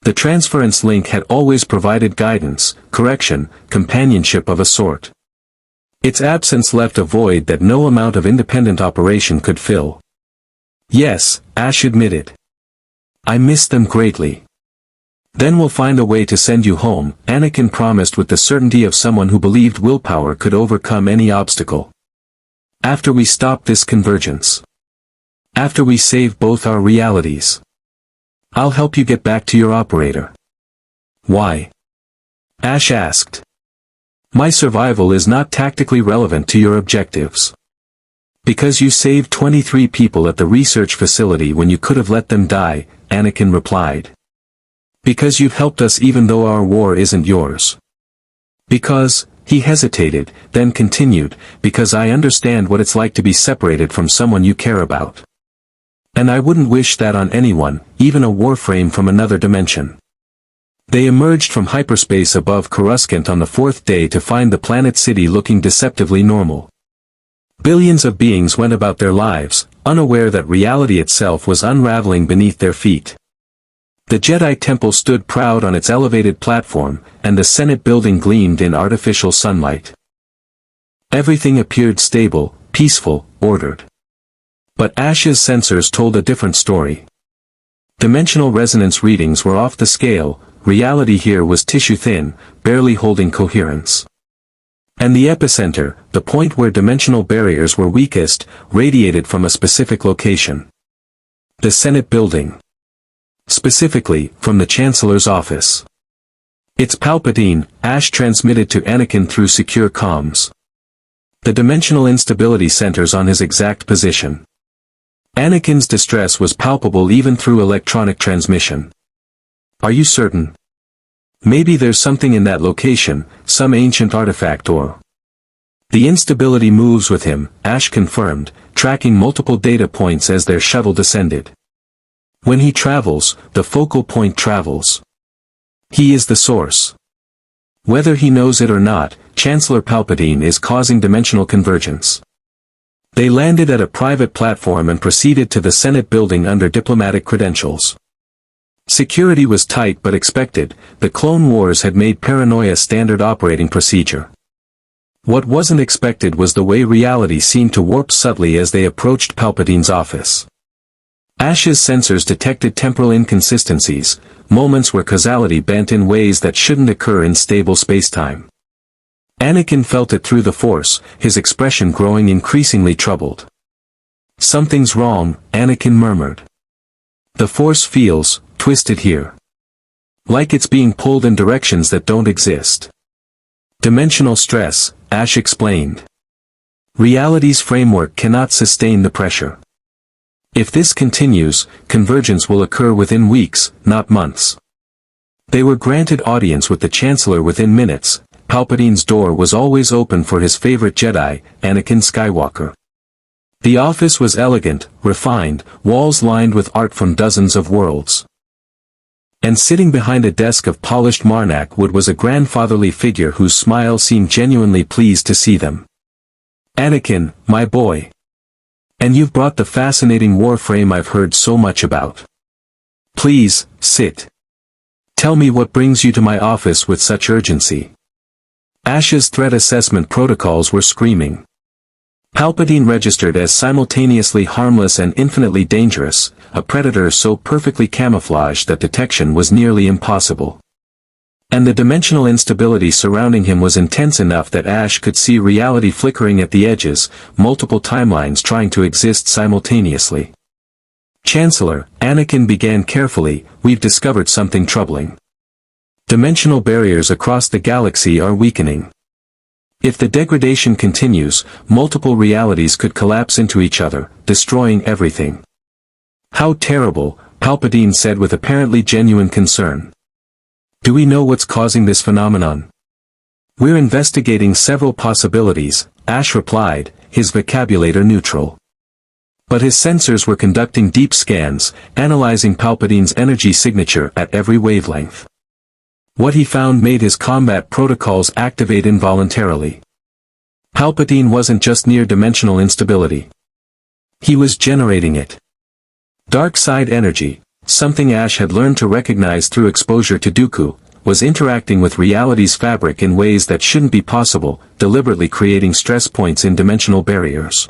The transference link had always provided guidance, correction, companionship of a sort. Its absence left a void that no amount of independent operation could fill. Yes, Ash admitted. I miss them greatly. Then we'll find a way to send you home, Anakin promised with the certainty of someone who believed willpower could overcome any obstacle. After we stop this convergence. After we save both our realities. I'll help you get back to your operator. Why? Ash asked. My survival is not tactically relevant to your objectives. Because you saved 23 people at the research facility when you could have let them die, Anakin replied. Because you've helped us even though our war isn't yours. Because, he hesitated, then continued, because I understand what it's like to be separated from someone you care about. And I wouldn't wish that on anyone, even a warframe from another dimension. They emerged from hyperspace above Coruscant on the 4th day to find the planet city looking deceptively normal. Billions of beings went about their lives, unaware that reality itself was unraveling beneath their feet. The Jedi Temple stood proud on its elevated platform, and the Senate building gleamed in artificial sunlight. Everything appeared stable, peaceful, ordered. But Ash's sensors told a different story. Dimensional resonance readings were off the scale, reality here was tissue-thin, barely holding coherence. And the epicenter, the point where dimensional barriers were weakest, radiated from a specific location. The Senate building. Specifically, from the Chancellor's office. "It's Palpatine," Ash transmitted to Anakin through secure comms. The dimensional instability centers on his exact position. Anakin's distress was palpable even through electronic transmission. "Are you certain? Maybe there's something in that location, some ancient artifact or..." "The instability moves with him," Ash confirmed, tracking multiple data points as their shuttle descended. "When he travels, the focal point travels. He is the source. Whether he knows it or not, Chancellor Palpatine is causing dimensional convergence." They landed at a private platform and proceeded to the Senate building under diplomatic credentials. Security was tight but expected. The Clone Wars had made paranoia standard operating procedure. What wasn't expected was the way reality seemed to warp subtly as they approached Palpatine's office. Ash's sensors detected temporal inconsistencies, moments where causality bent in ways that shouldn't occur in stable spacetime. Anakin felt it through the Force, his expression growing increasingly troubled. "Something's wrong," Anakin murmured. "The Force feels twisted here. Like it's being pulled in directions that don't exist." "Dimensional stress," Ash explained. "Reality's framework cannot sustain the pressure. If this continues, convergence will occur within weeks, not months." They were granted audience with the Chancellor within minutes. Palpatine's door was always open for his favorite Jedi, Anakin Skywalker. The office was elegant, refined, walls lined with art from dozens of worlds. And sitting behind a desk of polished Marnak wood was a grandfatherly figure whose smile seemed genuinely pleased to see them. "Anakin, my boy. And you've brought the fascinating Warframe I've heard so much about. Please, sit. Tell me what brings you to my office with such urgency." Ash's threat assessment protocols were screaming. Palpatine registered as simultaneously harmless and infinitely dangerous, a predator so perfectly camouflaged that detection was nearly impossible. And the dimensional instability surrounding him was intense enough that Ash could see reality flickering at the edges, multiple timelines trying to exist simultaneously. "Chancellor," Anakin began carefully, "we've discovered something troubling. Dimensional barriers across the galaxy are weakening. If the degradation continues, multiple realities could collapse into each other, destroying everything." "How terrible," Palpatine said with apparently genuine concern. "Do we know what's causing this phenomenon?" "We're investigating several possibilities," Ash replied, his vocabulary neutral. But his sensors were conducting deep scans, analyzing Palpatine's energy signature at every wavelength. What he found made his combat protocols activate involuntarily. Palpatine wasn't just near-dimensional instability. He was generating it. Dark side energy, something Ash had learned to recognize through exposure to Dooku, was interacting with reality's fabric in ways that shouldn't be possible, deliberately creating stress points in dimensional barriers.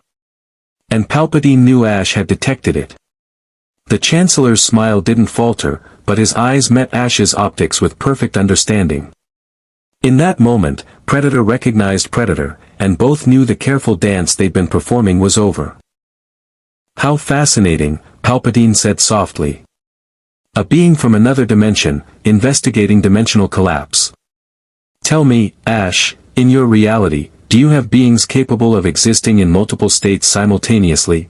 And Palpatine knew Ash had detected it. The Chancellor's smile didn't falter, but his eyes met Ash's optics with perfect understanding. In that moment, Predator recognized Predator, and both knew the careful dance they'd been performing was over. "How fascinating," Palpatine said softly. "A being from another dimension, investigating dimensional collapse. Tell me, Ash, in your reality, do you have beings capable of existing in multiple states simultaneously?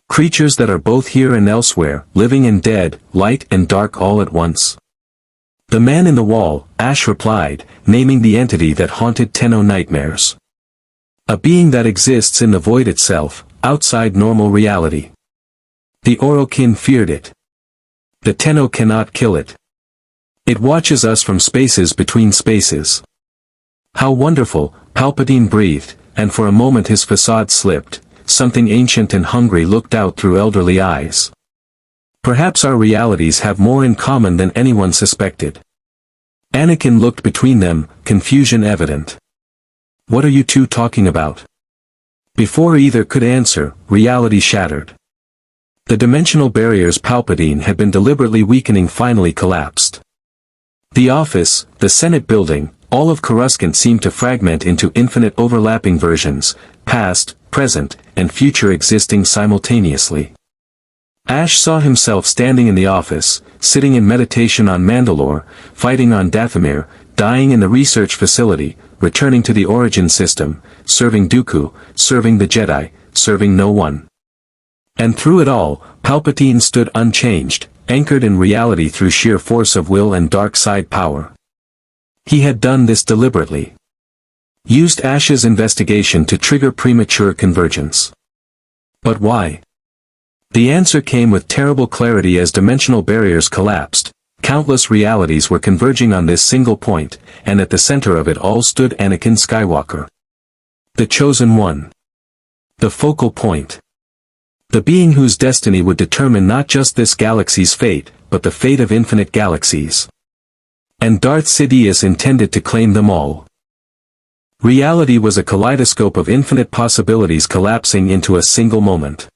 Creatures that are both here and elsewhere, living and dead, light and dark all at once?" "The man in the wall," Ash replied, naming the entity that haunted Tenno nightmares. "A being that exists in the void itself, outside normal reality. The Orokin feared it. The Tenno cannot kill it. It watches us from spaces between spaces." "How wonderful," Palpatine breathed, and for a moment his facade slipped. Something ancient and hungry looked out through elderly eyes. Perhaps our realities have more in common than anyone suspected. Anakin looked between them, confusion evident. What are you two talking about? Before either could answer, reality shattered. The dimensional barriers Palpatine had been deliberately weakening finally collapsed. The office, the Senate building, all of Coruscant seemed to fragment into infinite overlapping versions, past, present, and future existing simultaneously. Ash saw himself standing in the office, sitting in meditation on Mandalore, fighting on Dathomir, dying in the research facility, returning to the origin system, serving Dooku, serving the Jedi, serving no one. And through it all, Palpatine stood unchanged, anchored in reality through sheer force of will and dark side power. He had done this deliberately. Used Ash's investigation to trigger premature convergence. But why? The answer came with terrible clarity as dimensional barriers collapsed. Countless realities were converging on this single point, and at the center of it all stood Anakin Skywalker. The chosen one. The focal point. The being whose destiny would determine not just this galaxy's fate, but the fate of infinite galaxies. And Darth Sidious intended to claim them all. Reality was a kaleidoscope of infinite possibilities collapsing into a single moment.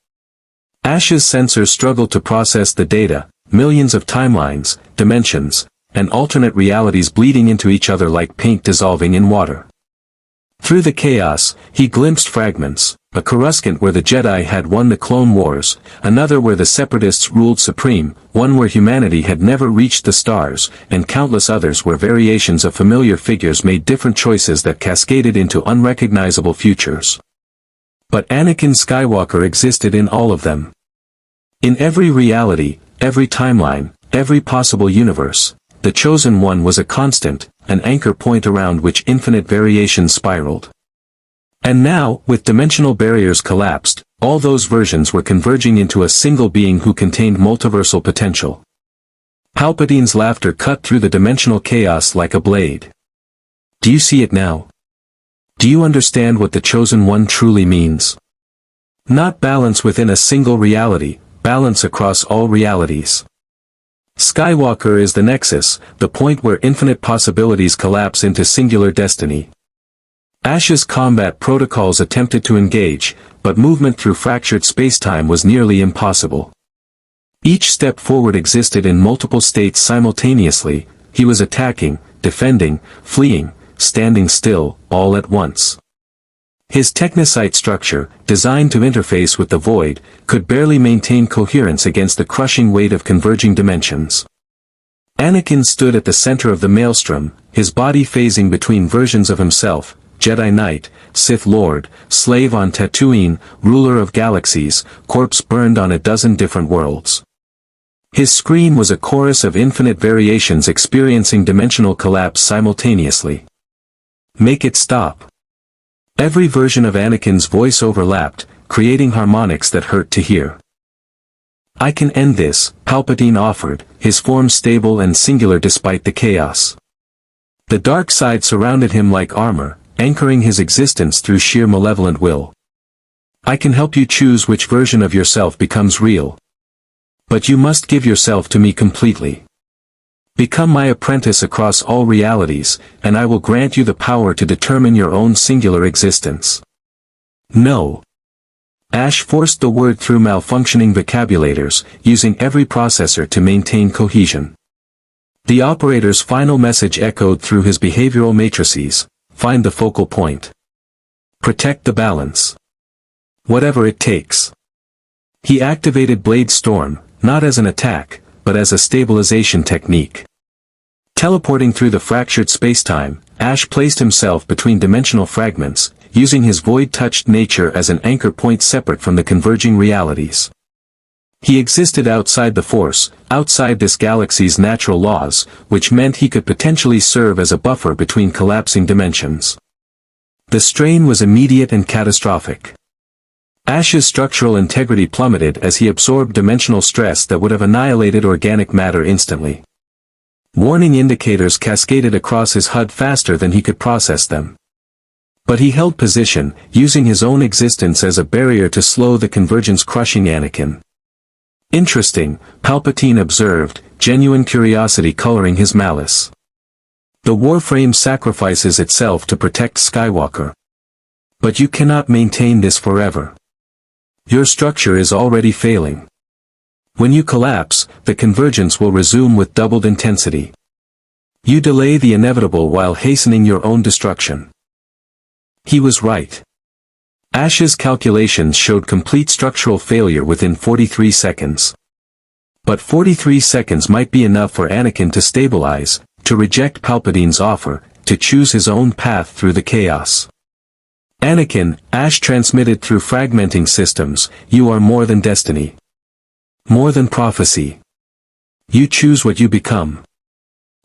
Ash's sensors struggled to process the data, millions of timelines, dimensions, and alternate realities bleeding into each other like paint dissolving in water. Through the chaos, he glimpsed fragments, a Coruscant where the Jedi had won the Clone Wars, another where the Separatists ruled supreme, one where humanity had never reached the stars, and countless others where variations of familiar figures made different choices that cascaded into unrecognizable futures. But Anakin Skywalker existed in all of them. In every reality, every timeline, every possible universe, the chosen one was a constant, an anchor point around which infinite variations spiraled. And now, with dimensional barriers collapsed, all those versions were converging into a single being who contained multiversal potential. Palpatine's laughter cut through the dimensional chaos like a blade. Do you see it now? Do you understand what the chosen one truly means? Not balance within a single reality, balance across all realities. Skywalker is the nexus, the point where infinite possibilities collapse into singular destiny. Ash's combat protocols attempted to engage, but movement through fractured spacetime was nearly impossible. Each step forward existed in multiple states simultaneously. He was attacking, defending, fleeing, standing still, all at once. His technocyte structure, designed to interface with the void, could barely maintain coherence against the crushing weight of converging dimensions. Anakin stood at the center of the maelstrom, his body phasing between versions of himself, Jedi Knight, Sith Lord, slave on Tatooine, ruler of galaxies, corpse burned on a dozen different worlds. His screen was a chorus of infinite variations experiencing dimensional collapse simultaneously. Make it stop. Every version of Anakin's voice overlapped, creating harmonics that hurt to hear. I can end this, Palpatine offered, his form stable and singular despite the chaos. The dark side surrounded him like armor, anchoring his existence through sheer malevolent will. I can help you choose which version of yourself becomes real. But you must give yourself to me completely. Become my apprentice across all realities, and I will grant you the power to determine your own singular existence. No. Ash forced the word through malfunctioning vocabulators, using every processor to maintain cohesion. The operator's final message echoed through his behavioral matrices: find the focal point. Protect the balance. Whatever it takes. He activated Blade Storm, not as an attack, but as a stabilization technique. Teleporting through the fractured spacetime, Ash placed himself between dimensional fragments, using his void-touched nature as an anchor point separate from the converging realities. He existed outside the Force, outside this galaxy's natural laws, which meant he could potentially serve as a buffer between collapsing dimensions. The strain was immediate and catastrophic. Ash's structural integrity plummeted as he absorbed dimensional stress that would have annihilated organic matter instantly. Warning indicators cascaded across his HUD faster than he could process them. But he held position, using his own existence as a barrier to slow the convergence crushing Anakin. Interesting, Palpatine observed, genuine curiosity coloring his malice. The Warframe sacrifices itself to protect Skywalker. But you cannot maintain this forever. Your structure is already failing. When you collapse, the convergence will resume with doubled intensity. You delay the inevitable while hastening your own destruction. He was right. Ash's calculations showed complete structural failure within 43 seconds. But 43 seconds might be enough for Anakin to stabilize, to reject Palpatine's offer, to choose his own path through the chaos. Anakin, Ash transmitted through fragmenting systems, you are more than destiny. More than prophecy. You choose what you become.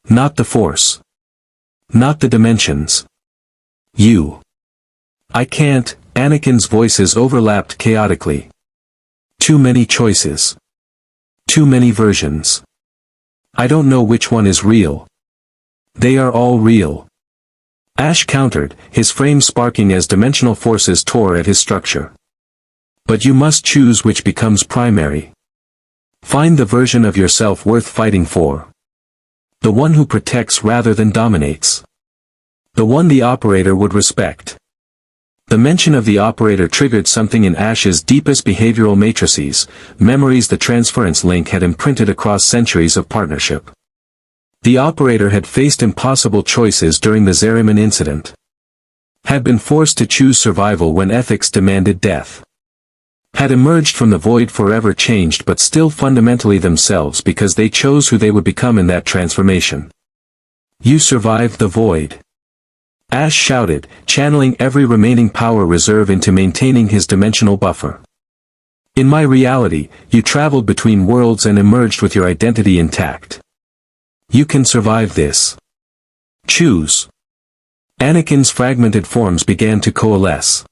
Not the Force. Not the dimensions. You. I can't, Anakin's voices overlapped chaotically. Too many choices. Too many versions. I don't know which one is real. They are all real. Ash countered, his frame sparking as dimensional forces tore at his structure. But you must choose which becomes primary. Find the version of yourself worth fighting for. The one who protects rather than dominates. The one the operator would respect. The mention of the operator triggered something in Ash's deepest behavioral matrices, memories the transference link had imprinted across centuries of partnership. The operator had faced impossible choices during the Zariman incident. Had been forced to choose survival when ethics demanded death. Had emerged from the void forever changed but still fundamentally themselves because they chose who they would become in that transformation. You survived the void. Ash shouted, channeling every remaining power reserve into maintaining his dimensional buffer. In my reality, you traveled between worlds and emerged with your identity intact. You can survive this. Choose. Anakin's fragmented forms began to coalesce.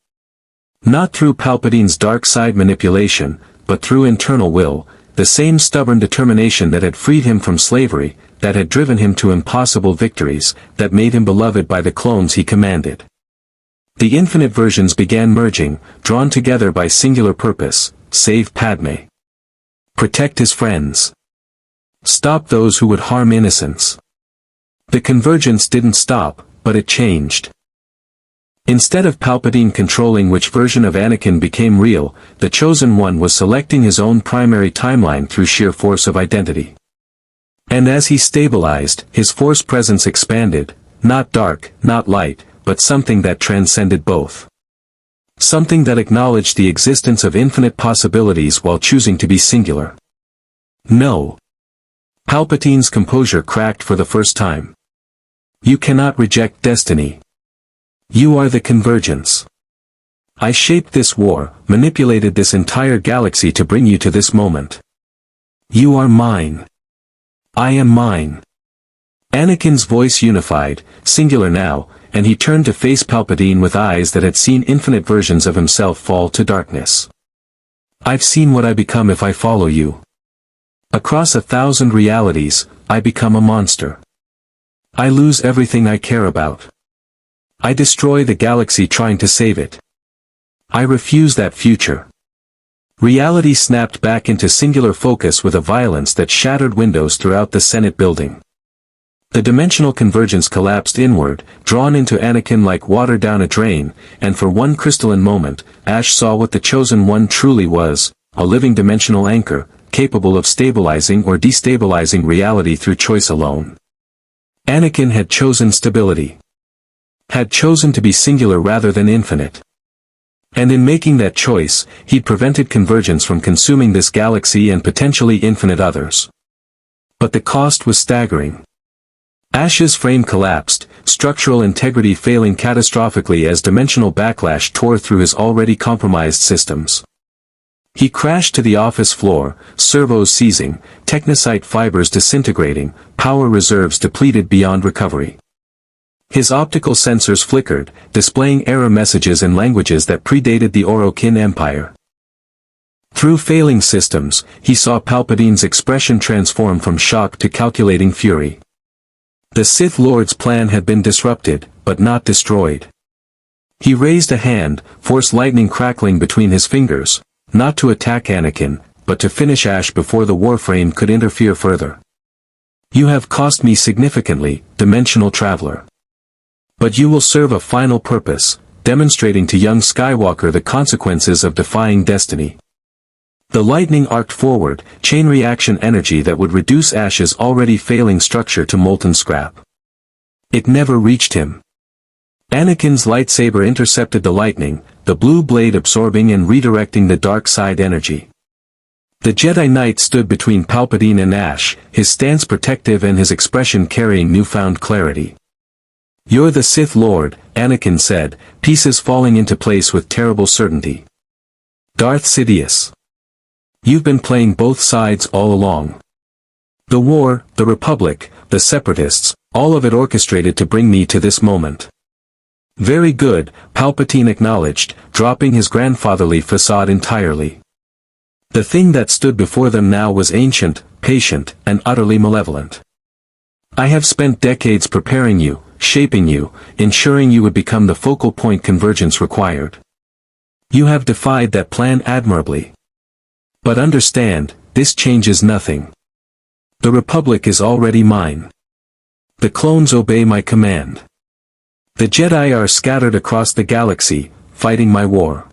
Not through Palpatine's dark side manipulation, but through internal will, the same stubborn determination that had freed him from slavery, that had driven him to impossible victories, that made him beloved by the clones he commanded. The infinite versions began merging, drawn together by singular purpose: save Padme. Protect his friends. Stop those who would harm innocents. The convergence didn't stop, but it changed. Instead of Palpatine controlling which version of Anakin became real, the Chosen One was selecting his own primary timeline through sheer force of identity. And as he stabilized, his Force presence expanded, not dark, not light, but something that transcended both. Something that acknowledged the existence of infinite possibilities while choosing to be singular. No. Palpatine's composure cracked for the first time. You cannot reject destiny. You are the convergence. I shaped this war, manipulated this entire galaxy to bring you to this moment. You are mine. I am mine. Anakin's voice unified, singular now, and he turned to face Palpatine with eyes that had seen infinite versions of himself fall to darkness. I've seen what I become if I follow you. Across 1,000 realities, I become a monster. I lose everything I care about. I destroy the galaxy trying to save it. I refuse that future. Reality snapped back into singular focus with a violence that shattered windows throughout the Senate building. The dimensional convergence collapsed inward, drawn into Anakin like water down a drain, and for one crystalline moment, Ash saw what the Chosen One truly was, a living dimensional anchor, capable of stabilizing or destabilizing reality through choice alone. Anakin had chosen stability. Had chosen to be singular rather than infinite. And in making that choice, he'd prevented convergence from consuming this galaxy and potentially infinite others. But the cost was staggering. Ash's frame collapsed, structural integrity failing catastrophically as dimensional backlash tore through his already compromised systems. He crashed to the office floor, servos seizing, technocyte fibers disintegrating, power reserves depleted beyond recovery. His optical sensors flickered, displaying error messages in languages that predated the Orokin Empire. Through failing systems, he saw Palpatine's expression transform from shock to calculating fury. The Sith Lord's plan had been disrupted, but not destroyed. He raised a hand, Force lightning crackling between his fingers, not to attack Anakin, but to finish Ash before the Warframe could interfere further. You have cost me significantly, Dimensional Traveler. But you will serve a final purpose, demonstrating to young Skywalker the consequences of defying destiny. The lightning arced forward, chain reaction energy that would reduce Ash's already failing structure to molten scrap. It never reached him. Anakin's lightsaber intercepted the lightning, the blue blade absorbing and redirecting the dark side energy. The Jedi Knight stood between Palpatine and Ash, his stance protective and his expression carrying newfound clarity. "You're the Sith Lord," Anakin said, pieces falling into place with terrible certainty. "Darth Sidious. You've been playing both sides all along. The war, the Republic, the Separatists, all of it orchestrated to bring me to this moment." "Very good," Palpatine acknowledged, dropping his grandfatherly facade entirely. The thing that stood before them now was ancient, patient, and utterly malevolent. "I have spent decades preparing you, shaping you, ensuring you would become the focal point Convergence required. You have defied that plan admirably. But understand, this changes nothing. The Republic is already mine. The clones obey my command. The Jedi are scattered across the galaxy, fighting my war.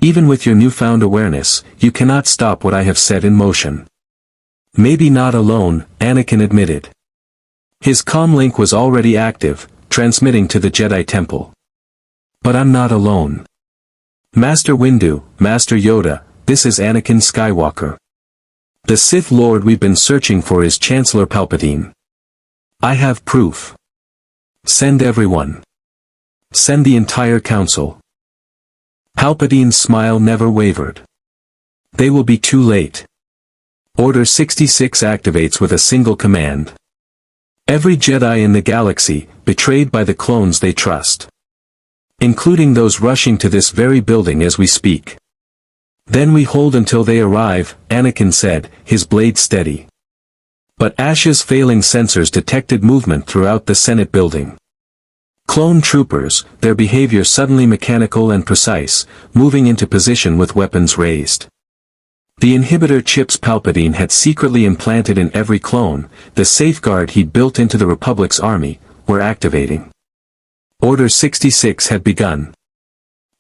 Even with your newfound awareness, you cannot stop what I have set in motion." "Maybe not alone," Anakin admitted. His comlink was already active, transmitting to the Jedi Temple. "But I'm not alone. Master Windu, Master Yoda, this is Anakin Skywalker. The Sith Lord we've been searching for is Chancellor Palpatine. I have proof. Send everyone. Send the entire council." Palpatine's smile never wavered. "They will be too late. Order 66 activates with a single command. Every Jedi in the galaxy, betrayed by the clones they trust. Including those rushing to this very building as we speak. Then we hold until they arrive," Anakin said, his blade steady. But Ash's failing sensors detected movement throughout the Senate building. Clone troopers, their behavior suddenly mechanical and precise, moving into position with weapons raised. The inhibitor chips Palpatine had secretly implanted in every clone, the safeguard he'd built into the Republic's army, were activating. Order 66 had begun.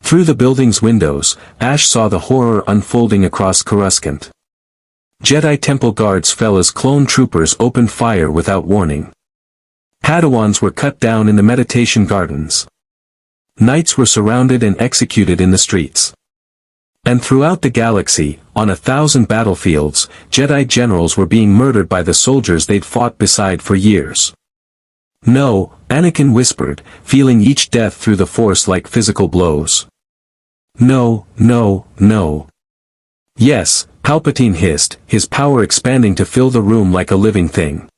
Through the building's windows, Ash saw the horror unfolding across Coruscant. Jedi Temple guards fell as clone troopers opened fire without warning. Padawans were cut down in the meditation gardens. Knights were surrounded and executed in the streets. And throughout the galaxy, on 1,000 battlefields, Jedi generals were being murdered by the soldiers they'd fought beside for years. "No," Anakin whispered, feeling each death through the Force like physical blows. "No, no, no." "Yes," Palpatine hissed, his power expanding to fill the room like a living thing.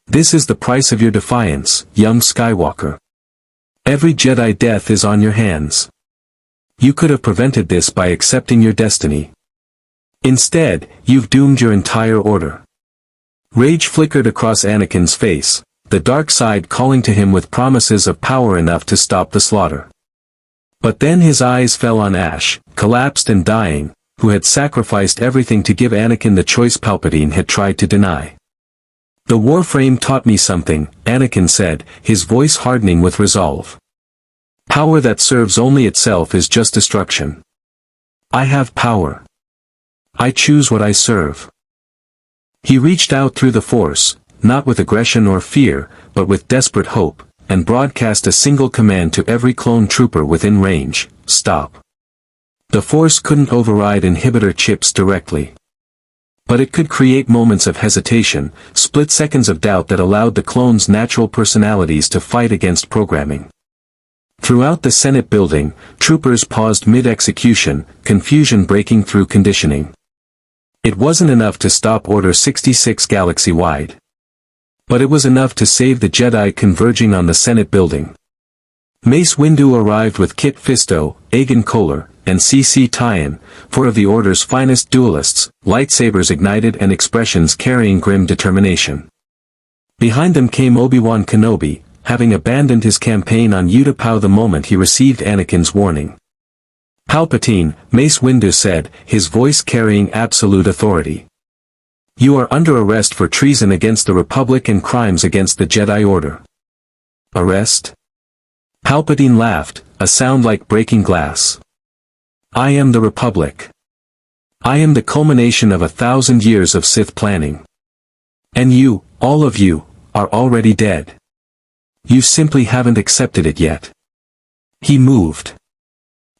"This is the price of your defiance, young Skywalker. Every Jedi death is on your hands. You could have prevented this by accepting your destiny. Instead, you've doomed your entire order." Rage flickered across Anakin's face, the dark side calling to him with promises of power enough to stop the slaughter. But then his eyes fell on Ash, collapsed and dying, who had sacrificed everything to give Anakin the choice Palpatine had tried to deny. "The Warframe taught me something," Anakin said, his voice hardening with resolve. "Power that serves only itself is just destruction. I have power. I choose what I serve." He reached out through the Force, not with aggression or fear, but with desperate hope, and broadcast a single command to every clone trooper within range: stop. The Force couldn't override inhibitor chips directly. But it could create moments of hesitation, split seconds of doubt that allowed the clones' natural personalities to fight against programming. Throughout the Senate building, troopers paused mid-execution, confusion breaking through conditioning. It wasn't enough to stop Order 66 galaxy-wide. But it was enough to save the Jedi converging on the Senate building. Mace Windu arrived with Kit Fisto, Aegon Kohler, and C.C. Tyan, 4 of the Order's finest duelists, lightsabers ignited and expressions carrying grim determination. Behind them came Obi-Wan Kenobi, having abandoned his campaign on Utapau the moment he received Anakin's warning. Palpatine, Mace Windu said, his voice carrying absolute authority. You are under arrest for treason against the Republic and crimes against the Jedi Order. Arrest? Palpatine laughed, a sound like breaking glass. I am the Republic. I am the culmination of 1,000 years of Sith planning. And you, all of you, are already dead. You simply haven't accepted it yet. He moved.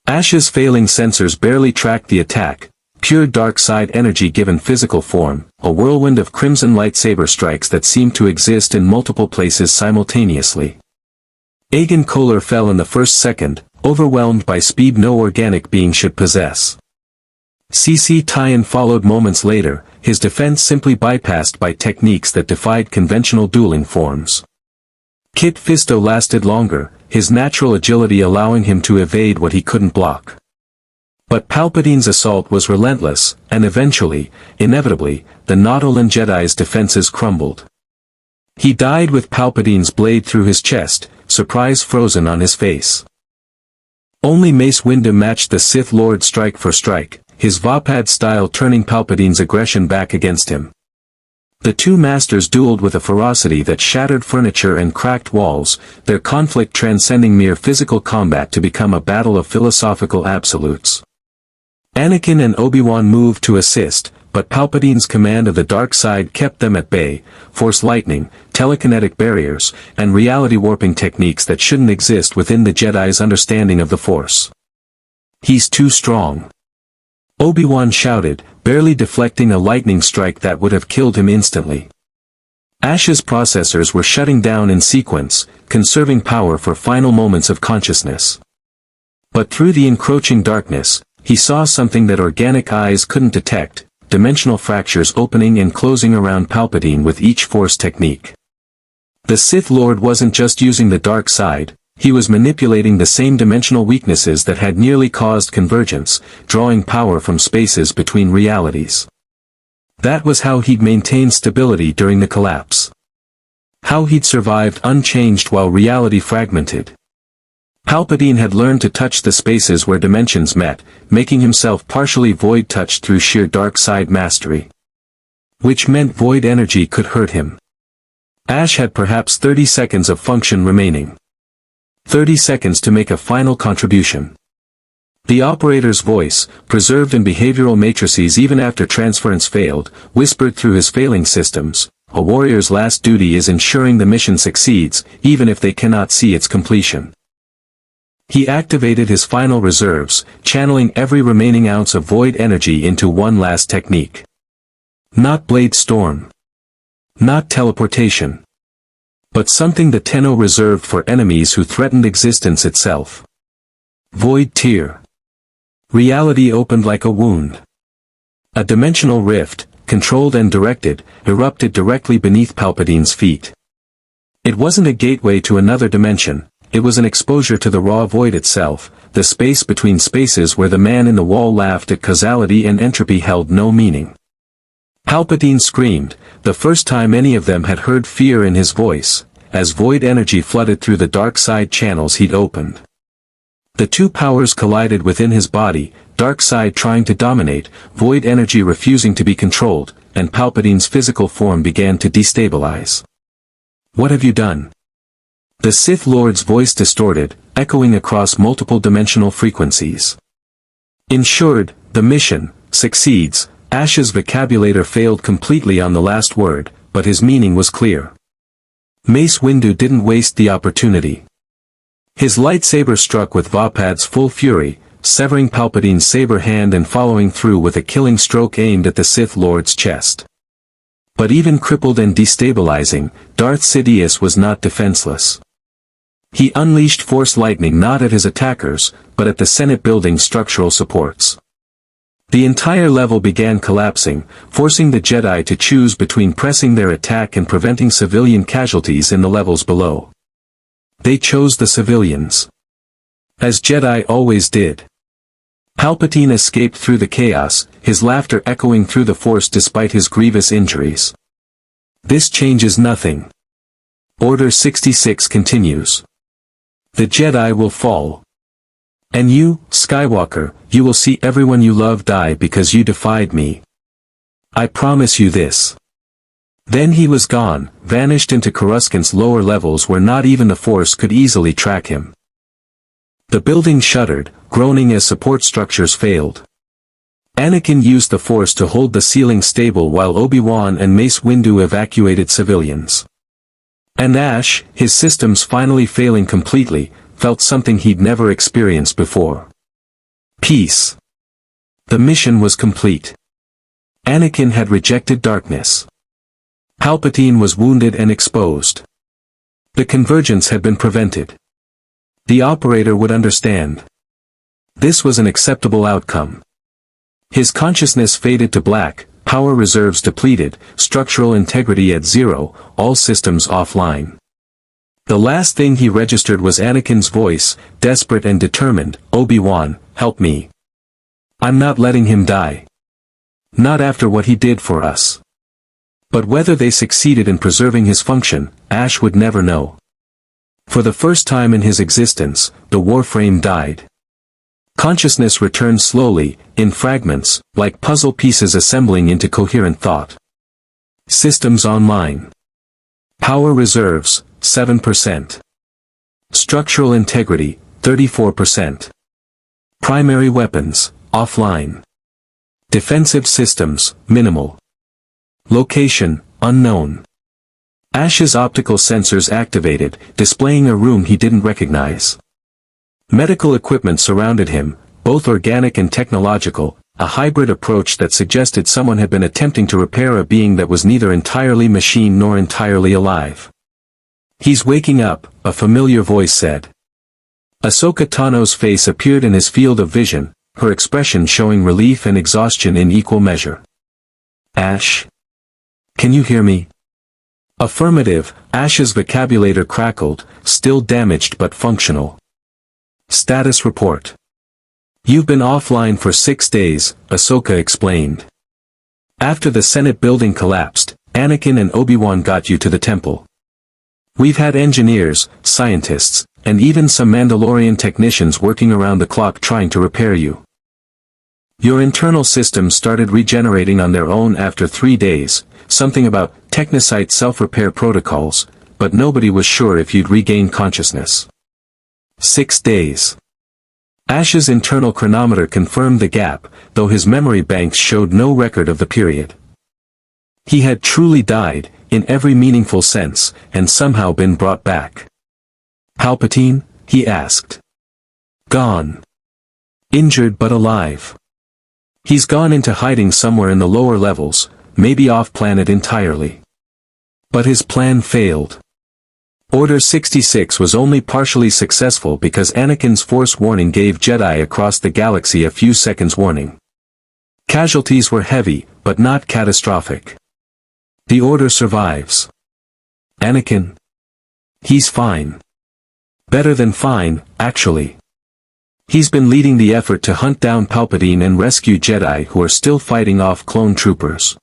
Ash's failing sensors barely tracked the attack, pure dark side energy given physical form, a whirlwind of crimson lightsaber strikes that seemed to exist in multiple places simultaneously. Agen Kolar fell in the first second, overwhelmed by speed no organic being should possess. CC Tyan followed moments later, his defense simply bypassed by techniques that defied conventional dueling forms. Kit Fisto lasted longer, his natural agility allowing him to evade what he couldn't block. But Palpatine's assault was relentless, and eventually, inevitably, the Nautolan Jedi's defenses crumbled. He died with Palpatine's blade through his chest, surprise frozen on his face. Only Mace Windu matched the Sith Lord strike for strike, his Vapad style turning Palpatine's aggression back against him. The two masters dueled with a ferocity that shattered furniture and cracked walls, their conflict transcending mere physical combat to become a battle of philosophical absolutes. Anakin and Obi-Wan moved to assist, but Palpatine's command of the dark side kept them at bay, force lightning, telekinetic barriers, and reality warping techniques that shouldn't exist within the Jedi's understanding of the Force. He's too strong. Obi-Wan shouted, barely deflecting a lightning strike that would have killed him instantly. Ash's processors were shutting down in sequence, conserving power for final moments of consciousness. But through the encroaching darkness, he saw something that organic eyes couldn't detect, dimensional fractures opening and closing around Palpatine with each Force technique. The Sith Lord wasn't just using the dark side, he was manipulating the same dimensional weaknesses that had nearly caused convergence, drawing power from spaces between realities. That was how he'd maintained stability during the collapse. How he'd survived unchanged while reality fragmented. Palpatine had learned to touch the spaces where dimensions met, making himself partially void-touched through sheer dark side mastery. Which meant void energy could hurt him. Ash had perhaps 30 seconds of function remaining. 30 seconds to make a final contribution. The operator's voice, preserved in behavioral matrices even after transference failed, whispered through his failing systems, a warrior's last duty is ensuring the mission succeeds, even if they cannot see its completion. He activated his final reserves, channeling every remaining ounce of void energy into one last technique. Not Blade Storm. Not teleportation. But something the Tenno reserved for enemies who threatened existence itself. Void Tear. Reality opened like a wound. A dimensional rift, controlled and directed, erupted directly beneath Palpatine's feet. It wasn't a gateway to another dimension, it was an exposure to the raw void itself, the space between spaces where the man in the wall laughed at causality and entropy held no meaning. Palpatine screamed, the first time any of them had heard fear in his voice, as void energy flooded through the dark side channels he'd opened. The two powers collided within his body, dark side trying to dominate, void energy refusing to be controlled, and Palpatine's physical form began to destabilize. What have you done? The Sith Lord's voice distorted, echoing across multiple dimensional frequencies. Ensured, the mission, succeeds. Ash's vocabulator failed completely on the last word, but his meaning was clear. Mace Windu didn't waste the opportunity. His lightsaber struck with Vapad's full fury, severing Palpatine's saber hand and following through with a killing stroke aimed at the Sith Lord's chest. But even crippled and destabilizing, Darth Sidious was not defenseless. He unleashed Force lightning not at his attackers, but at the Senate building's structural supports. The entire level began collapsing, forcing the Jedi to choose between pressing their attack and preventing civilian casualties in the levels below. They chose the civilians. As Jedi always did. Palpatine escaped through the chaos, his laughter echoing through the Force despite his grievous injuries. This changes nothing. Order 66 continues. The Jedi will fall. And you, Skywalker, you will see everyone you love die because you defied me. I promise you this. Then he was gone, vanished into Coruscant's lower levels where not even the Force could easily track him. The building shuddered, groaning as support structures failed. Anakin used the Force to hold the ceiling stable while Obi-Wan and Mace Windu evacuated civilians. And Ash, his systems finally failing completely, felt something he'd never experienced before. Peace. The mission was complete. Anakin had rejected darkness. Palpatine was wounded and exposed. The convergence had been prevented. The operator would understand. This was an acceptable outcome. His consciousness faded to black, power reserves depleted, structural integrity at zero, all systems offline. The last thing he registered was Anakin's voice, desperate and determined, "Obi-Wan, help me. I'm not letting him die. Not after what he did for us." But whether they succeeded in preserving his function, Ash would never know. For the first time in his existence, the Warframe died. Consciousness returned slowly, in fragments, like puzzle pieces assembling into coherent thought. Systems online. Power reserves, 7%. Structural integrity, 34%. Primary weapons, offline. Defensive systems, minimal. Location, unknown. Ash's optical sensors activated, displaying a room he didn't recognize. Medical equipment surrounded him, both organic and technological, a hybrid approach that suggested someone had been attempting to repair a being that was neither entirely machine nor entirely alive. "He's waking up," a familiar voice said. Ahsoka Tano's face appeared in his field of vision, her expression showing relief and exhaustion in equal measure. "Ash? Can you hear me?" Affirmative, Ash's vocabulator crackled, still damaged but functional. "Status report. You've been offline for 6 days, Ahsoka explained. After the Senate building collapsed, Anakin and Obi-Wan got you to the temple. We've had engineers, scientists, and even some Mandalorian technicians working around the clock trying to repair you. Your internal systems started regenerating on their own after 3 days, something about technocyte self-repair protocols, but nobody was sure if you'd regain consciousness. 6 days. Ash's internal chronometer confirmed the gap, though his memory banks showed no record of the period. He had truly died, in every meaningful sense, and somehow been brought back. "Palpatine?" he asked. "Gone. Injured but alive. He's gone into hiding somewhere in the lower levels, maybe off-planet entirely. But his plan failed. Order 66 was only partially successful because Anakin's Force warning gave Jedi across the galaxy a few seconds warning. Casualties were heavy, but not catastrophic. The order survives. Anakin? He's fine. Better than fine, actually. He's been leading the effort to hunt down Palpatine and rescue Jedi who are still fighting off clone troopers.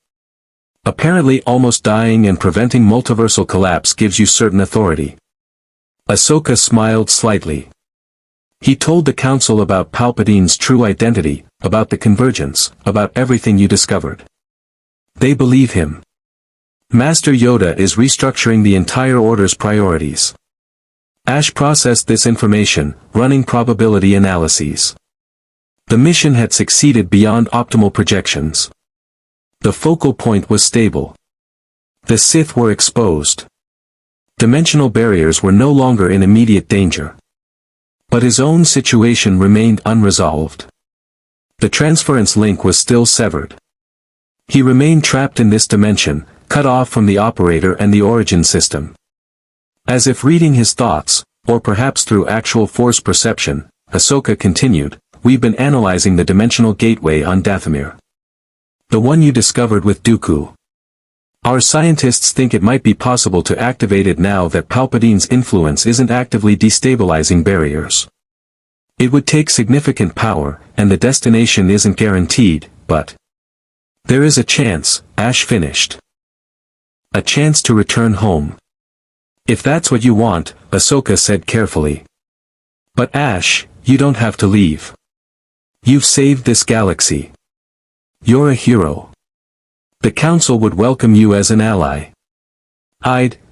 Apparently almost dying and preventing multiversal collapse gives you certain authority." Ahsoka smiled slightly. "He told the Council about Palpatine's true identity, about the Convergence, about everything you discovered. They believe him. Master Yoda is restructuring the entire Order's priorities." Ash processed this information, running probability analyses. The mission had succeeded beyond optimal projections. The focal point was stable. The Sith were exposed. Dimensional barriers were no longer in immediate danger. But his own situation remained unresolved. The transference link was still severed. He remained trapped in this dimension, cut off from the operator and the origin system. As if reading his thoughts, or perhaps through actual Force perception, Ahsoka continued, "We've been analyzing the dimensional gateway on Dathomir. The one you discovered with Dooku. Our scientists think it might be possible to activate it now that Palpatine's influence isn't actively destabilizing barriers. It would take significant power, and the destination isn't guaranteed, but there is a chance," Ash finished. "A chance to return home. If that's what you want," Ahsoka said carefully. "But Ash, you don't have to leave. You've saved this galaxy. You're a hero. The Council would welcome you as an ally.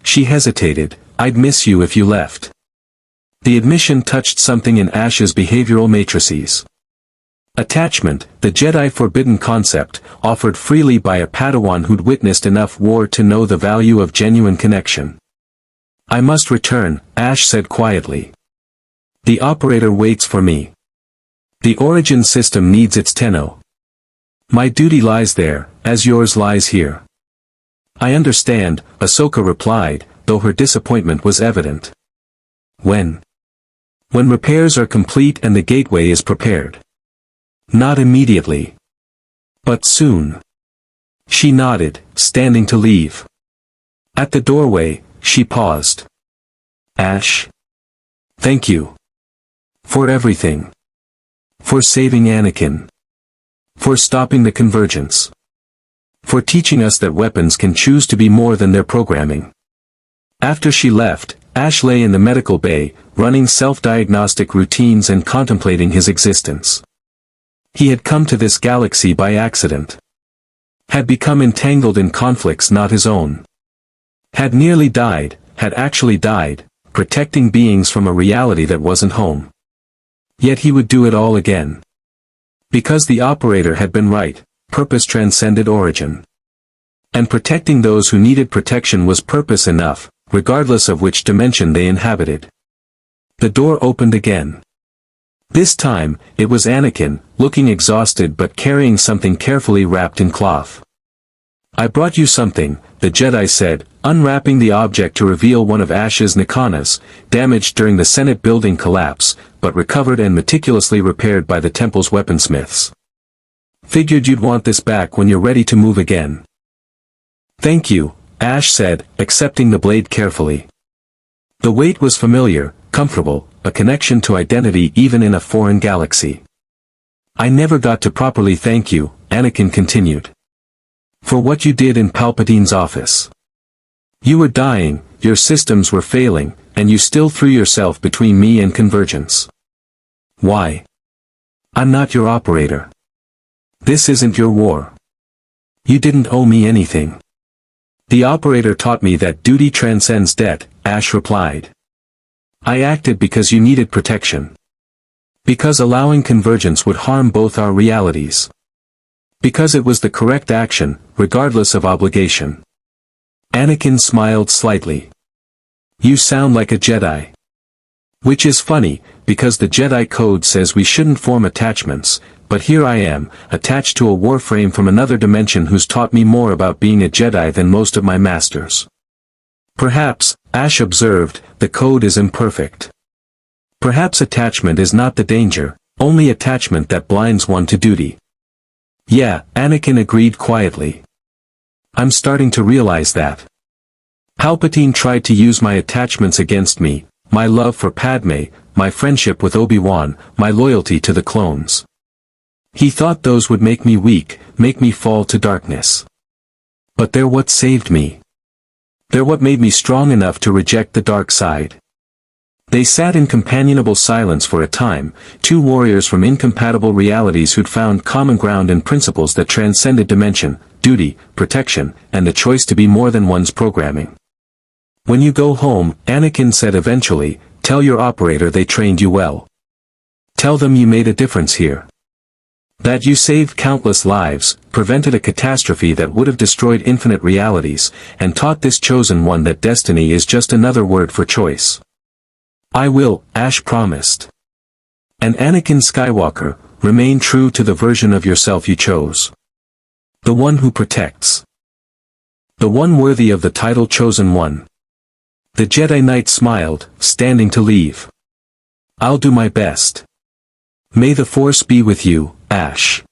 She hesitated, I'd miss you if you left. The admission touched something in Ash's behavioral matrices. Attachment, the Jedi forbidden concept, offered freely by a Padawan who'd witnessed enough war to know the value of genuine connection. I must return, Ash said quietly. The operator waits for me. The origin system needs its Tenno. My duty lies there, as yours lies here. I understand, Ahsoka replied, though her disappointment was evident. When repairs are complete and the gateway is prepared. Not immediately. But soon. She nodded, standing to leave. At the doorway, she paused. Ash. Thank you. For everything. For saving Anakin. For stopping the Convergence. For teaching us that weapons can choose to be more than their programming. After she left, Ash lay in the medical bay, running self-diagnostic routines and contemplating his existence. He had come to this galaxy by accident. Had become entangled in conflicts not his own. Had nearly died, had actually died, protecting beings from a reality that wasn't home. Yet he would do it all again. Because the operator had been right, purpose transcended origin. And protecting those who needed protection was purpose enough, regardless of which dimension they inhabited. The door opened again. This time, it was Anakin, looking exhausted but carrying something carefully wrapped in cloth. I brought you something, the Jedi said, unwrapping the object to reveal one of Ash's nikanas, damaged during the Senate building collapse, but recovered and meticulously repaired by the temple's weaponsmiths. Figured you'd want this back when you're ready to move again. Thank you, Ash said, accepting the blade carefully. The weight was familiar, comfortable, a connection to identity even in a foreign galaxy. I never got to properly thank you, Anakin continued. For what you did in Palpatine's office. You were dying, your systems were failing, and you still threw yourself between me and Convergence. Why? I'm not your operator. This isn't your war. You didn't owe me anything. The operator taught me that duty transcends debt, Ash replied. I acted because you needed protection. Because allowing Convergence would harm both our realities. Because it was the correct action, regardless of obligation. Anakin smiled slightly. You sound like a Jedi. Which is funny, because the Jedi Code says we shouldn't form attachments, but here I am, attached to a warframe from another dimension who's taught me more about being a Jedi than most of my masters. Perhaps, Ash observed, the code is imperfect. Perhaps attachment is not the danger, only attachment that blinds one to duty. Yeah, Anakin agreed quietly. I'm starting to realize that. Palpatine tried to use my attachments against me, my love for Padme, my friendship with Obi-Wan, my loyalty to the clones. He thought those would make me weak, make me fall to darkness. But they're what saved me. They're what made me strong enough to reject the dark side. They sat in companionable silence for a time, two warriors from incompatible realities who'd found common ground in principles that transcended dimension, duty, protection, and the choice to be more than one's programming. When you go home, Anakin said eventually, tell your operator they trained you well. Tell them you made a difference here. That you saved countless lives, prevented a catastrophe that would have destroyed infinite realities, and taught this chosen one that destiny is just another word for choice. I will, Ash promised. And Anakin Skywalker, remain true to the version of yourself you chose. The one who protects. The one worthy of the title Chosen One. The Jedi Knight smiled, standing to leave. I'll do my best. May the Force be with you, Ash.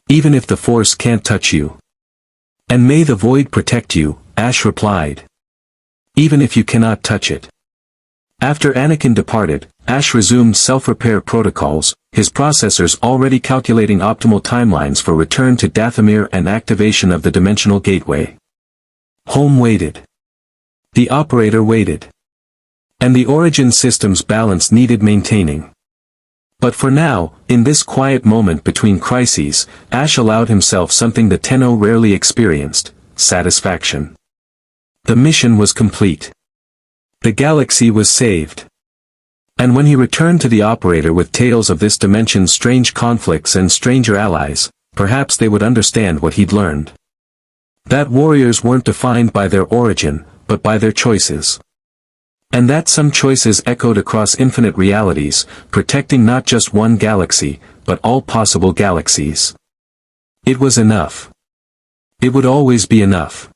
Even if the Force can't touch you. And may the Void protect you, Ash replied. Even if you cannot touch it. After Anakin departed, Ash resumed self-repair protocols, his processors already calculating optimal timelines for return to Dathomir and activation of the dimensional gateway. Home waited. The operator waited. And the origin system's balance needed maintaining. But for now, in this quiet moment between crises, Ash allowed himself something the Tenno rarely experienced: satisfaction. The mission was complete. The galaxy was saved. And when he returned to the operator with tales of this dimension's strange conflicts and stranger allies, perhaps they would understand what he'd learned. That warriors weren't defined by their origin, but by their choices. And that some choices echoed across infinite realities, protecting not just one galaxy, but all possible galaxies. It was enough. It would always be enough.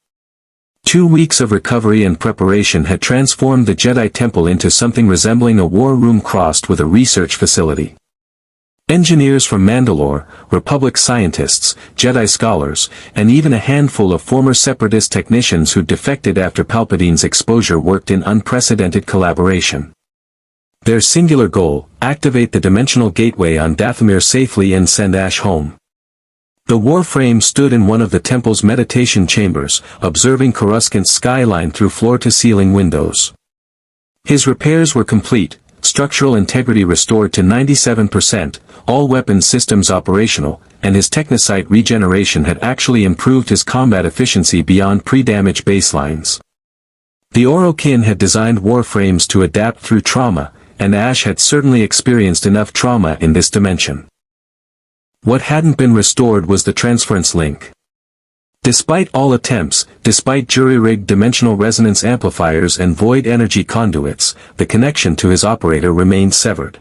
2 weeks of recovery and preparation had transformed the Jedi Temple into something resembling a war room crossed with a research facility. Engineers from Mandalore, Republic scientists, Jedi scholars, and even a handful of former Separatist technicians who defected after Palpatine's exposure worked in unprecedented collaboration. Their singular goal: activate the dimensional gateway on Dathomir safely and send Ash home. The Warframe stood in one of the temple's meditation chambers, observing Coruscant's skyline through floor-to-ceiling windows. His repairs were complete, structural integrity restored to 97%, all weapons systems operational, and his technocyte regeneration had actually improved his combat efficiency beyond pre-damage baselines. The Orokin had designed Warframes to adapt through trauma, and Ash had certainly experienced enough trauma in this dimension. What hadn't been restored was the transference link. Despite all attempts, despite jury-rigged dimensional resonance amplifiers and void energy conduits, the connection to his operator remained severed.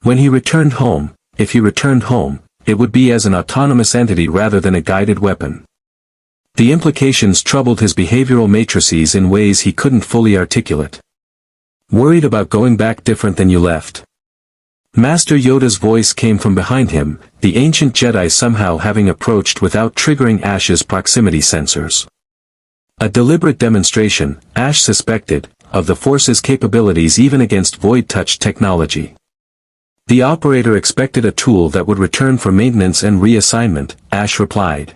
When he returned home, if he returned home, it would be as an autonomous entity rather than a guided weapon. The implications troubled his behavioral matrices in ways he couldn't fully articulate. Worried about going back different than you left? Master Yoda's voice came from behind him, the ancient Jedi somehow having approached without triggering Ash's proximity sensors. A deliberate demonstration, Ash suspected, of the Force's capabilities even against void-touch technology. The operator expected a tool that would return for maintenance and reassignment, Ash replied.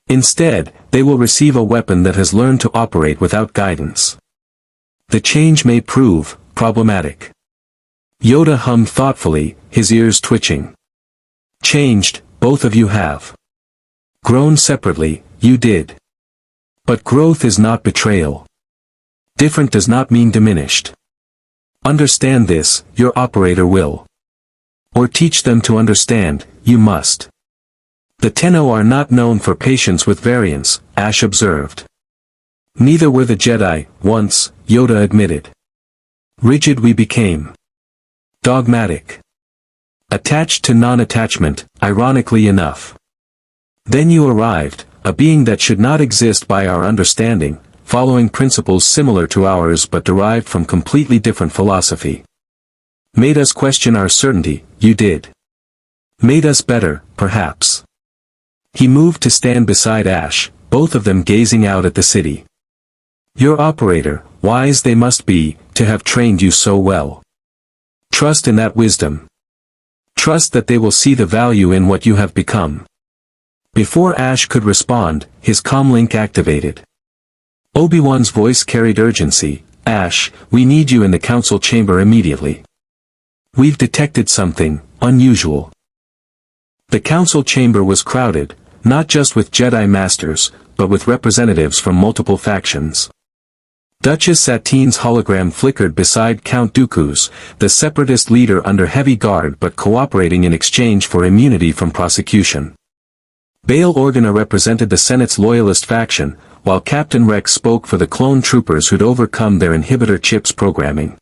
Instead, they will receive a weapon that has learned to operate without guidance. The change may prove problematic. Yoda hummed thoughtfully, his ears twitching. Changed, both of you have. Grown separately, you did. But growth is not betrayal. Different does not mean diminished. Understand this, your operator will. Or teach them to understand, you must. The Tenno are not known for patience with variance, Ash observed. Neither were the Jedi, once, Yoda admitted. Rigid we became. Dogmatic. Attached to non-attachment, ironically enough. Then you arrived, a being that should not exist by our understanding, following principles similar to ours but derived from completely different philosophy. Made us question our certainty, you did. Made us better, perhaps. He moved to stand beside Ash, both of them gazing out at the city. Your operator, wise they must be, to have trained you so well. Trust in that wisdom. Trust that they will see the value in what you have become. Before Ash could respond, his comlink activated. Obi-Wan's voice carried urgency. Ash, we need you in the council chamber immediately. We've detected something unusual. The council chamber was crowded, not just with Jedi Masters, but with representatives from multiple factions. Duchess Satine's hologram flickered beside Count Dooku's, the separatist leader under heavy guard but cooperating in exchange for immunity from prosecution. Bail Organa represented the Senate's loyalist faction, while Captain Rex spoke for the clone troopers who'd overcome their inhibitor chips programming.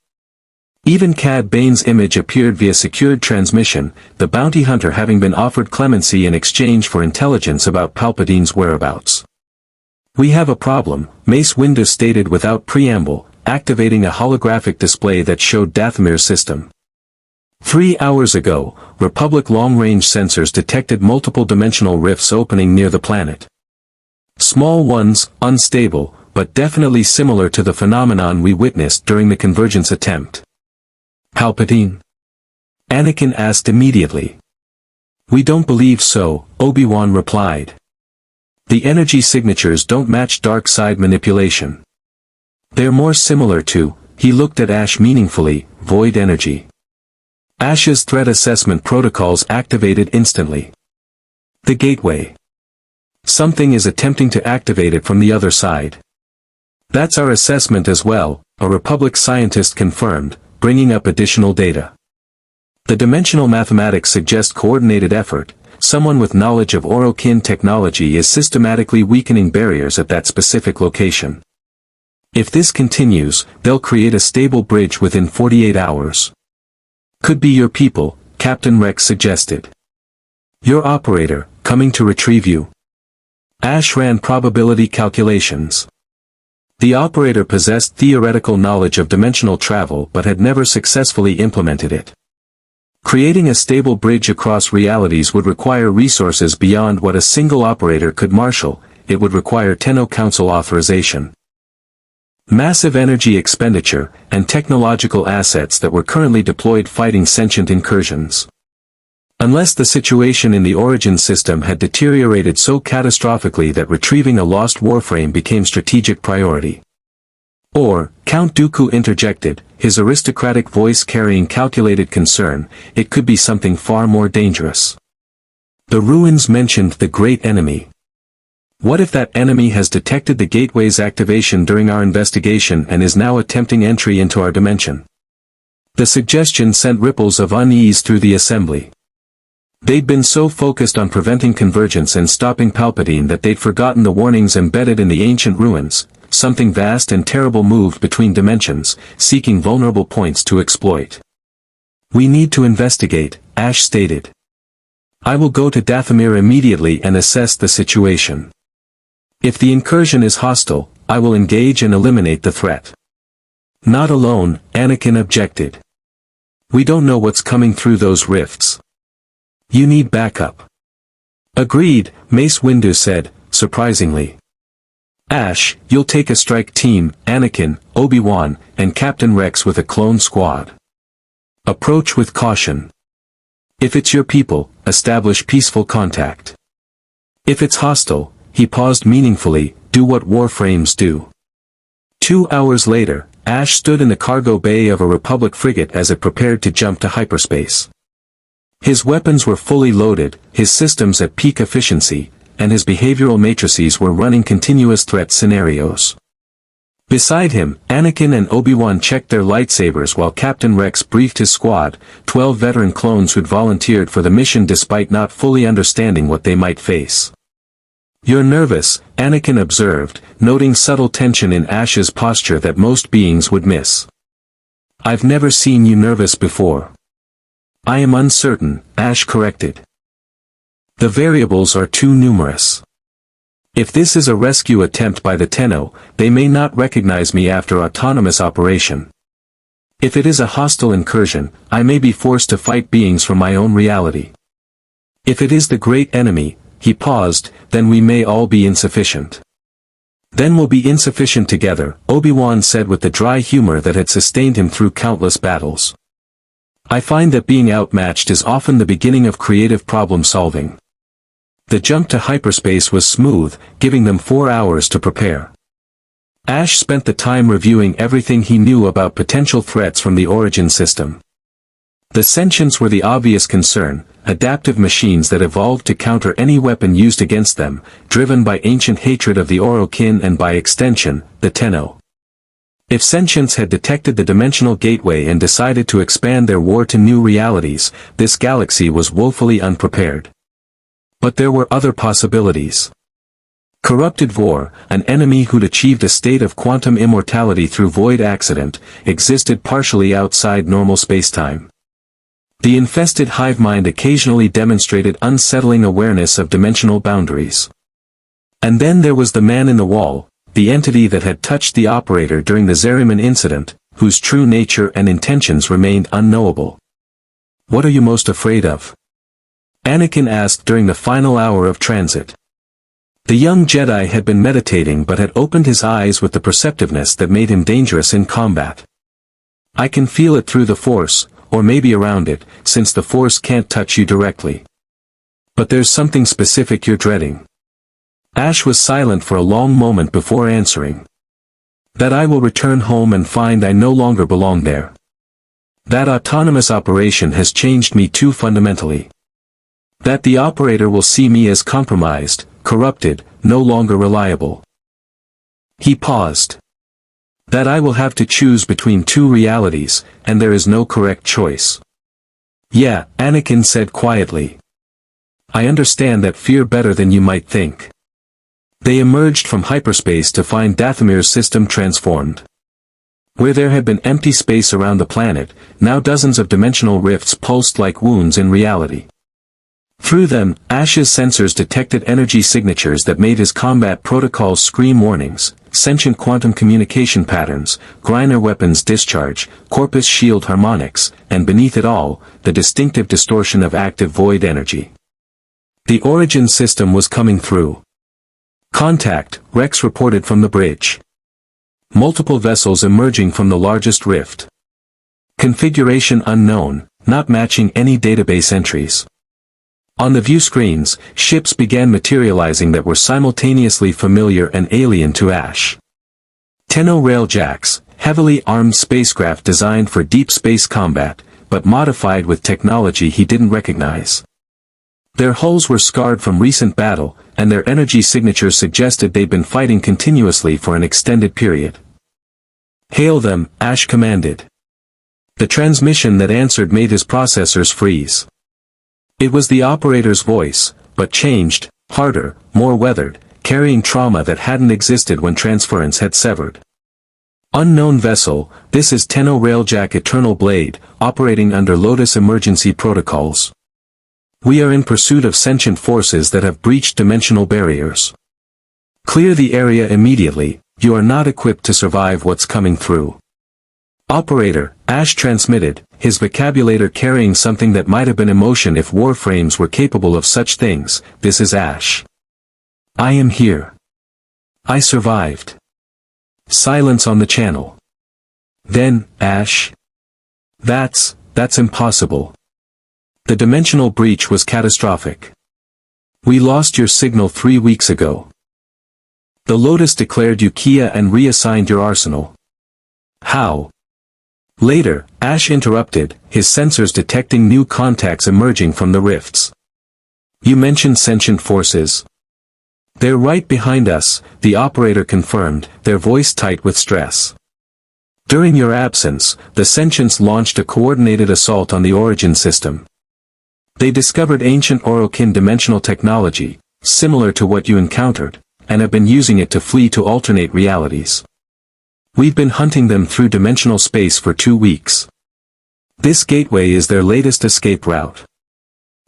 Even Cad Bane's image appeared via secured transmission, the bounty hunter having been offered clemency in exchange for intelligence about Palpatine's whereabouts. We have a problem, Mace Windu stated without preamble, activating a holographic display that showed Dathomir's system. 3 hours ago, Republic long-range sensors detected multiple dimensional rifts opening near the planet. Small ones, unstable, but definitely similar to the phenomenon we witnessed during the Convergence attempt. Palpatine? Anakin asked immediately. We don't believe so, Obi-Wan replied. The energy signatures don't match dark side manipulation. They're more similar to, he looked at Ash meaningfully, void energy. Ash's threat assessment protocols activated instantly. The gateway. Something is attempting to activate it from the other side. That's our assessment as well, a Republic scientist confirmed, bringing up additional data. The dimensional mathematics suggest coordinated effort. Someone with knowledge of Orokin technology is systematically weakening barriers at that specific location. If this continues, they'll create a stable bridge within 48 hours. Could be your people, Captain Rex suggested. Your operator, coming to retrieve you. Ash ran probability calculations. The operator possessed theoretical knowledge of dimensional travel but had never successfully implemented it. Creating a stable bridge across realities would require resources beyond what a single operator could marshal. It would require Tenno Council authorization. Massive energy expenditure, and technological assets that were currently deployed fighting sentient incursions. Unless the situation in the Origin system had deteriorated so catastrophically that retrieving a lost warframe became strategic priority. Or, Count Dooku interjected, his aristocratic voice carrying calculated concern, it could be something far more dangerous. The ruins mentioned the great enemy. What if that enemy has detected the gateway's activation during our investigation and is now attempting entry into our dimension? The suggestion sent ripples of unease through the assembly. They'd been so focused on preventing Convergence and stopping Palpatine that they'd forgotten the warnings embedded in the ancient ruins. Something vast and terrible moved between dimensions, seeking vulnerable points to exploit. We need to investigate, Ash stated. I will go to Dathomir immediately and assess the situation. If the incursion is hostile, I will engage and eliminate the threat. Not alone, Anakin objected. We don't know what's coming through those rifts. You need backup. Agreed, Mace Windu said, surprisingly. Ash, you'll take a strike team, Anakin, Obi-Wan, and Captain Rex with a clone squad. Approach with caution. If it's your people, establish peaceful contact. If it's hostile, he paused meaningfully, do what warframes do. 2 hours later, Ash stood in the cargo bay of a Republic frigate as it prepared to jump to hyperspace. His weapons were fully loaded, his systems at peak efficiency, and his behavioral matrices were running continuous threat scenarios. Beside him, Anakin and Obi-Wan checked their lightsabers while Captain Rex briefed his squad, 12 veteran clones who'd volunteered for the mission despite not fully understanding what they might face. You're nervous, Anakin observed, noting subtle tension in Ash's posture that most beings would miss. I've never seen you nervous before. I am uncertain, Ash corrected. The variables are too numerous. If this is a rescue attempt by the Tenno, they may not recognize me after autonomous operation. If it is a hostile incursion, I may be forced to fight beings from my own reality. If it is the great enemy, he paused, then we may all be insufficient. Then we'll be insufficient together, Obi-Wan said with the dry humor that had sustained him through countless battles. I find that being outmatched is often the beginning of creative problem solving. The jump to hyperspace was smooth, giving them 4 hours to prepare. Ash spent the time reviewing everything he knew about potential threats from the Origin system. The sentients were the obvious concern, adaptive machines that evolved to counter any weapon used against them, driven by ancient hatred of the Orokin and by extension, the Tenno. If sentients had detected the dimensional gateway and decided to expand their war to new realities, this galaxy was woefully unprepared. But there were other possibilities. Corrupted Vor, an enemy who'd achieved a state of quantum immortality through void accident, existed partially outside normal spacetime. The infested hive mind occasionally demonstrated unsettling awareness of dimensional boundaries. And then there was the man in the wall, the entity that had touched the operator during the Zeriman incident, whose true nature and intentions remained unknowable. What are you most afraid of? Anakin asked during the final hour of transit. The young Jedi had been meditating but had opened his eyes with the perceptiveness that made him dangerous in combat. I can feel it through the Force, or maybe around it, since the Force can't touch you directly. But there's something specific you're dreading. Ash was silent for a long moment before answering. That I will return home and find I no longer belong there. That autonomous operation has changed me too fundamentally. That the operator will see me as compromised, corrupted, no longer reliable. He paused. That I will have to choose between two realities, and there is no correct choice. Yeah, Anakin said quietly. I understand that fear better than you might think. They emerged from hyperspace to find Dathomir's system transformed. Where there had been empty space around the planet, now dozens of dimensional rifts pulsed like wounds in reality. Through them, Ash's sensors detected energy signatures that made his combat protocols scream warnings, sentient quantum communication patterns, Griner weapons discharge, corpus shield harmonics, and beneath it all, the distinctive distortion of active void energy. The origin system was coming through. Contact, Rex reported from the bridge. Multiple vessels emerging from the largest rift. Configuration unknown, not matching any database entries. On the view screens, ships began materializing that were simultaneously familiar and alien to Ash. Tenno railjacks, heavily armed spacecraft designed for deep space combat, but modified with technology he didn't recognize. Their hulls were scarred from recent battle, and their energy signatures suggested they'd been fighting continuously for an extended period. Hail them, Ash commanded. The transmission that answered made his processors freeze. It was the operator's voice, but changed, harder, more weathered, carrying trauma that hadn't existed when Transference had severed. Unknown vessel, this is Tenno Railjack Eternal Blade, operating under Lotus emergency protocols. We are in pursuit of sentient forces that have breached dimensional barriers. Clear the area immediately, you are not equipped to survive what's coming through. Operator, Ash transmitted, his vocabulator carrying something that might have been emotion if warframes were capable of such things. This is Ash. I am here. I survived. Silence on the channel. Then, Ash. That's impossible. The dimensional breach was catastrophic. We lost your signal 3 weeks ago. The Lotus declared you Kia and reassigned your arsenal. How? Later, Ash interrupted, his sensors detecting new contacts emerging from the rifts. You mentioned sentient forces. They're right behind us, the operator confirmed, their voice tight with stress. During your absence, the sentients launched a coordinated assault on the origin system. They discovered ancient Orokin dimensional technology, similar to what you encountered, and have been using it to flee to alternate realities. We've been hunting them through dimensional space for 2 weeks. This gateway is their latest escape route.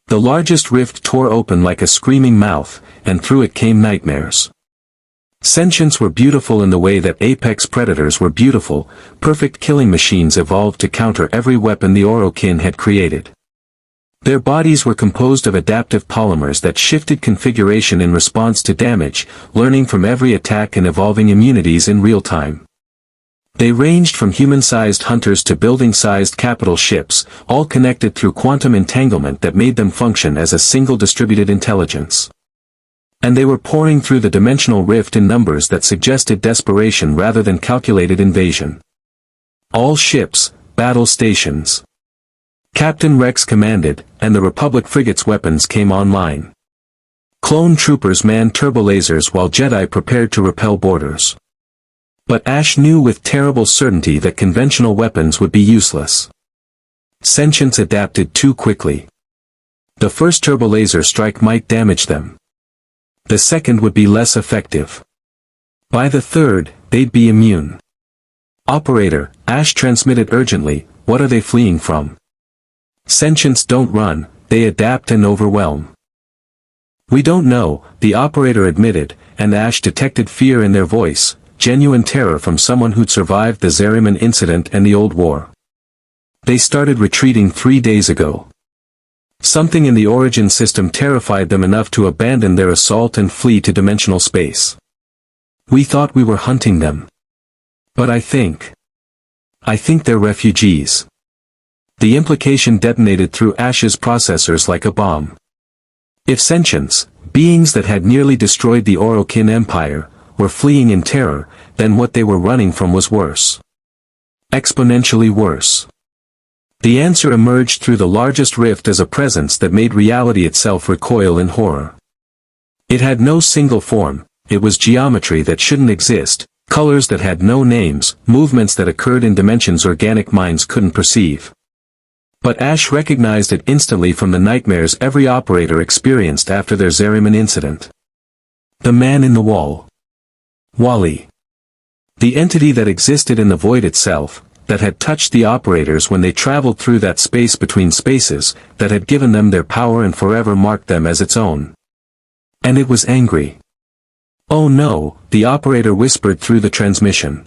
The largest rift tore open like a screaming mouth, and through it came nightmares. Sentients were beautiful in the way that apex predators were beautiful, perfect killing machines evolved to counter every weapon the Orokin had created. Their bodies were composed of adaptive polymers that shifted configuration in response to damage, learning from every attack and evolving immunities in real time. They ranged from human-sized hunters to building-sized capital ships, all connected through quantum entanglement that made them function as a single distributed intelligence. And they were pouring through the dimensional rift in numbers that suggested desperation rather than calculated invasion. All ships, battle stations. Captain Rex commanded, and the Republic frigate's weapons came online. Clone troopers manned turbolasers while Jedi prepared to repel boarders. But Ash knew with terrible certainty that conventional weapons would be useless. Sentients adapted too quickly. The first turbolaser strike might damage them. The second would be less effective. By the third, they'd be immune. Operator, Ash transmitted urgently, what are they fleeing from? Sentients don't run, they adapt and overwhelm. We don't know, the operator admitted, and Ash detected fear in their voice, genuine terror from someone who'd survived the Zariman incident and the Old War. They started retreating 3 days ago. Something in the origin system terrified them enough to abandon their assault and flee to dimensional space. We thought we were hunting them. But I think they're refugees. The implication detonated through Ash's processors like a bomb. If sentients, beings that had nearly destroyed the Orokin Empire, were fleeing in terror, then what they were running from was worse. Exponentially worse. The answer emerged through the largest rift as a presence that made reality itself recoil in horror. It had no single form, it was geometry that shouldn't exist, colors that had no names, movements that occurred in dimensions organic minds couldn't perceive. But Ash recognized it instantly from the nightmares every operator experienced after their Zariman incident. The man in the wall. Wally. The entity that existed in the void itself, that had touched the operators when they traveled through that space between spaces, that had given them their power and forever marked them as its own. And it was angry. "Oh no," the operator whispered through the transmission.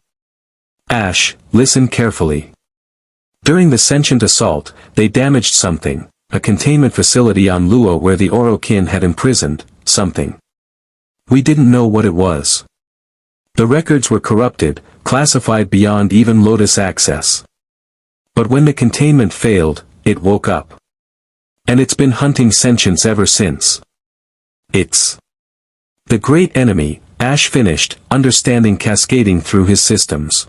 "Ash, listen carefully. During the sentient assault, they damaged something, a containment facility on Lua where the Orokin had imprisoned something. We didn't know what it was. The records were corrupted, classified beyond even Lotus access. But when the containment failed, it woke up. And it's been hunting sentience ever since. It's the great enemy," Ash finished, understanding cascading through his systems.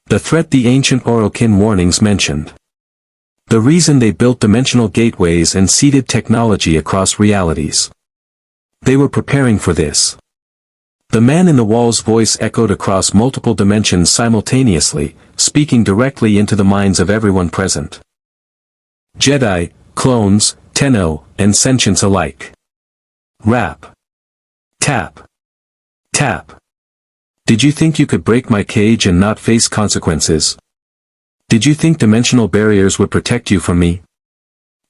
The threat the ancient Orokin warnings mentioned. The reason they built dimensional gateways and seeded technology across realities. They were preparing for this. The man in the wall's voice echoed across multiple dimensions simultaneously, speaking directly into the minds of everyone present. Jedi, clones, Tenno, and sentients alike. Rap. Tap. Tap. Did you think you could break my cage and not face consequences? Did you think dimensional barriers would protect you from me?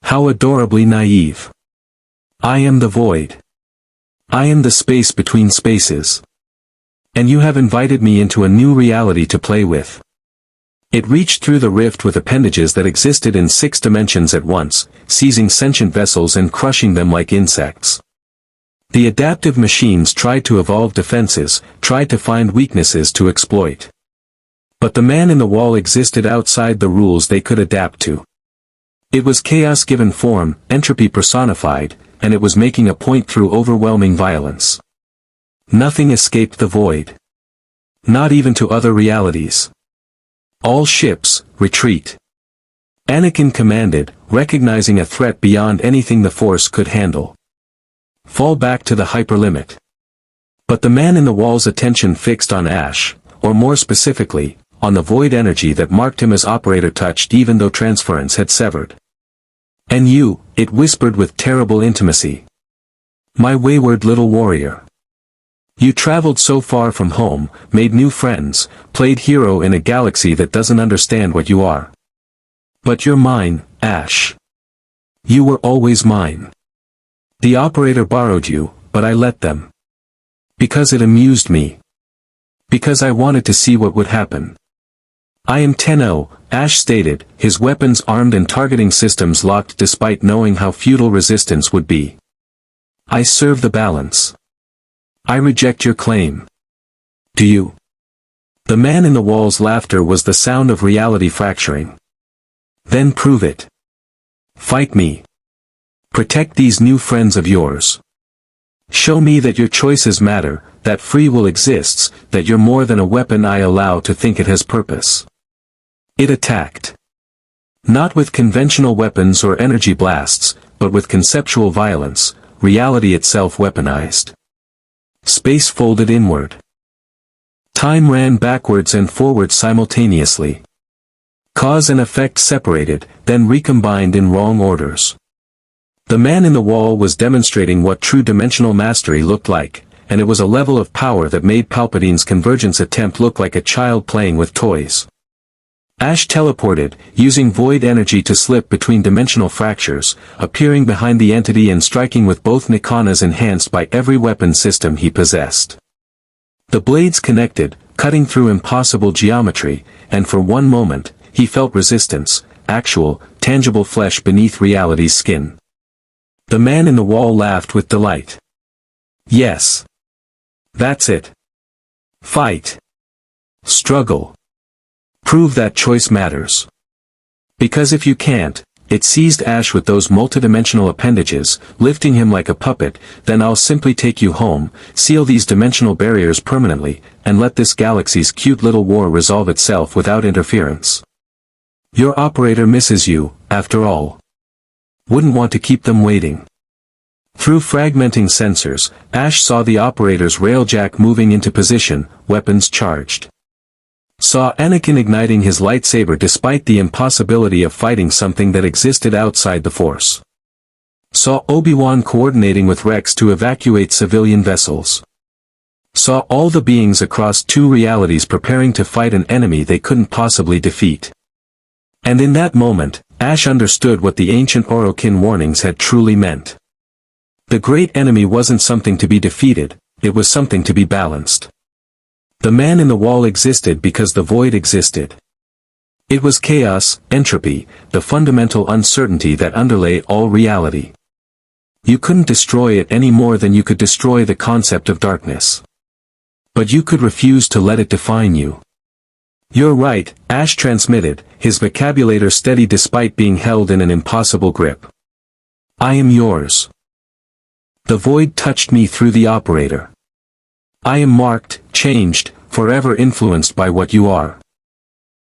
How adorably naive. I am the void. I am the space between spaces. And you have invited me into a new reality to play with. It reached through the rift with appendages that existed in 6 dimensions at once, seizing sentient vessels and crushing them like insects. The adaptive machines tried to evolve defenses, tried to find weaknesses to exploit. But the man in the wall existed outside the rules they could adapt to. It was chaos given form, entropy personified, and it was making a point through overwhelming violence. Nothing escaped the void. Not even to other realities. All ships, retreat. Anakin commanded, recognizing a threat beyond anything the Force could handle. Fall back to the hyperlimit. But the man in the wall's attention fixed on Ash, or more specifically, on the void energy that marked him as operator touched even though transference had severed. "And you," it whispered with terrible intimacy. "My wayward little warrior. You traveled so far from home, made new friends, played hero in a galaxy that doesn't understand what you are. But you're mine, Ash. You were always mine. The operator borrowed you, but I let them. Because it amused me. Because I wanted to see what would happen. I am Tenno," Ash stated, his weapons armed and targeting systems locked despite knowing how futile resistance would be. "I serve the balance. I reject your claim. Do you?" The man in the wall's laughter was the sound of reality fracturing. "Then prove it. Fight me. Protect these new friends of yours. Show me that your choices matter, that free will exists, that you're more than a weapon I allow to think it has purpose." It attacked. Not with conventional weapons or energy blasts, but with conceptual violence, reality itself weaponized. Space folded inward. Time ran backwards and forwards simultaneously. Cause and effect separated, then recombined in wrong orders. The man in the wall was demonstrating what true dimensional mastery looked like, and it was a level of power that made Palpatine's Convergence attempt look like a child playing with toys. Ash teleported, using void energy to slip between dimensional fractures, appearing behind the entity and striking with both Nikanas enhanced by every weapon system he possessed. The blades connected, cutting through impossible geometry, and for one moment, he felt resistance, actual, tangible flesh beneath reality's skin. The man in the wall laughed with delight. "Yes. That's it. Fight. Struggle. Prove that choice matters. Because if you can't," it seized Ash with those multidimensional appendages, lifting him like a puppet, "then I'll simply take you home, seal these dimensional barriers permanently, and let this galaxy's cute little war resolve itself without interference." Your operator misses you, after all. Wouldn't want to keep them waiting. Through fragmenting sensors, Ash saw the operator's railjack moving into position, weapons charged. Saw Anakin igniting his lightsaber despite the impossibility of fighting something that existed outside the Force. Saw Obi-Wan coordinating with Rex to evacuate civilian vessels. Saw all the beings across two realities preparing to fight an enemy they couldn't possibly defeat. And in that moment, Ash understood what the ancient Orokin warnings had truly meant. The great enemy wasn't something to be defeated, it was something to be balanced. The man in the wall existed because the void existed. It was chaos, entropy, the fundamental uncertainty that underlay all reality. You couldn't destroy it any more than you could destroy the concept of darkness. But you could refuse to let it define you. You're right, Ash transmitted, his vocabulary steady despite being held in an impossible grip. I am yours. The void touched me through the operator. I am marked, changed, forever influenced by what you are.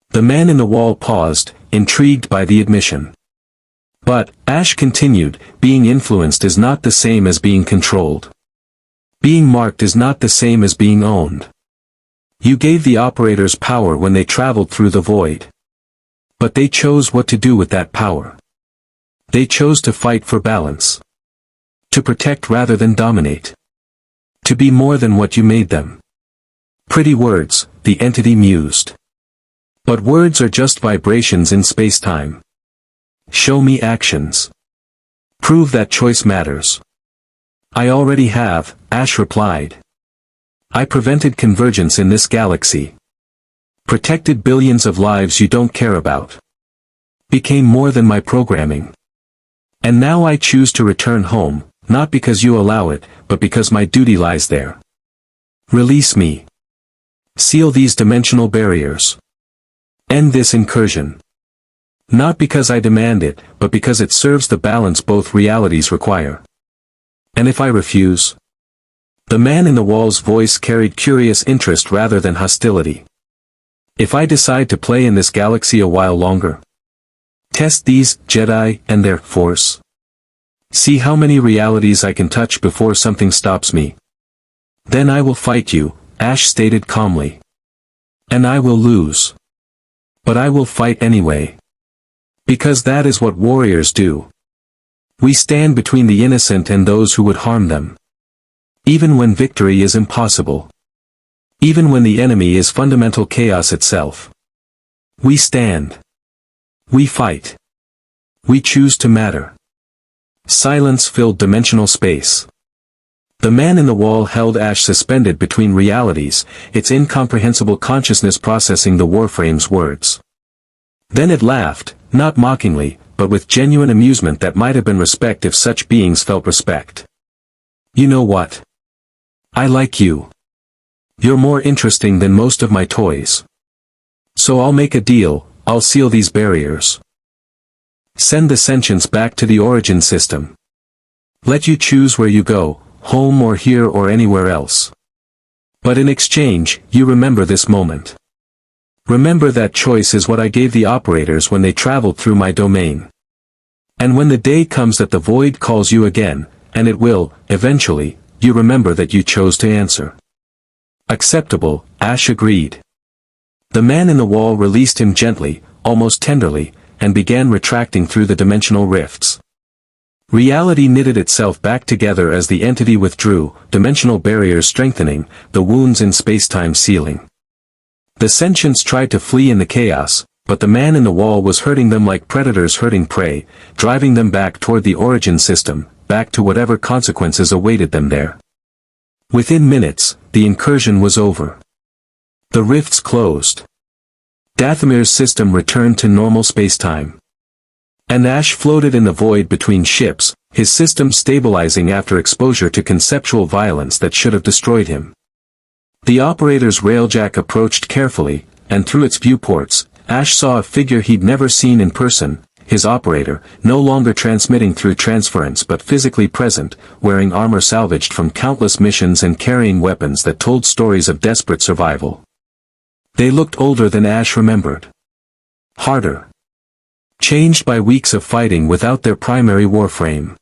The man in the wall paused, intrigued by the admission. But, Ash continued, being influenced is not the same as being controlled. Being marked is not the same as being owned. You gave the operators power when they traveled through the void. But they chose what to do with that power. They chose to fight for balance. To protect rather than dominate. To be more than what you made them. Pretty words, the entity mused. But words are just vibrations in space-time. Show me actions. Prove that choice matters. I already have, Ash replied. I prevented convergence in this galaxy. Protected billions of lives you don't care about. Became more than my programming. And now I choose to return home, not because you allow it, but because my duty lies there. Release me. Seal these dimensional barriers. End this incursion. Not because I demand it, but because it serves the balance both realities require. And if I refuse? The man in the wall's voice carried curious interest rather than hostility. If I decide to play in this galaxy a while longer? Test these Jedi and their Force. See how many realities I can touch before something stops me. Then I will fight you, Ash stated calmly. And I will lose. But I will fight anyway. Because that is what warriors do. We stand between the innocent and those who would harm them. Even when victory is impossible. Even when the enemy is fundamental chaos itself. We stand. We fight. We choose to matter. Silence filled dimensional space. The man in the wall held Ash suspended between realities, its incomprehensible consciousness processing the Warframe's words. Then it laughed, not mockingly, but with genuine amusement that might have been respect if such beings felt respect. You know what? I like you. You're more interesting than most of my toys. So I'll make a deal, I'll seal these barriers. Send the sentience back to the origin system. Let you choose where you go, home or here or anywhere else. But in exchange, you remember this moment. Remember that choice is what I gave the operators when they traveled through my domain. And when the day comes that the void calls you again, and it will, eventually, you remember that you chose to answer. Acceptable, Ash agreed. The man in the wall released him gently, almost tenderly, and began retracting through the dimensional rifts. Reality knitted itself back together as the entity withdrew, dimensional barriers strengthening, the wounds in spacetime sealing. The sentients tried to flee in the chaos, but the man in the wall was hurting them like predators hurting prey, driving them back toward the origin system, back to whatever consequences awaited them there. Within minutes, the incursion was over. The rifts closed. Dathomir's system returned to normal spacetime. And Ash floated in the void between ships, his system stabilizing after exposure to conceptual violence that should have destroyed him. The operator's railjack approached carefully, and through its viewports, Ash saw a figure he'd never seen in person, his operator, no longer transmitting through transference but physically present, wearing armor salvaged from countless missions and carrying weapons that told stories of desperate survival. They looked older than Ash remembered. Harder. changed by weeks of fighting without their primary warframe.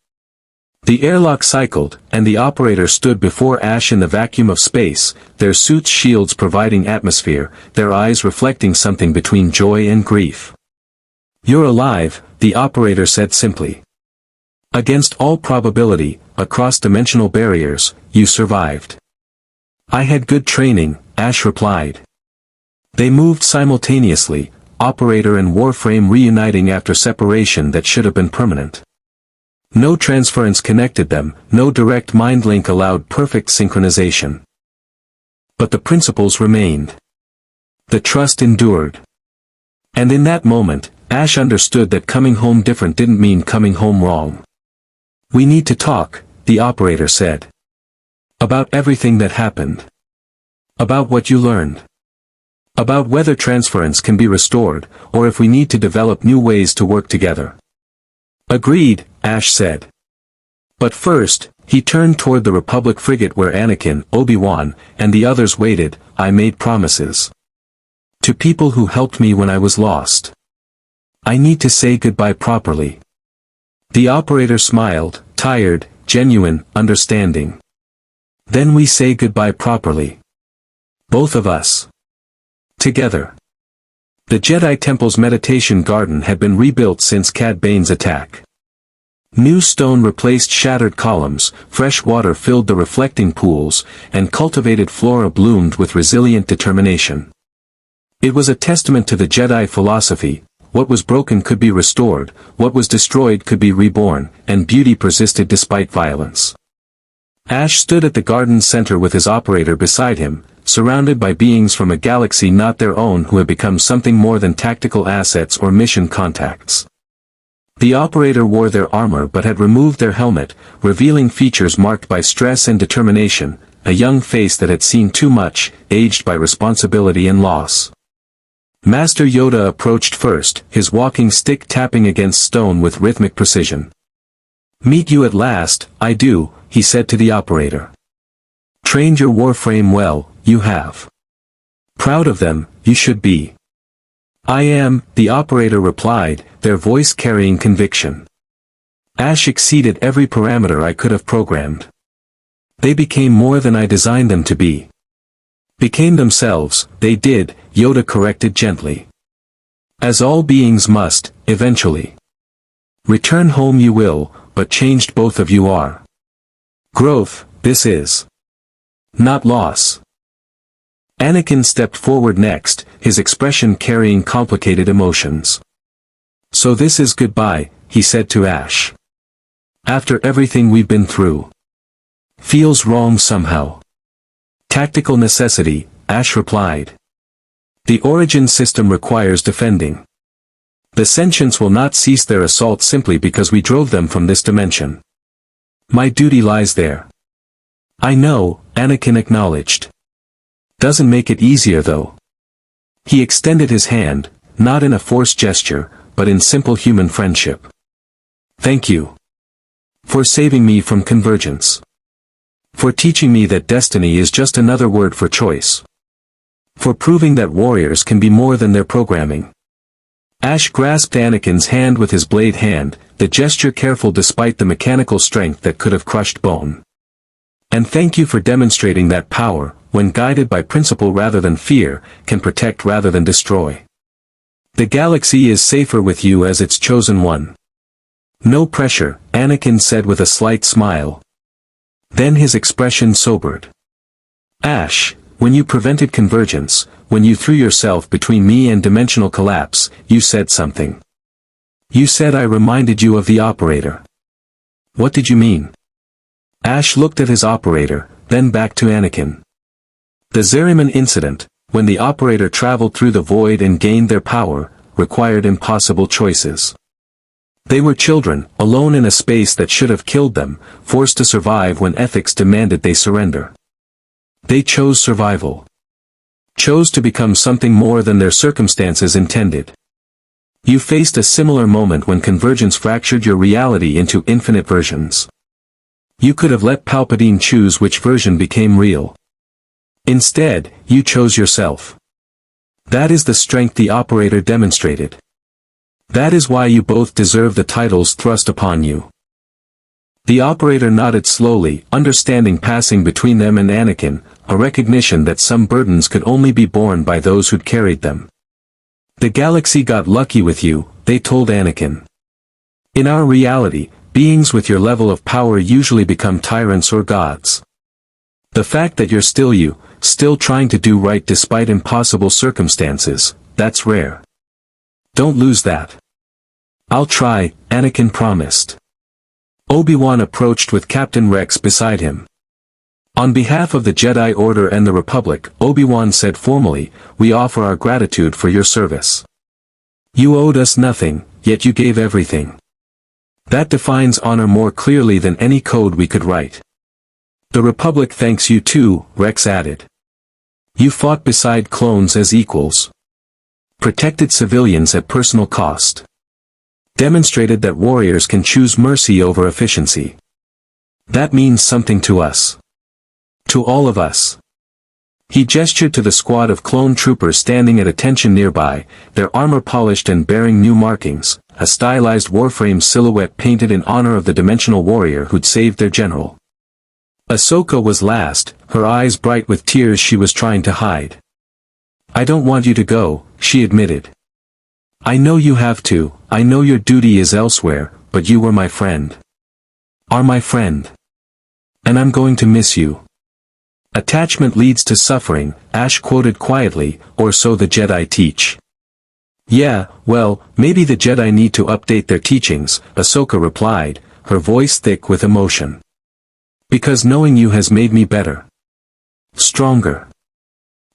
The airlock cycled, and the operator stood before Ash in the vacuum of space, their suits' shields providing atmosphere, their eyes reflecting something between joy and grief. "You're alive," the operator said simply. "Against all probability, across dimensional barriers, you survived." "I had good training," Ash replied. They moved simultaneously, operator and warframe reuniting after separation that should have been permanent. No transference connected them, no direct mind link allowed perfect synchronization. But the principles remained. The trust endured. And in that moment, Ash understood that coming home different didn't mean coming home wrong. "We need to talk," the operator said. "About everything that happened. About what you learned. About whether transference can be restored, or if we need to develop new ways to work together." "Agreed," Ash said. But first, he turned toward the Republic frigate where Anakin, Obi-Wan, and the others waited. "I made promises. To people who helped me when I was lost. I need to say goodbye properly." The operator smiled, tired, genuine, understanding. "Then we say goodbye properly. Both of us. Together." The Jedi Temple's meditation garden had been rebuilt since Cad Bane's attack. New stone replaced shattered columns, fresh water filled the reflecting pools, and cultivated flora bloomed with resilient determination. It was a testament to the Jedi philosophy: what was broken could be restored, what was destroyed could be reborn, and beauty persisted despite violence. Ash stood at the garden's center with his operator beside him, surrounded by beings from a galaxy not their own who had become something more than tactical assets or mission contacts. The operator wore their armor but had removed their helmet, revealing features marked by stress and determination, a young face that had seen too much, aged by responsibility and loss. Master Yoda approached first, his walking stick tapping against stone with rhythmic precision. "Meet you at last, I do," he said to the operator. "Trained your warframe well, you have. Proud of them, you should be." "I am," the operator replied, their voice carrying conviction. "Ash exceeded every parameter I could have programmed. They became more than I designed them to be." "Became themselves, they did," Yoda corrected gently. "As all beings must, eventually. Return home you will, but changed both of you are. Growth, this is. Not loss." Anakin stepped forward next, his expression carrying complicated emotions. "So this is goodbye," he said to Ash. "After everything we've been through. Feels wrong somehow." "Tactical necessity," Ash replied. "The origin system requires defending. The sentients will not cease their assault simply because we drove them from this dimension. My duty lies there." "I know," Anakin acknowledged. "Doesn't make it easier though." He extended his hand, not in a forced gesture, but in simple human friendship. "Thank you. For saving me from Convergence. For teaching me that destiny is just another word for choice. For proving that warriors can be more than their programming." Ash grasped Anakin's hand with his blade hand, the gesture careful despite the mechanical strength that could have crushed bone. "And thank you for demonstrating that power, when guided by principle rather than fear, can protect rather than destroy. The galaxy is safer with you as its chosen one." "No pressure," Anakin said with a slight smile. Then his expression sobered. "Ash, when you prevented Convergence, when you threw yourself between me and dimensional collapse, you said something. You said I reminded you of the operator. What did you mean?" Ash looked at his operator, then back to Anakin. "The Zeriman incident, when the operator traveled through the void and gained their power, required impossible choices. They were children, alone in a space that should have killed them, forced to survive when ethics demanded they surrender. They chose survival. Chose to become something more than their circumstances intended. You faced a similar moment when Convergence fractured your reality into infinite versions. You could have let Palpatine choose which version became real. Instead, you chose yourself. That is the strength the operator demonstrated. That is why you both deserve the titles thrust upon you. The operator nodded slowly, understanding passing between them and Anakin, a recognition that some burdens could only be borne by those who'd carried them. The galaxy got lucky with you, they told Anakin. In our reality, beings with your level of power usually become tyrants or gods. The fact that you're still you, still trying to do right despite impossible circumstances, that's rare. Don't lose that. I'll try, Anakin promised. Obi-Wan approached with Captain Rex beside him. On behalf of the Jedi Order and the Republic, Obi-Wan said formally, we offer our gratitude for your service. You owed us nothing, yet you gave everything. That defines honor more clearly than any code we could write. The Republic thanks you too, Rex added. You fought beside clones as equals. Protected civilians at personal cost. Demonstrated that warriors can choose mercy over efficiency. That means something to us. To all of us. He gestured to the squad of clone troopers standing at attention nearby, their armor polished and bearing new markings, a stylized Warframe silhouette painted in honor of the dimensional warrior who'd saved their general. Ahsoka was last, her eyes bright with tears she was trying to hide. I don't want you to go, she admitted. I know you have to, I know your duty is elsewhere, but you were my friend. Are my friend. And I'm going to miss you. Attachment leads to suffering, Ash quoted quietly, or so the Jedi teach. Yeah, well, maybe the Jedi need to update their teachings, Ahsoka replied, her voice thick with emotion. Because knowing you has made me better. Stronger.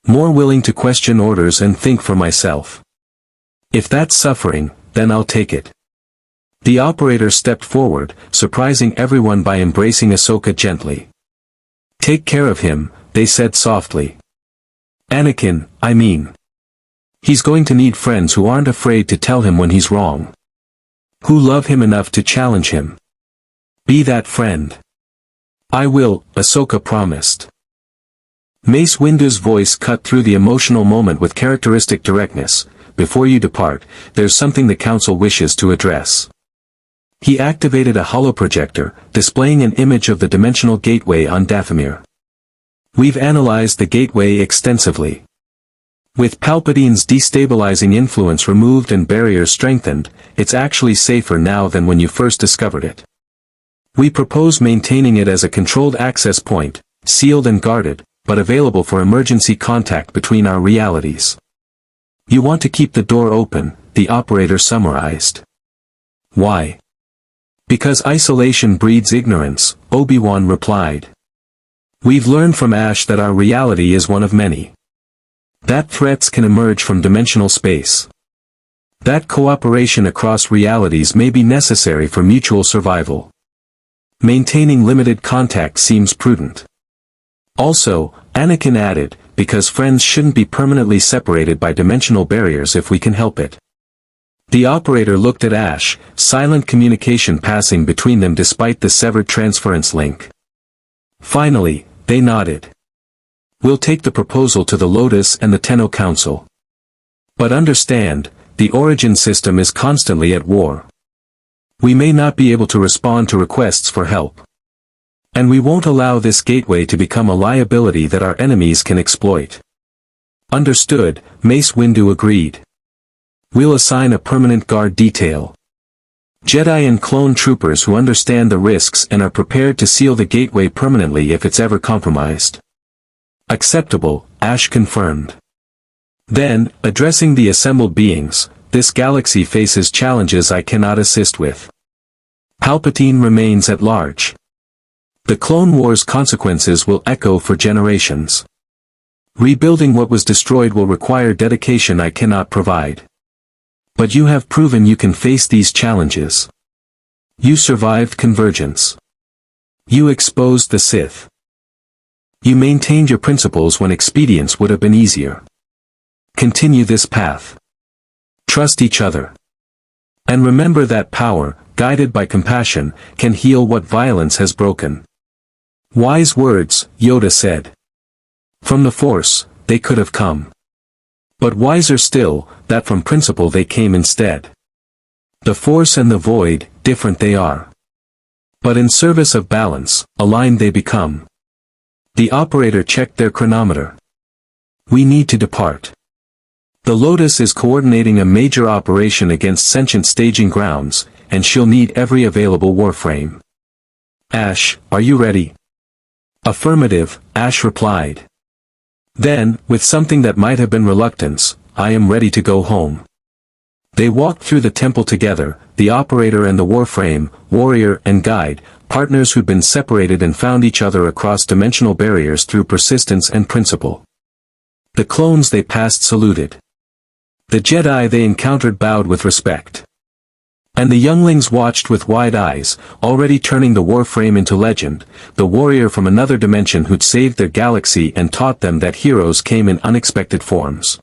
More willing to question orders and think for myself. If that's suffering, then I'll take it. The operator stepped forward, surprising everyone by embracing Ahsoka gently. Take care of him, they said softly. Anakin, I mean. He's going to need friends who aren't afraid to tell him when he's wrong. Who love him enough to challenge him. Be that friend. I will, Ahsoka promised. Mace Windu's voice cut through the emotional moment with characteristic directness. Before you depart, there's something the Council wishes to address. He activated a holoprojector, displaying an image of the dimensional gateway on Dathomir. We've analyzed the gateway extensively. With Palpatine's destabilizing influence removed and barriers strengthened, it's actually safer now than when you first discovered it. We propose maintaining it as a controlled access point, sealed and guarded, but available for emergency contact between our realities. You want to keep the door open, the operator summarized. Why? Because isolation breeds ignorance, Obi-Wan replied. We've learned from Ash that our reality is one of many. That threats can emerge from dimensional space. That cooperation across realities may be necessary for mutual survival. Maintaining limited contact seems prudent. Also, Anakin added, because friends shouldn't be permanently separated by dimensional barriers if we can help it. The operator looked at Ash, silent communication passing between them despite the severed transference link. Finally, they nodded. We'll take the proposal to the Lotus and the Tenno Council. But understand, the Origin system is constantly at war. We may not be able to respond to requests for help. And we won't allow this gateway to become a liability that our enemies can exploit. Understood, Mace Windu agreed. We'll assign a permanent guard detail. Jedi and clone troopers who understand the risks and are prepared to seal the gateway permanently if it's ever compromised. Acceptable, Ash confirmed. Then, addressing the assembled beings, this galaxy faces challenges I cannot assist with. Palpatine remains at large. The Clone Wars' consequences will echo for generations. Rebuilding what was destroyed will require dedication I cannot provide. But you have proven you can face these challenges. You survived Convergence. You exposed the Sith. You maintained your principles when expedience would have been easier. Continue this path. Trust each other. And remember that power, guided by compassion, can heal what violence has broken. Wise words, Yoda said. From the Force, they could have come. But wiser still, that from principle they came instead. The Force and the Void, different they are. But in service of balance, aligned they become. The operator checked their chronometer. We need to depart. The Lotus is coordinating a major operation against sentient staging grounds, and she'll need every available warframe. Ash, are you ready? Affirmative, Ash replied. Then, with something that might have been reluctance, I am ready to go home. They walked through the temple together, the operator and the warframe, warrior and guide, partners who'd been separated and found each other across dimensional barriers through persistence and principle. The clones they passed saluted. The Jedi they encountered bowed with respect. And the younglings watched with wide eyes, already turning the warframe into legend, the warrior from another dimension who'd saved their galaxy and taught them that heroes came in unexpected forms.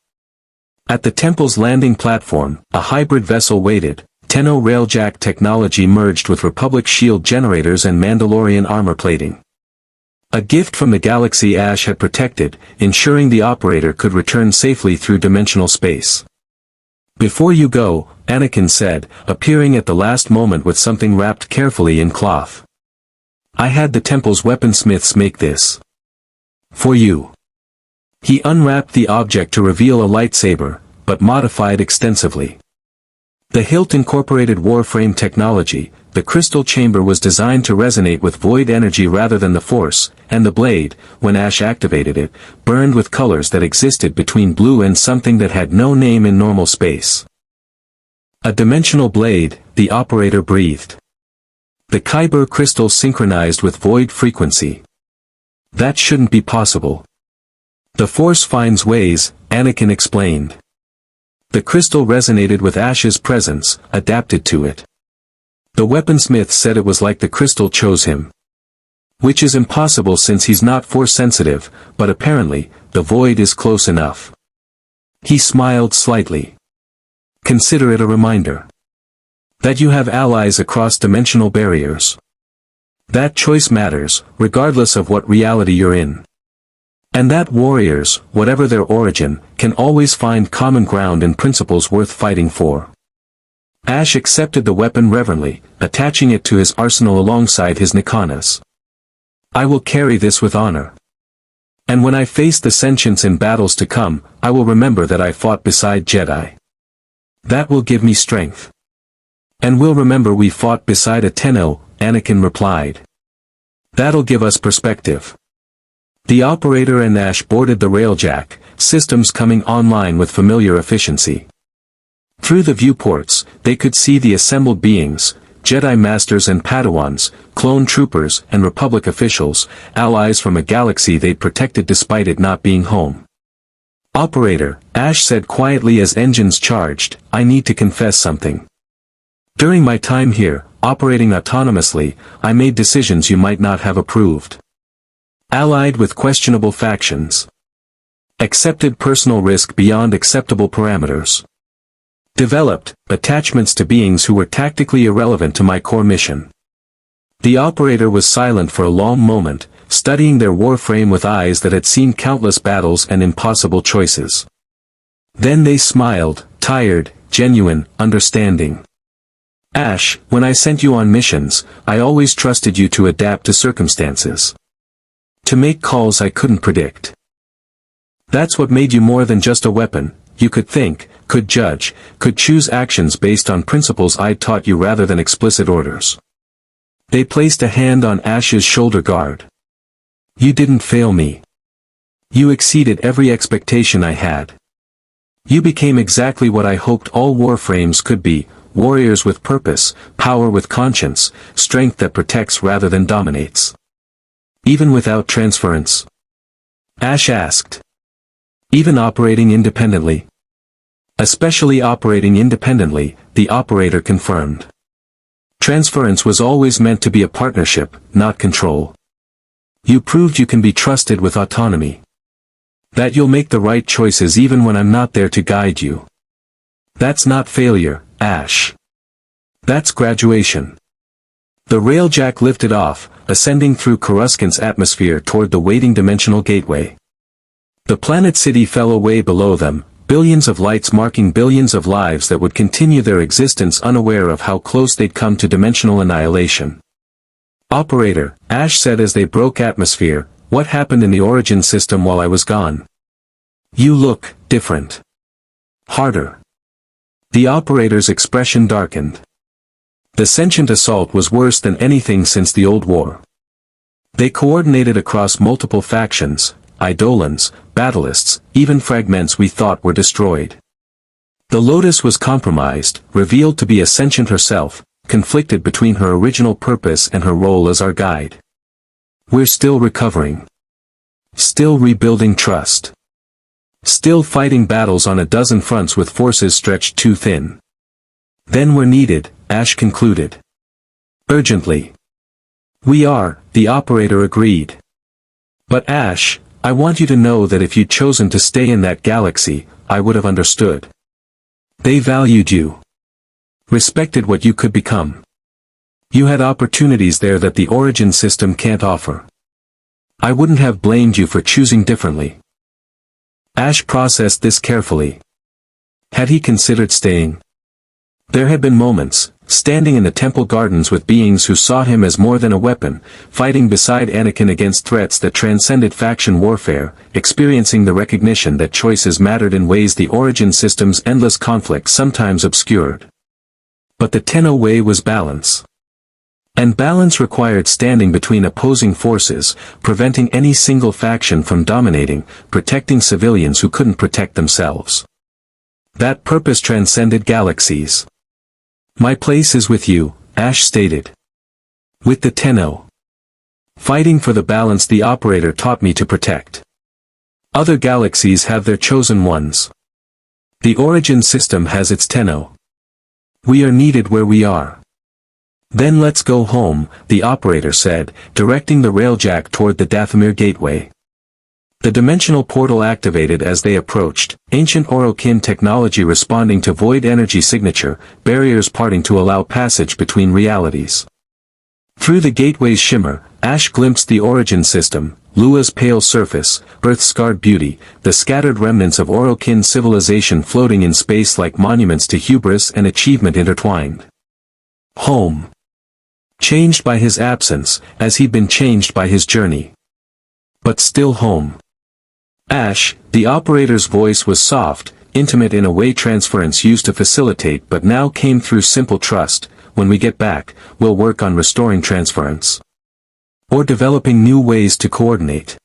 At the temple's landing platform, a hybrid vessel waited. Tenno railjack technology merged with Republic shield generators and Mandalorian armor plating. A gift from the galaxy Ash had protected, ensuring the operator could return safely through dimensional space. Before you go, Anakin said, appearing at the last moment with something wrapped carefully in cloth. I had the temple's weaponsmiths make this. For you. He unwrapped the object to reveal a lightsaber, but modified extensively. The hilt incorporated warframe technology, the crystal chamber was designed to resonate with void energy rather than the Force, and the blade, when Ash activated it, burned with colors that existed between blue and something that had no name in normal space. A dimensional blade, the operator breathed. The Kyber crystal synchronized with void frequency. That shouldn't be possible. The Force finds ways, Anakin explained. The crystal resonated with Ash's presence, adapted to it. The weaponsmith said it was like the crystal chose him. Which is impossible since he's not Force-sensitive, but apparently, the void is close enough. He smiled slightly. Consider it a reminder. That you have allies across dimensional barriers. That choice matters, regardless of what reality you're in. And that warriors, whatever their origin, can always find common ground in principles worth fighting for. Ash accepted the weapon reverently, attaching it to his arsenal alongside his Nikanas. I will carry this with honor. And when I face the sentients in battles to come, I will remember that I fought beside Jedi. That will give me strength. And we'll remember we fought beside a Tenno, Anakin replied. That'll give us perspective. The operator and Ash boarded the railjack, systems coming online with familiar efficiency. Through the viewports, they could see the assembled beings, Jedi Masters and Padawans, clone troopers and Republic officials, allies from a galaxy they'd protected despite it not being home. Operator, Ash said quietly as engines charged, I need to confess something. During my time here, operating autonomously, I made decisions you might not have approved. Allied with questionable factions. Accepted personal risk beyond acceptable parameters. Developed attachments to beings who were tactically irrelevant to my core mission. The operator was silent for a long moment, studying their warframe with eyes that had seen countless battles and impossible choices. Then they smiled, tired, genuine, understanding. Ash, when I sent you on missions, I always trusted you to adapt to circumstances. To make calls I couldn't predict. That's what made you more than just a weapon. You could think, could judge, could choose actions based on principles I'd taught you rather than explicit orders. They placed a hand on Ash's shoulder guard. You didn't fail me. You exceeded every expectation I had. You became exactly what I hoped all warframes could be, warriors with purpose, power with conscience, strength that protects rather than dominates. Even without transference? Ash asked. Even operating independently? Especially operating independently, the operator confirmed. Transference was always meant to be a partnership, not control. You proved you can be trusted with autonomy. That you'll make the right choices even when I'm not there to guide you. That's not failure, Ash. That's graduation. The railjack lifted off, ascending through Coruscant's atmosphere toward the waiting dimensional gateway. The planet city fell away below them, Billions of lights marking billions of lives that would continue their existence unaware of how close they'd come to dimensional annihilation. "Operator," Ash said as they broke atmosphere, "what happened in the origin system while I was gone? You look different. Harder." The operator's expression darkened. The sentient assault was worse than anything since the Old War. They coordinated across multiple factions, eidolons, battlists, even fragments we thought were destroyed. The Lotus was compromised, revealed to be a sentient herself, conflicted between her original purpose and her role as our guide. We're still recovering. Still rebuilding trust. Still fighting battles on a dozen fronts with forces stretched too thin. Then we're needed, Ash concluded. Urgently. We are, the operator agreed. But Ash, I want you to know that if you'd chosen to stay in that galaxy, I would have understood. They valued you. Respected what you could become. You had opportunities there that the origin system can't offer. I wouldn't have blamed you for choosing differently. Ash processed this carefully. Had he considered staying? There had been moments, standing in the temple gardens with beings who saw him as more than a weapon, fighting beside Anakin against threats that transcended faction warfare, experiencing the recognition that choices mattered in ways the origin system's endless conflict sometimes obscured. But the Tenno way was balance. And balance required standing between opposing forces, preventing any single faction from dominating, protecting civilians who couldn't protect themselves. That purpose transcended galaxies. My place is with you, Ash stated. With the Tenno. Fighting for the balance the operator taught me to protect. Other galaxies have their chosen ones. The origin system has its Tenno. We are needed where we are. Then let's go home, the operator said, directing the railjack toward the Dathomir gateway. The dimensional portal activated as they approached, ancient Orokin technology responding to void energy signature, barriers parting to allow passage between realities. Through the gateway's shimmer, Ash glimpsed the origin system, Lua's pale surface, Earth-scarred beauty, the scattered remnants of Orokin civilization floating in space like monuments to hubris and achievement intertwined. Home. Changed by his absence, as he'd been changed by his journey. But still home. Ash, the operator's voice was soft, intimate in a way transference used to facilitate but now came through simple trust. When we get back, we'll work on restoring transference. Or developing new ways to coordinate.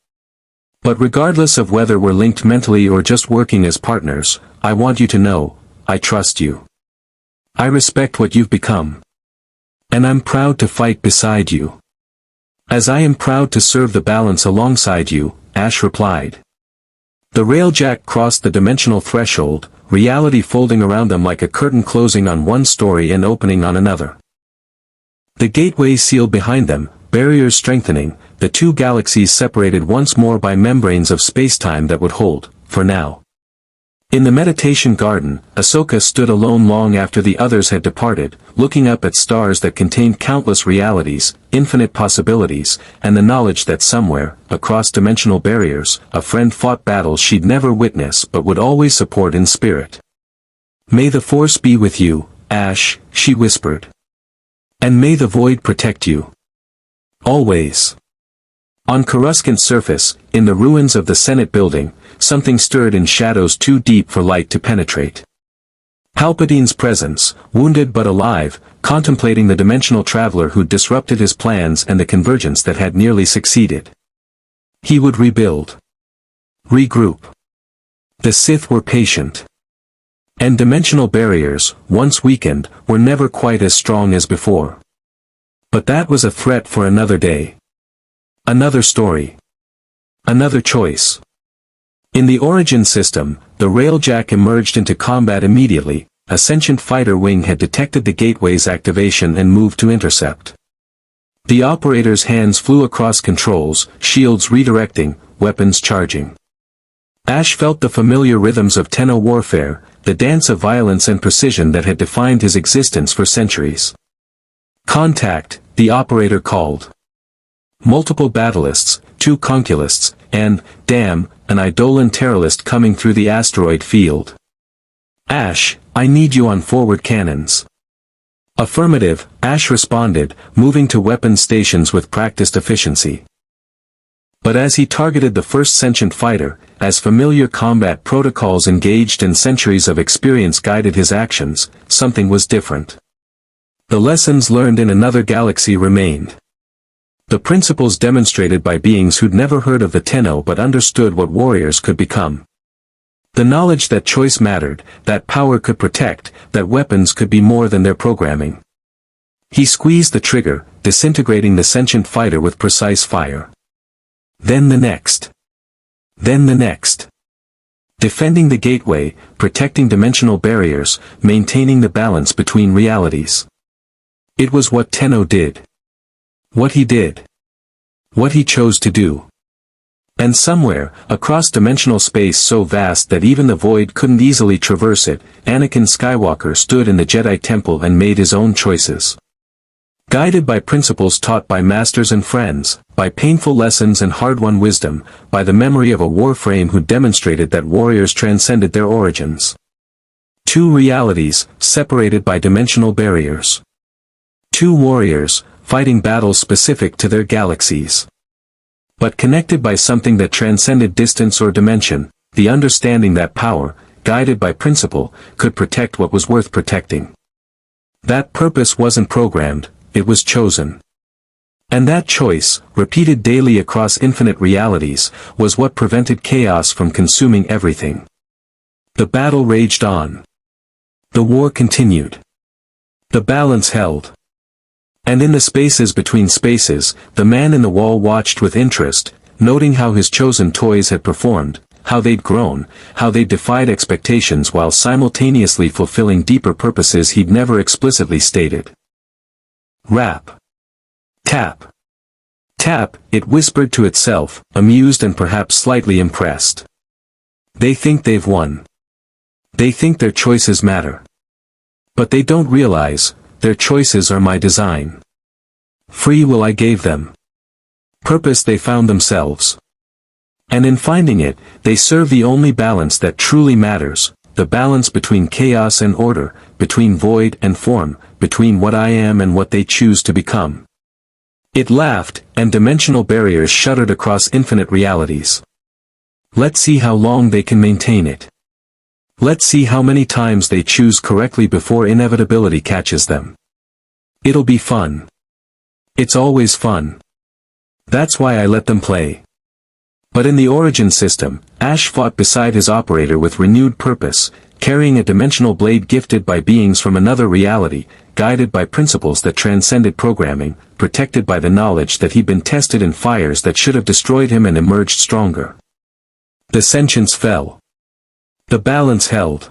But regardless of whether we're linked mentally or just working as partners, I want you to know, I trust you. I respect what you've become. And I'm proud to fight beside you. As I am proud to serve the balance alongside you, Ash replied. The railjack crossed the dimensional threshold, reality folding around them like a curtain closing on one story and opening on another. The gateway sealed behind them, barriers strengthening, the two galaxies separated once more by membranes of spacetime that would hold, for now. In the meditation garden, Ahsoka stood alone long after the others had departed, looking up at stars that contained countless realities, infinite possibilities, and the knowledge that somewhere, across dimensional barriers, a friend fought battles she'd never witness but would always support in spirit. May the Force be with you, Ash, she whispered. And may the void protect you. Always. On Coruscant's surface, in the ruins of the Senate building, something stirred in shadows too deep for light to penetrate. Palpatine's presence, wounded but alive, contemplating the dimensional traveler who disrupted his plans and the convergence that had nearly succeeded. He would rebuild. Regroup. The Sith were patient. And dimensional barriers, once weakened, were never quite as strong as before. But that was a threat for another day. Another story. Another choice. In the origin system, the railjack emerged into combat immediately. A sentient fighter wing had detected the gateway's activation and moved to intercept. The operator's hands flew across controls, shields redirecting, weapons charging. Ash felt the familiar rhythms of Tenno warfare, the dance of violence and precision that had defined his existence for centuries. Contact, the operator called. Multiple battlists, two conculists, and, damn, an Eidolon terrorist coming through the asteroid field. Ash, I need you on forward cannons. Affirmative, Ash responded, moving to weapon stations with practiced efficiency. But as he targeted the first sentient fighter, as familiar combat protocols engaged and centuries of experience guided his actions, something was different. The lessons learned in another galaxy remained. The principles demonstrated by beings who'd never heard of the Tenno but understood what warriors could become. The knowledge that choice mattered, that power could protect, that weapons could be more than their programming. He squeezed the trigger, disintegrating the sentient fighter with precise fire. Then the next. Then the next. Defending the gateway, protecting dimensional barriers, maintaining the balance between realities. It was what Tenno did. What he did. What he chose to do. And somewhere, across dimensional space so vast that even the void couldn't easily traverse it, Anakin Skywalker stood in the Jedi Temple and made his own choices. Guided by principles taught by masters and friends, by painful lessons and hard-won wisdom, by the memory of a warframe who demonstrated that warriors transcended their origins. Two realities, separated by dimensional barriers. Two warriors, fighting battles specific to their galaxies. But connected by something that transcended distance or dimension, the understanding that power, guided by principle, could protect what was worth protecting. That purpose wasn't programmed, it was chosen. And that choice, repeated daily across infinite realities, was what prevented chaos from consuming everything. The battle raged on. The war continued. The balance held. And in the spaces between spaces, the man in the wall watched with interest, noting how his chosen toys had performed, how they'd grown, how they'd defied expectations while simultaneously fulfilling deeper purposes he'd never explicitly stated. Rap. Tap. Tap, it whispered to itself, amused and perhaps slightly impressed. They think they've won. They think their choices matter. But they don't realize, their choices are my design. Free will I gave them. Purpose they found themselves. And in finding it, they serve the only balance that truly matters, the balance between chaos and order, between void and form, between what I am and what they choose to become. It laughed, and dimensional barriers shuddered across infinite realities. Let's see how long they can maintain it. Let's see how many times they choose correctly before inevitability catches them. It'll be fun. It's always fun. That's why I let them play. But in the origin system, Ash fought beside his operator with renewed purpose, carrying a dimensional blade gifted by beings from another reality, guided by principles that transcended programming, protected by the knowledge that he'd been tested in fires that should have destroyed him and emerged stronger. The sentience fell. The balance held.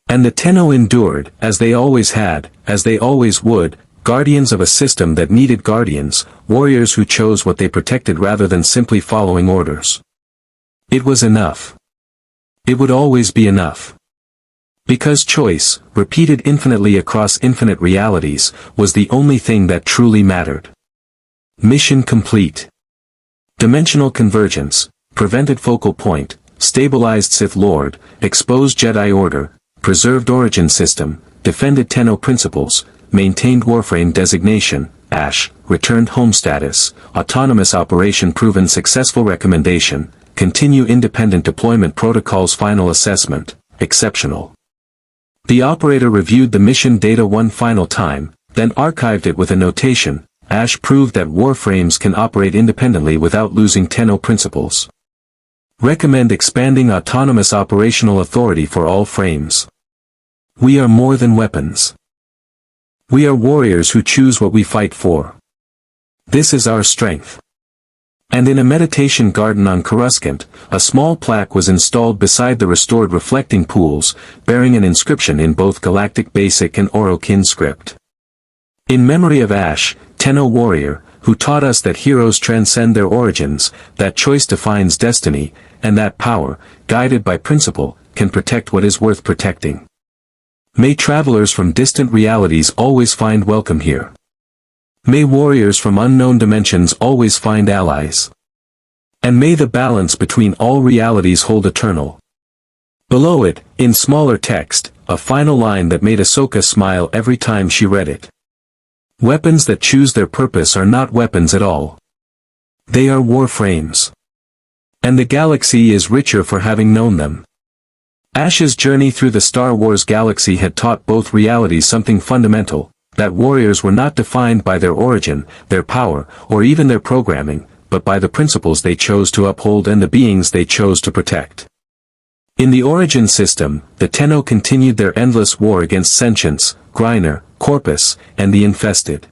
And the Tenno endured, as they always had, as they always would, guardians of a system that needed guardians, warriors who chose what they protected rather than simply following orders. It was enough. It would always be enough. Because choice, repeated infinitely across infinite realities, was the only thing that truly mattered. Mission complete. Dimensional convergence, prevented focal point, stabilized Sith Lord, exposed Jedi Order, preserved origin system, defended Tenno principles, maintained Warframe designation, Ash, returned home status, autonomous operation proven successful recommendation, continue independent deployment protocols final assessment, exceptional. The operator reviewed the mission data one final time, then archived it with a notation, Ash proved that Warframes can operate independently without losing Tenno principles. Recommend expanding autonomous operational authority for all frames. We are more than weapons. We are warriors who choose what we fight for. This is our strength. And in a meditation garden on Coruscant, a small plaque was installed beside the restored reflecting pools, bearing an inscription in both Galactic Basic and Orokin script. In memory of Ash, Tenno warrior, who taught us that heroes transcend their origins, that choice defines destiny, and that power, guided by principle, can protect what is worth protecting. May travelers from distant realities always find welcome here. May warriors from unknown dimensions always find allies. And may the balance between all realities hold eternal. Below it, in smaller text, a final line that made Ahsoka smile every time she read it. Weapons that choose their purpose are not weapons at all. They are warframes. And the galaxy is richer for having known them. ASH's journey through the Star Wars galaxy had taught both realities something fundamental, that warriors were not defined by their origin, their power, or even their programming, but by the principles they chose to uphold and the beings they chose to protect. In the origin system, the Tenno continued their endless war against sentience, Griner, Corpus, and the infested.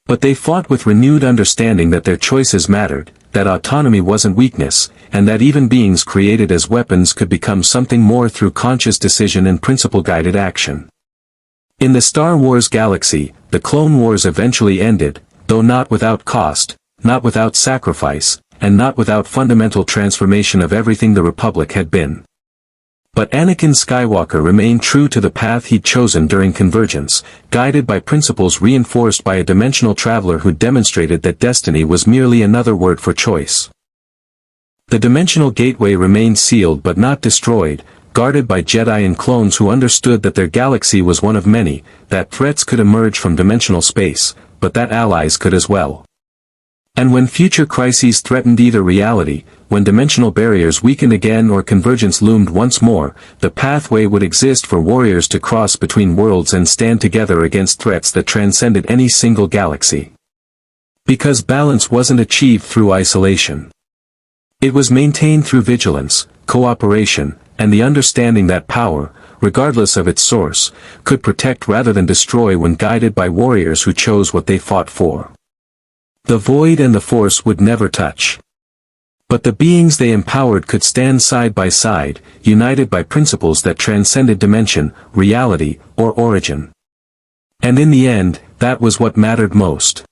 But they fought with renewed understanding that their choices mattered, that autonomy wasn't weakness, and that even beings created as weapons could become something more through conscious decision and principle-guided action. In the Star Wars galaxy, the Clone Wars eventually ended, though not without cost, not without sacrifice, and not without fundamental transformation of everything the Republic had been. But Anakin Skywalker remained true to the path he'd chosen during Convergence, guided by principles reinforced by a dimensional traveler who demonstrated that destiny was merely another word for choice. The dimensional gateway remained sealed but not destroyed, guarded by Jedi and clones who understood that their galaxy was one of many, that threats could emerge from dimensional space, but that allies could as well. And when future crises threatened either reality, when dimensional barriers weakened again or convergence loomed once more, the pathway would exist for warriors to cross between worlds and stand together against threats that transcended any single galaxy. Because balance wasn't achieved through isolation. It was maintained through vigilance, cooperation, and the understanding that power, regardless of its source, could protect rather than destroy when guided by warriors who chose what they fought for. The void and the force would never touch. But the beings they empowered could stand side by side, united by principles that transcended dimension, reality, or origin. And in the end, that was what mattered most.